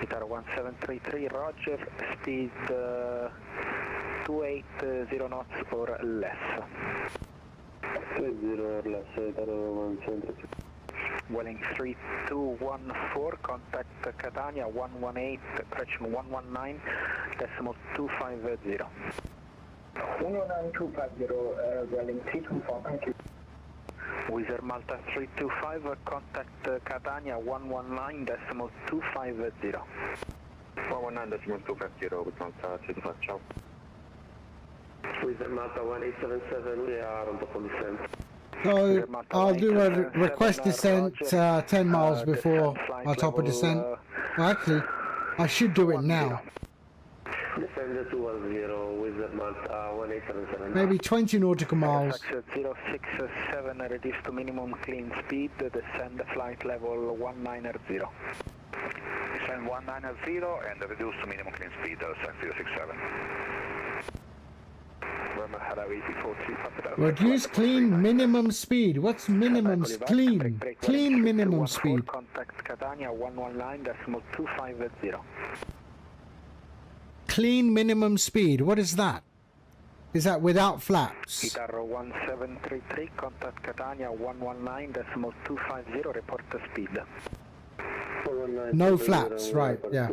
Taro 1733, roger, speed 280 knots or less. 30 or less, Taro 173. Welling 3214, contact Catania 118, correction 119.250. 19250, Welling 324, thank you. Wizard Malta 325, contact Catania 119.250. 119.250 with Malta 325, ciao. Wizard Malta 1877, we are on top of descent. So I'll do a request descent 10 miles before our top of descent. Well, actually, I should do it now. Descent Passenger 210 with Malta 1877. Maybe 20 nautical miles. Taxi 067, reduce to minimum clean speed, descend flight level 190. Descend 190 and reduce to minimum clean speed, taxi 067. Reduce clean minimum speed. What's minimum clean? Clean minimum speed. Contact Catania 119.250. Clean minimum speed. What is that? Is that without flaps? Guitar 1733, contact Catania 119.250, report the speed. No flaps, right, yeah.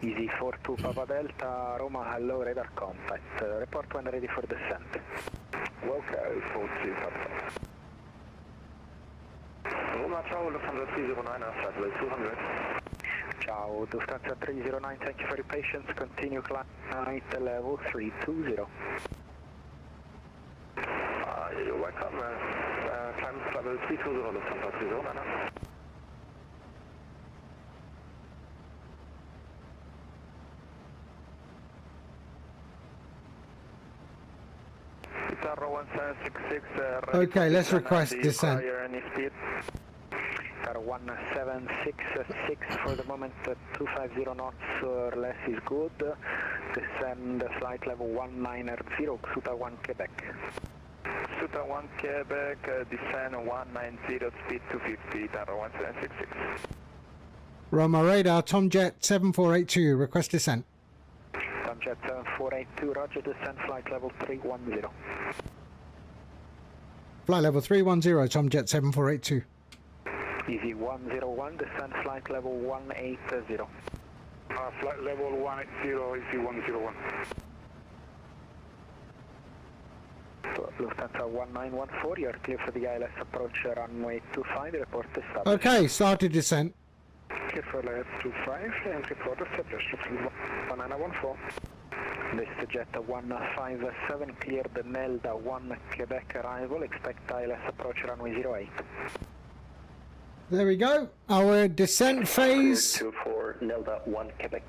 Easy 42 Papa Delta, Roma, hello, radar contact. Report when ready for descent. Welcome, 42 Papa. Roma, travel Lufthansa 309, satellite 200. Ciao, Lufthansa 309, thank you for your patience. Continue climb level 320. You're welcome. Climb level 320, Lufthansa 309. Okay, let's request descent. 1766 for the moment, 250 knots or less is good. Descend flight level 190, Xuta 1 Quebec. Xuta 1 Quebec, descend 190, speed 250, Tower 1766. Roma radar, Tomjet 7482, request descent. Tomjet 7482, roger, descend flight level 310. Flight level 310, Tomjet 7482. Easy 101, descend flight level 180. Flight level 180, Easy 101. Lufthansa 1914, you're clear for the ILS approach runway 25, report established. Okay, started descent. Clear for ILS 25 and report established. 1914. This is jet 157, clear the Nelda 1 Quebec arrival, expect ILS approach runway 08. There we go. Our descent phase. 24 Nelda 1 Quebec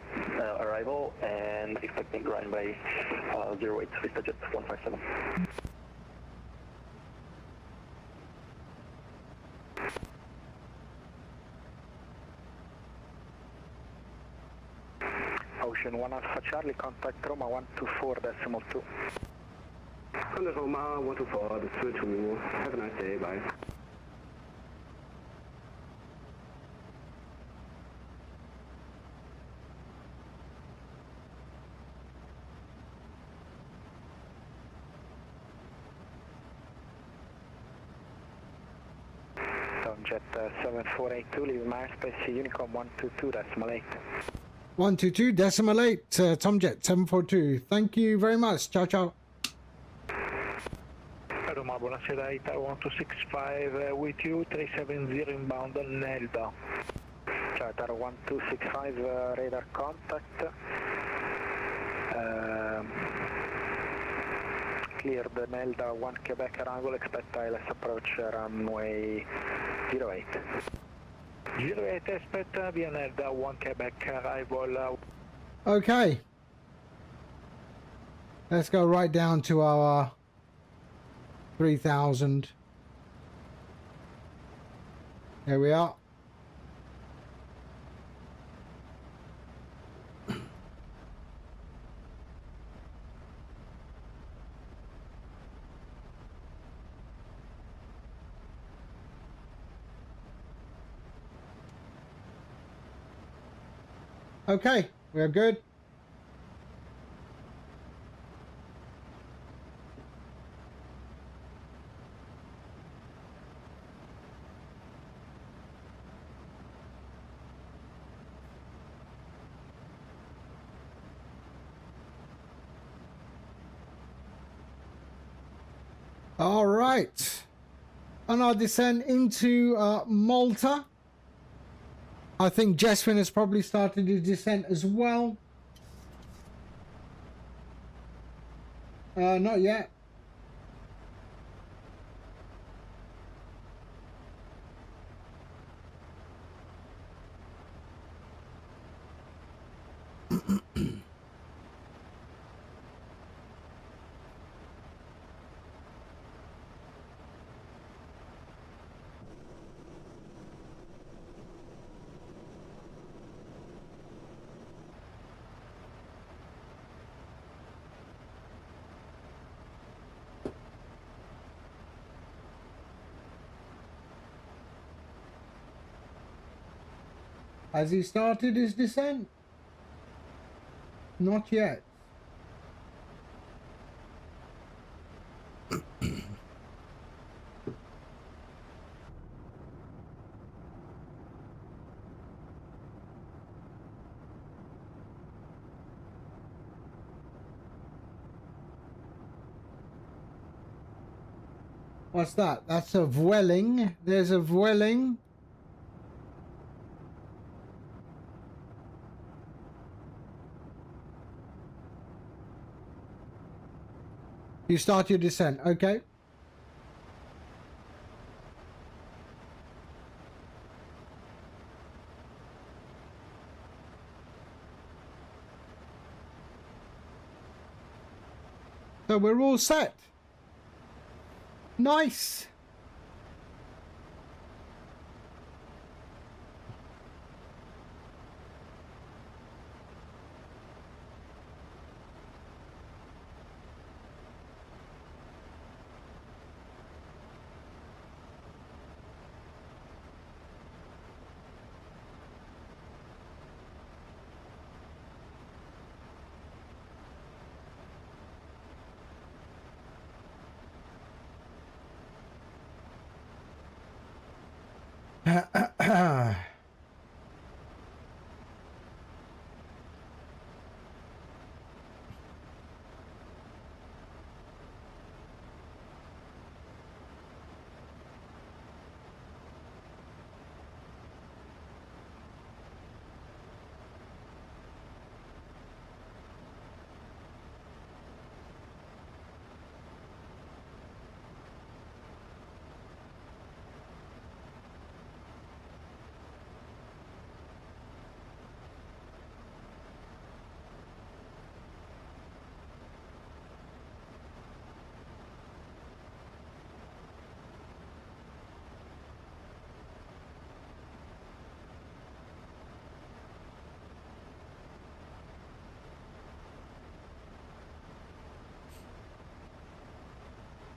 arrival and expecting runway 08, Vista Jet 157. Ocean 1 Alpha Charlie, contact Roma 124.2. Contact Roma 124.2. Have a nice day, bye. Jet 7482, leave airspace Unicom 122.8. 122.8, Tomjet 742. Thank you very much. Ciao, ciao. Roma, buonasera, Ita 1265 with you, 370 inbound on Nelda. Charter 1265, radar contact. Clear the Nelda 1 Quebec arrival, expect ILS approach runway 08. 08, expect via Nelda 1 Quebec arrival. Okay. Let's go right down to our 3000. Here we are. Okay, we're good. All right. And I'll descend into Malta. I think Jeswin has probably started his descent as well. Not yet. Has he started his descent? Not yet. What's that? That's a Vueling. There's a Vueling. You start your descent, okay? So we're all set. Nice.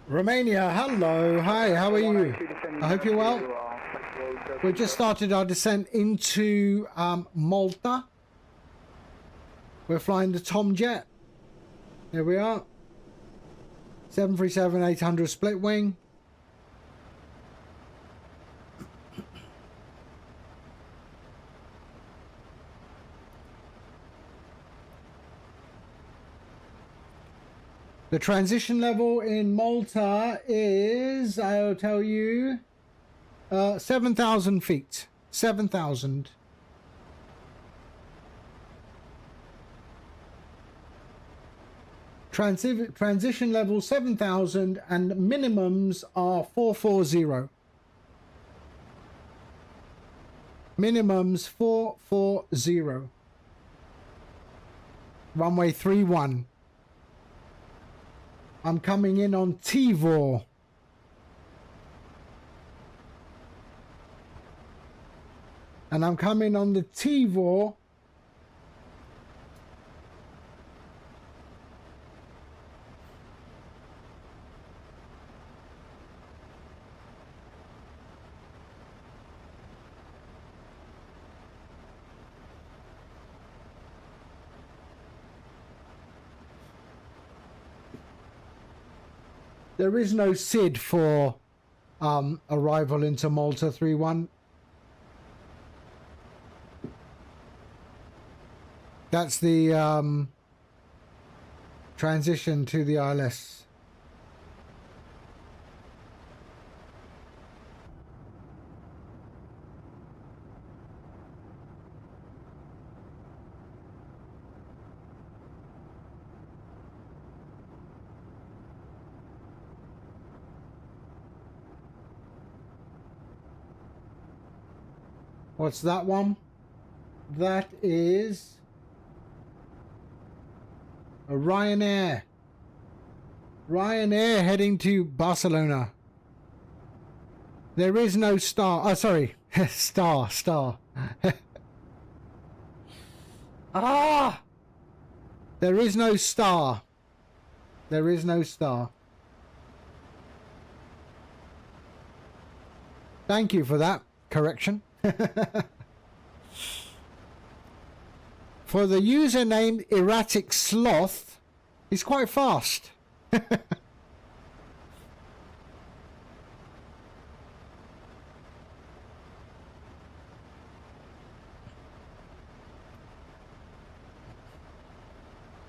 Romania, hello, hi, how are you? I hope you're well. We just started our descent into Malta. We're flying the Tom Jet. There we are. 737-800 split wing. The transition level in Malta is, I'll tell you, 7,000 feet. 7,000. Transition level 7,000 and minimums are 440. Minimums 440. Runway 31. I'm coming in on Tivor. And I'm coming on the Tivor. There is no SID for arrival into Malta 3-1. That's the transition to the ILS. What's that one? That is a Ryanair. Ryanair heading to Barcelona. There is no star. Oh, sorry. Star. Ah! There is no star. There is no star. Thank you for that correction. for the username Erratic Sloth, he's quite fast.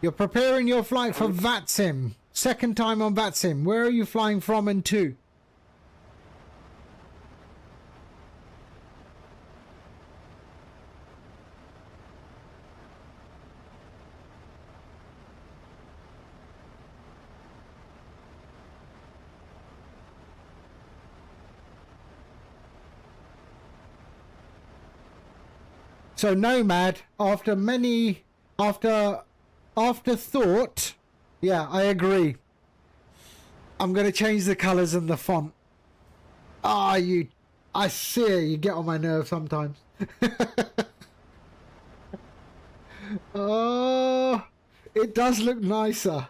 You're preparing your flight for VATSIM. Second time on VATSIM. Where are you flying from and to? So Nomad, after thought, yeah, I agree. I'm going to change the colors and the font. I see it, you get on my nerves sometimes. Oh, it does look nicer.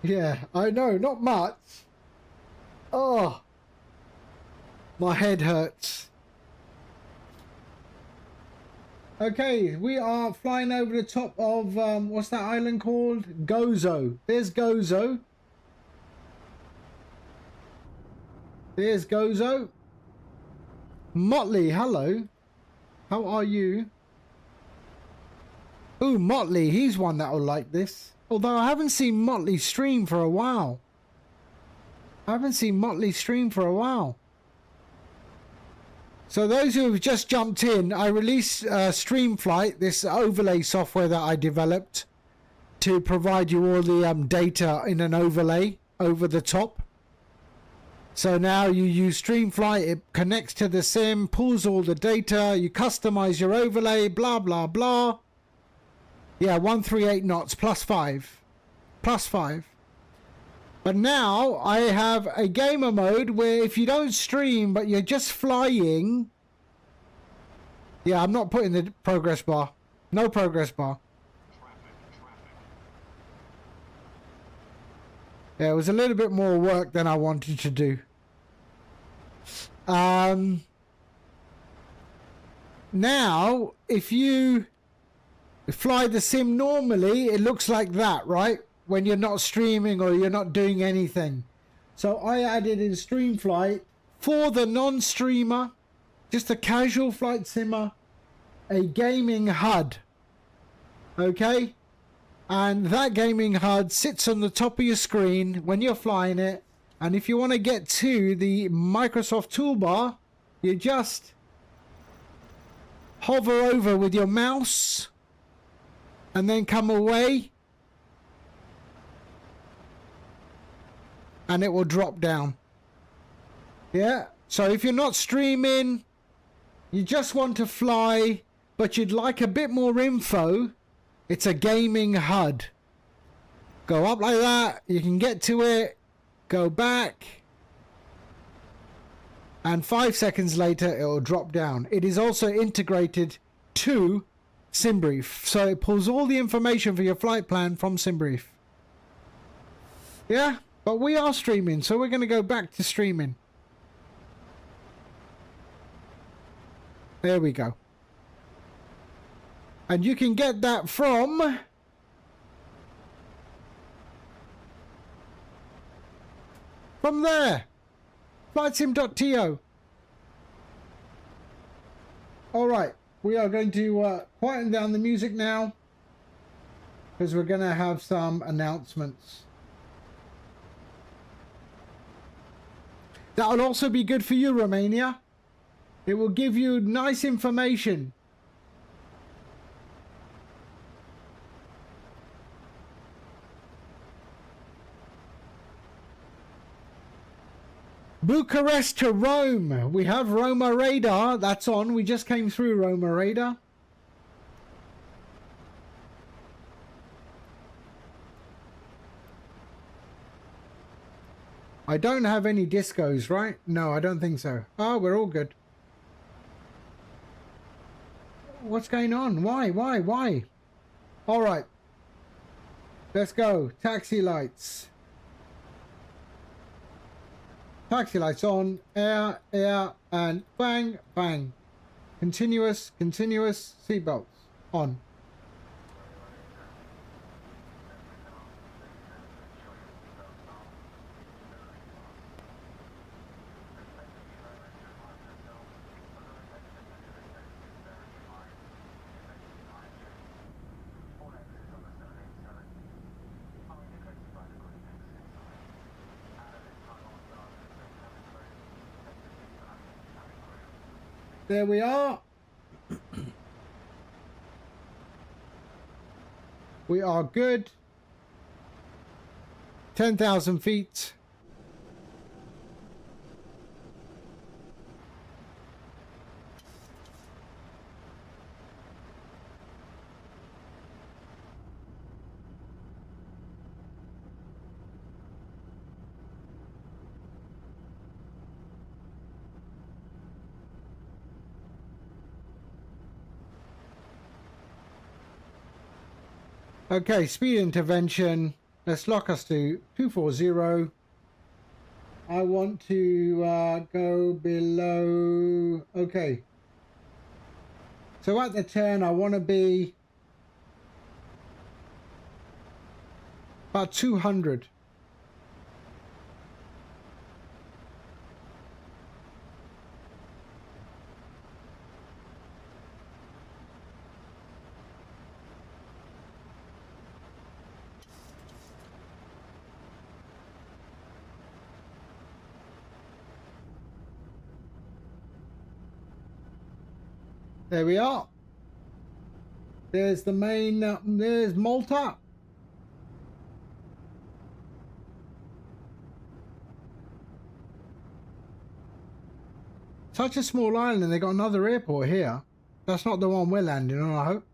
Yeah, I know, not much. Oh, my head hurts. Okay, we are flying over the top of, what's that island called? Gozo. There's Gozo. There's Gozo. Motley, hello. How are you? Ooh, Motley, he's one that'll like this. Although I haven't seen Motley stream for a while. So those who have just jumped in, I released Streamflight, this overlay software that I developed to provide you all the data in an overlay over the top. So now you use Streamflight, it connects to the sim, pulls all the data, you customize your overlay, blah, blah, blah. Yeah, 138 knots, +5. +5. But now I have a gamer mode where if you don't stream but you're just flying... Yeah, I'm not putting the progress bar. No progress bar. Yeah, it was a little bit more work than I wanted to do. Now, if you fly the sim normally, it looks like that, right? When you're not streaming or you're not doing anything. So I added in Streamflight for the non-streamer, just a casual flight simmer, a gaming HUD. Okay? And that gaming HUD sits on the top of your screen when you're flying it. And if you want to get to the Microsoft toolbar, you just hover over with your mouse and then come away. And it will drop down. Yeah, so if you're not streaming, you just want to fly, but you'd like a bit more info, it's a gaming HUD. Go up like that, you can get to it, go back, and 5 seconds later it will drop down. It is also integrated to SimBrief, so it pulls all the information for your flight plan from SimBrief. Yeah? But we are streaming, so we're going to go back to streaming. There we go. And you can get that from... there. Flightsim.to. Alright, we are going to quieten down the music now, because we're going to have some announcements. That will also be good for you, Romania. It will give you nice information. Bucharest to Rome. We have Roma radar. That's on. We just came through Roma radar. I don't have any discos, right? No, I don't think so. Oh, we're all good. What's going on? Why? All right. Let's go. Taxi lights. Taxi lights on. Air, air, and bang, bang. Continuous, continuous. Seatbelts on. There we are. We are good. 10,000 feet. Okay, speed intervention. Let's lock us to 240. I want to go below. Okay. So at the turn, I want to be about 200. There we are. There's the main, there's Malta. Such a small island and they got another airport here. That's not the one we're landing on, I hope.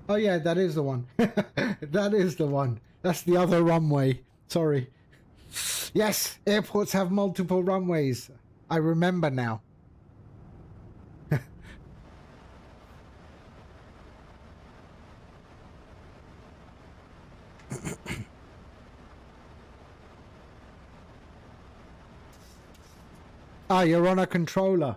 Oh yeah, that is the one. That is the one. That's the other runway. Sorry. Yes, airports have multiple runways. I remember now. Ah, you're on a controller.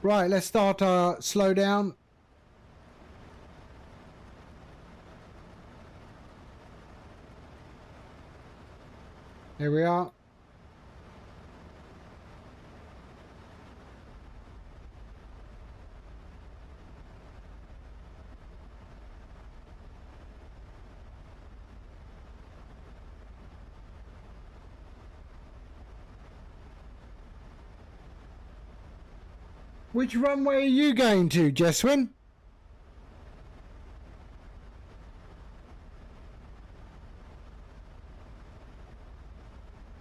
Right, let's start slow down. Here we are. Which runway are you going to, Jeswin?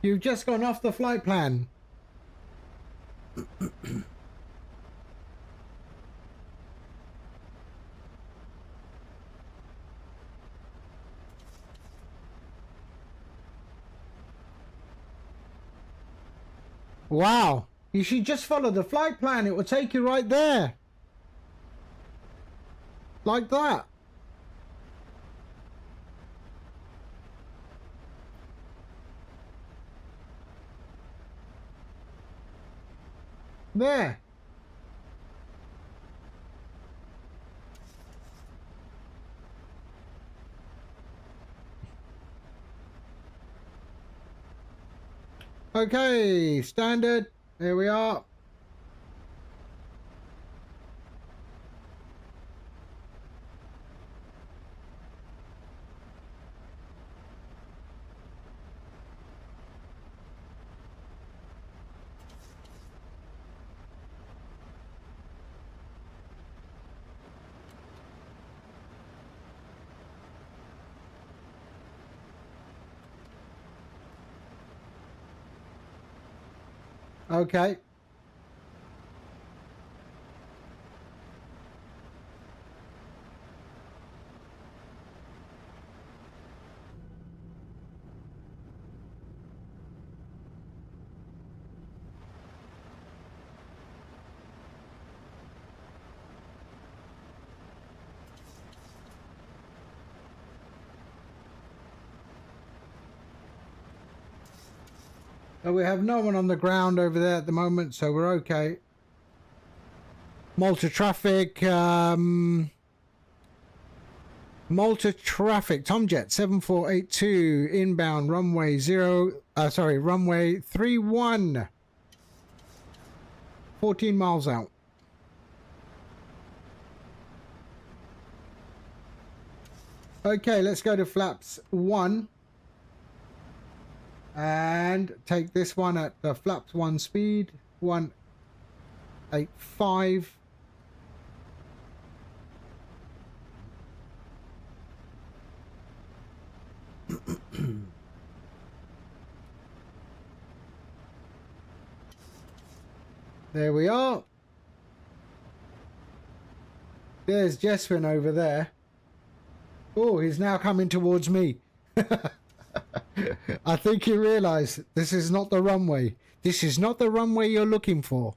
You've just gone off the flight plan. Wow. You should just follow the flight plan. It will take you right there. Like that. There. Okay, standard. Here we are. Okay. We have no one on the ground over there at the moment, so we're okay. Malta traffic, Tomjet 7482 inbound runway runway 31, 14 miles out. Okay, let's go to flaps 1 and take this one at the flaps 1 speed 185. There we are. There's Jeswin over there. Oh, he's now coming towards me. I think he realized this is not the runway. This is not the runway you're looking for.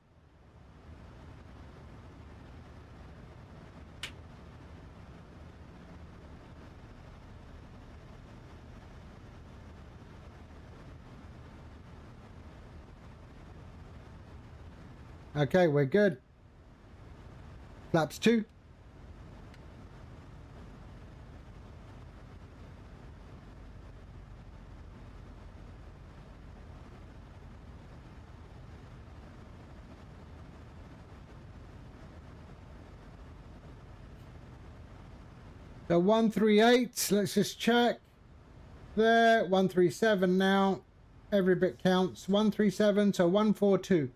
Okay, we're good. Flaps 2. The 138, let's just check. There, 137 now. Every bit counts. 137 to 142.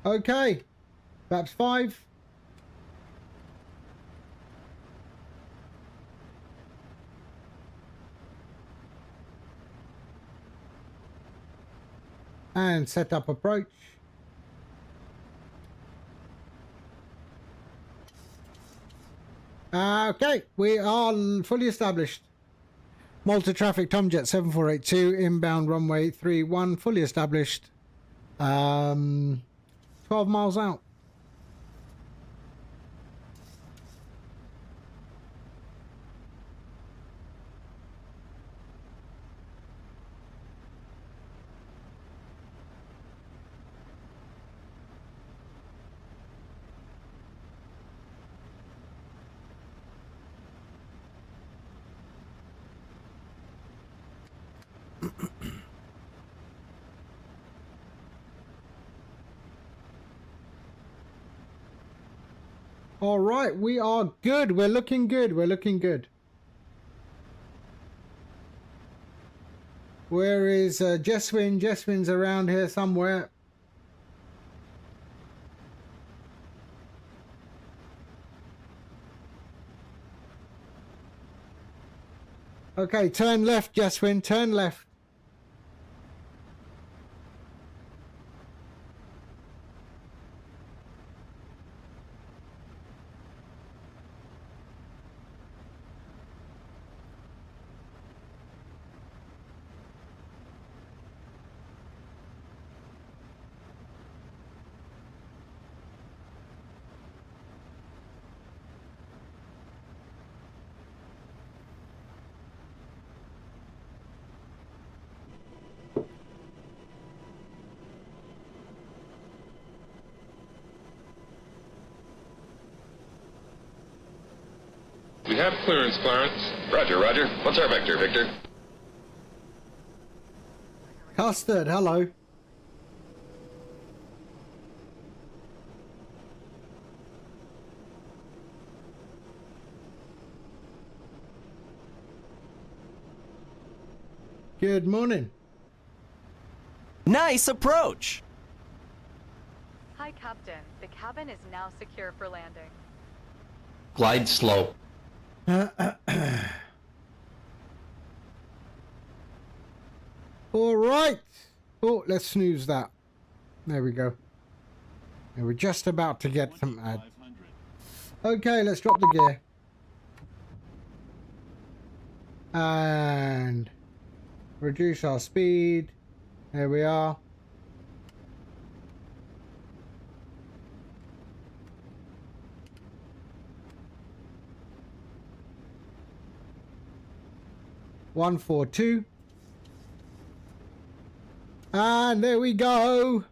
Okay, flaps 5. And set up approach. Okay, we are fully established. Malta traffic, Tomjet 7482, inbound runway 31, fully established. 12 miles out. All right, we are good. We're looking good. We're looking good. Where is Jeswin? Jeswin's around here somewhere. Okay, turn left, Jeswin. Turn left. We have clearance, Clarence. Roger, roger. What's our vector, Victor? Custard, hello. Good morning. Nice approach. Hi, Captain. The cabin is now secure for landing. Glide slow. All right. Oh, let's snooze that. There we go. And we're just about to get some ads. Okay, let's drop the gear. And reduce our speed. There we are. 142. And there we go.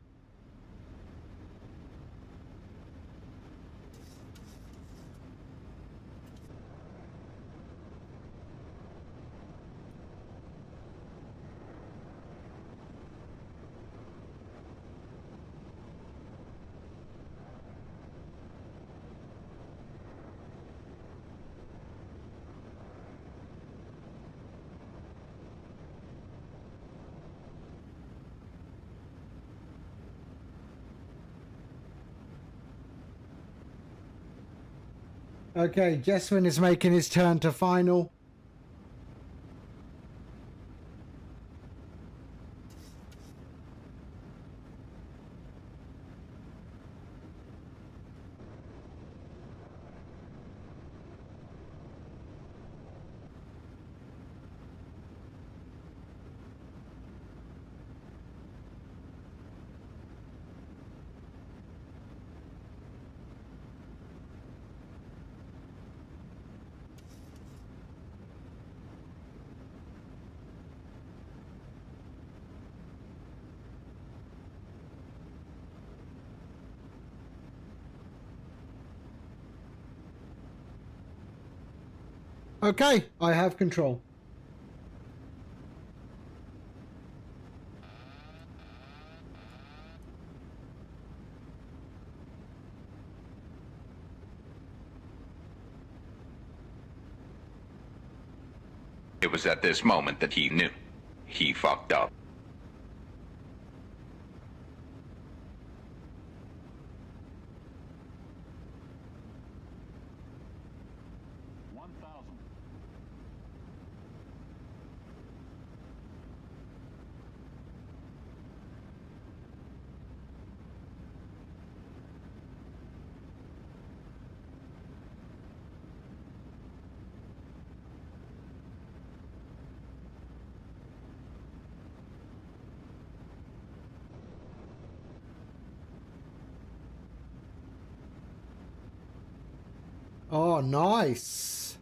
Okay, Jeswin is making his turn to final. Okay, I have control. It was at this moment that he knew. He fucked up. Oh, nice.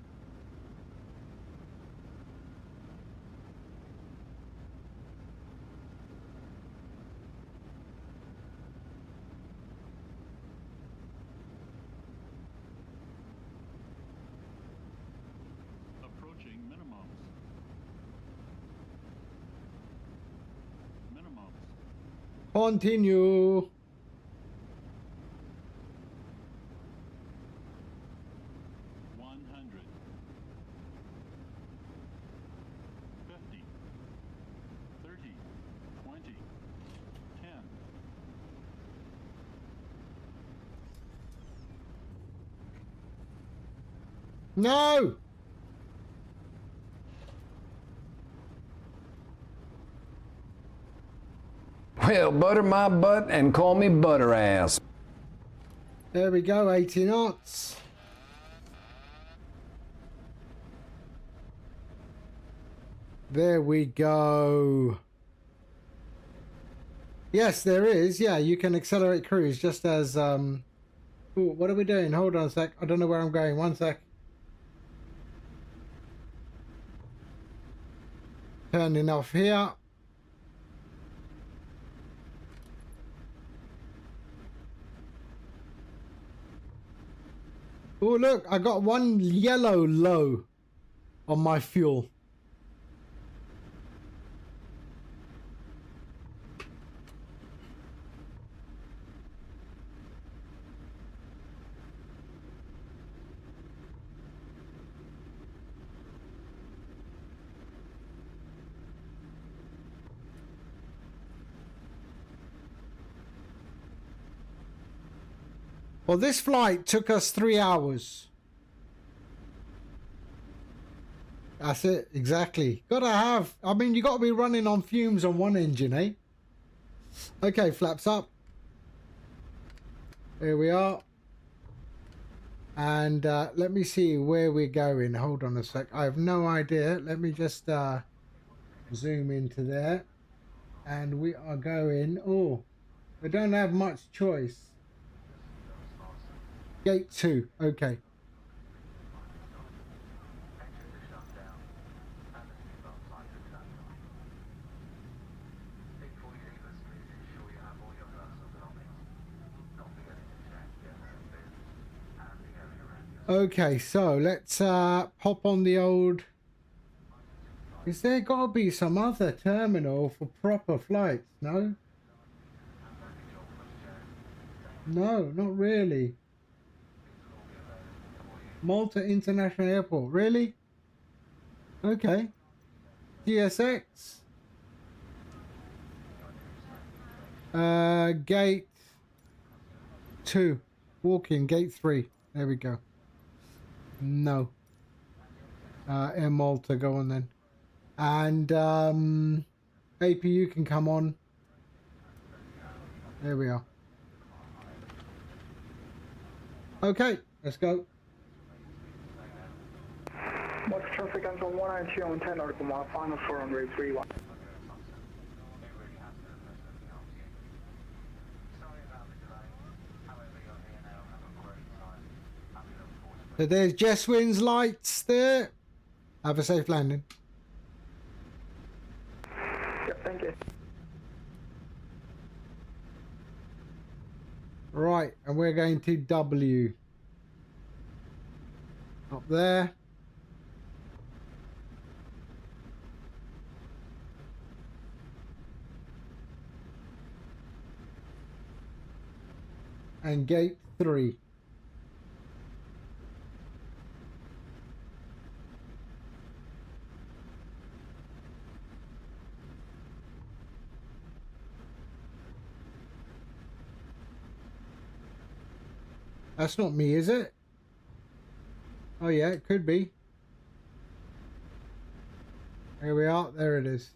Approaching minimums. Continue. No! Well, butter my butt and call me butter ass. There we go, 80 knots. There we go. Yes, there is. Yeah, you can accelerate cruise just as... Ooh, what are we doing? Hold on a sec. I don't know where I'm going. One sec. Turning off here. Oh, look, I got one yellow low on my fuel. Well, this flight took us 3 hours. That's it, exactly. Gotta have, I mean, you gotta be running on fumes on one engine, eh? Okay, flaps up. There we are. And let me see where we're going. Hold on a sec. I have no idea. Let me just zoom into there. And we are going, oh, we don't have much choice. Gate 2, okay. Okay, so let's pop on the old... Is there got to be some other terminal for proper flights? No? No, not really. Malta International Airport, really? Okay. GSX. Gate 2. Walk in, gate 3. There we go. No. Air Malta, go on then. And APU can come on. There we are. Okay, let's go. What's traffic on 192 on 10 Article 1, final 4 on rate 31. So there's Jeswin's lights there. Have a safe landing. Yep, thank you. Right, and we're going to W. Up there. And gate 3. That's not me, is it? Oh yeah, it could be. Here we are. There it is.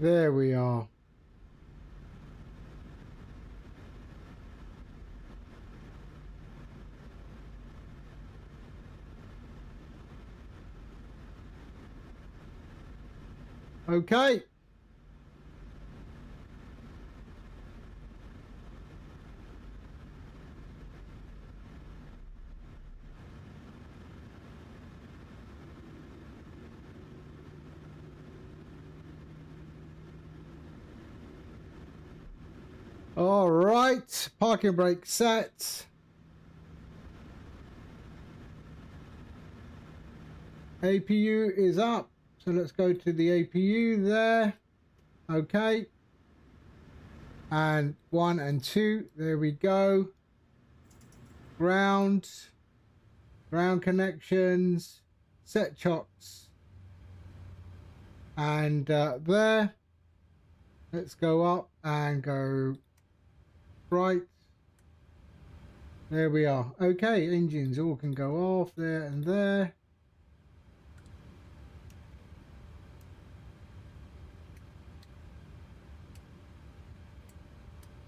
There we are. Okay. All right, parking brake set. APU is up, so let's go to the APU there. Okay, and 1 and 2, there we go. Ground connections, set chocks, and there. Let's go up and go right. There we are. Okay, engines all can go off there and there.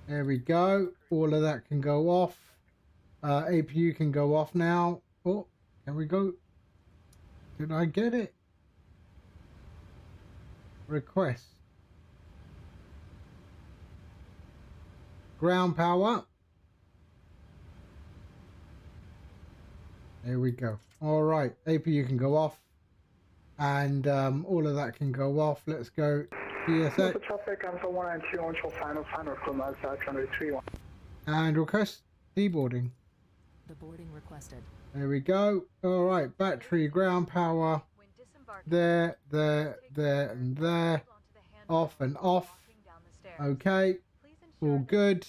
There we go. All of that can go off. APU can go off now. Oh, can we go? Did I get it? Request. Ground power. There we go. All right, APU can go off, and all of that can go off. Let's go. GSX. Traffic on 192 on final from outside 231. And request deboarding. The boarding requested. There we go. All right, battery, ground power. There, and there. Off and off. Okay. All good.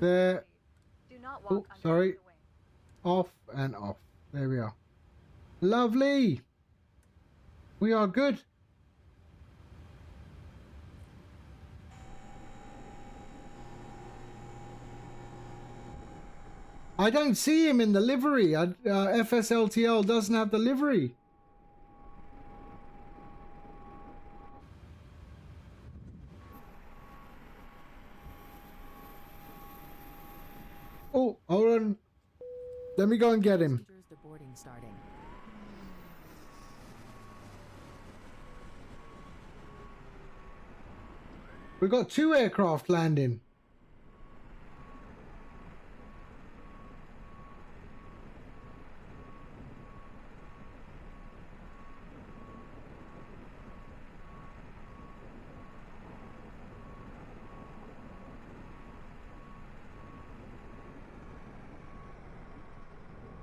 There. Oh, sorry. Off and off. There we are. Lovely. We are good. I don't see him in the livery. FSLTL doesn't have the livery. Oh, hold on. Let me go and get him. The boarding starting. We've got 2 aircraft landing.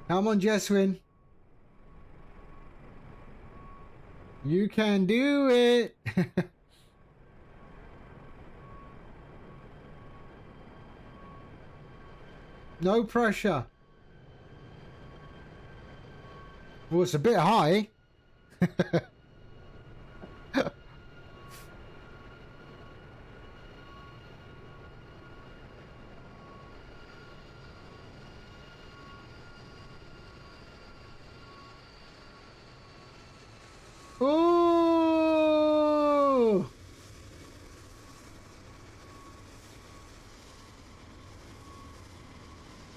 Come on, Jeswin. You can do it. No pressure. Well, it's a bit high. Ooh!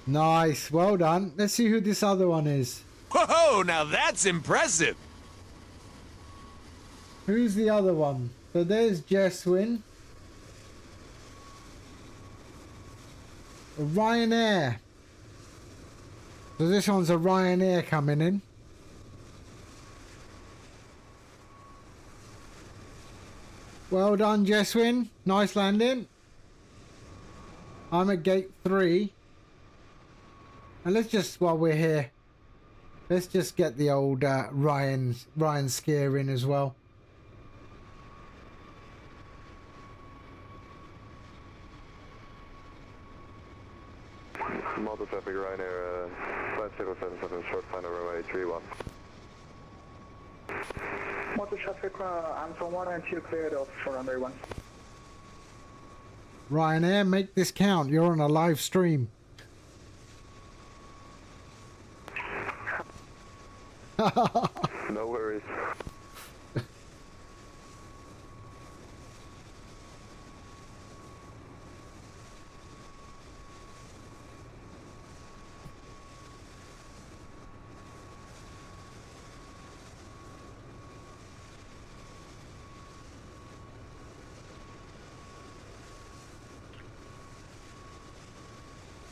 Nice, well done. Let's see who this other one is. Whoa, now that's impressive. Who's the other one? So there's Jeswin. Ryanair. So this one's a Ryanair coming in. Well done, Jeswin. Nice landing. I'm at gate 3. And let's just, while we're here, let's just get the old Ryan scare in as well. Malta traffic, Ryanair, 5077, short final runway 31. Motor traffic, I'm from 1 and 2 cleared off for runway 1. Ryanair, make this count. You're on a live stream. No worries.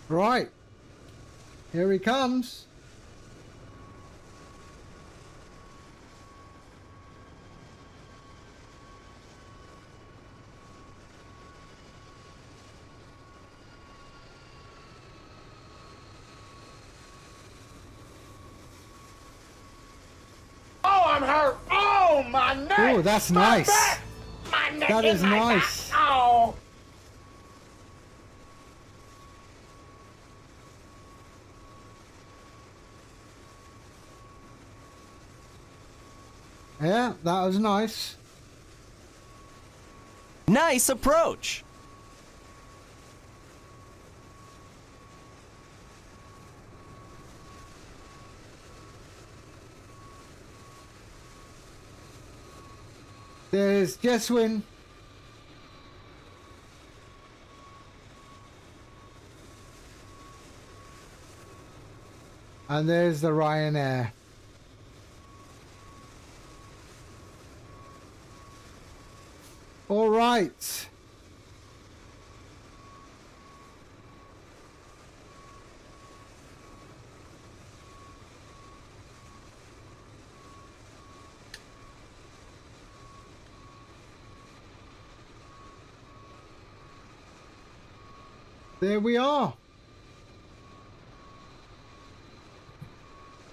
Right. Here he comes. Oh, I'm hurt. Oh, my neck. Oh, that's My nice. back, my neck That and is my nice. back. Oh. Yeah, that was nice. Nice approach. There's Jeswin. And there's the Ryanair. All right. There we are.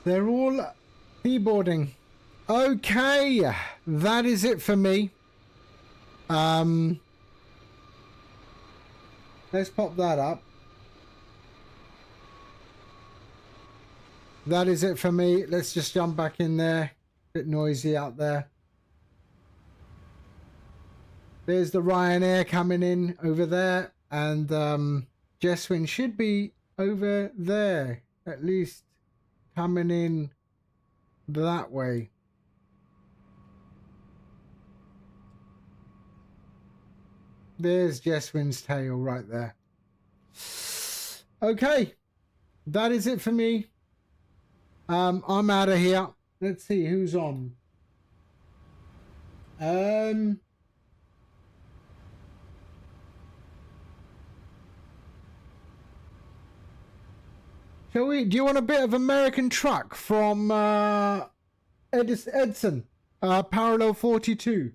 They're all keyboarding. Okay, that is it for me. Let's pop that up. That is it for me. Let's just jump back in there. Bit noisy out there. There's the Ryanair coming in over there, and Jeswin should be over there, at least coming in that way. There's Jeswin's tail right there. Okay, that is it for me. I'm out of here. Let's see who's on. Do you want a bit of American truck from Edson, Parallel 42?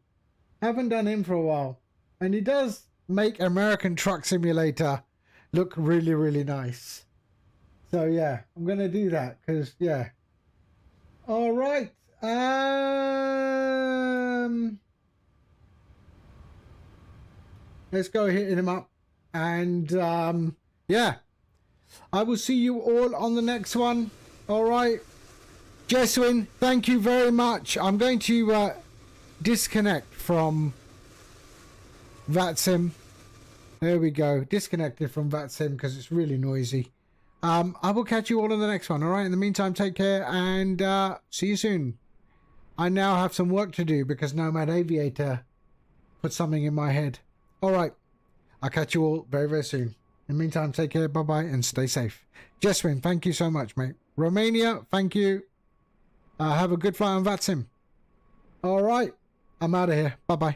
Haven't done him for a while. And he does make American Truck Simulator look really, really nice. So yeah, I'm going to do that because, yeah. All right. Let's go hitting him up. And yeah. I will see you all on the next one. All right. Jeswin, thank you very much. I'm going to disconnect from VATSIM. There we go. Disconnected from VATSIM because it's really noisy. I will catch you all on the next one. All right. In the meantime, take care and see you soon. I now have some work to do because Nomad Aviator put something in my head. All right. I'll catch you all very, very soon. In the meantime, take care, bye-bye, and stay safe. Jeswin, thank you so much, mate. Romania, thank you. Have a good flight on VATSIM. All right, I'm out of here. Bye-bye.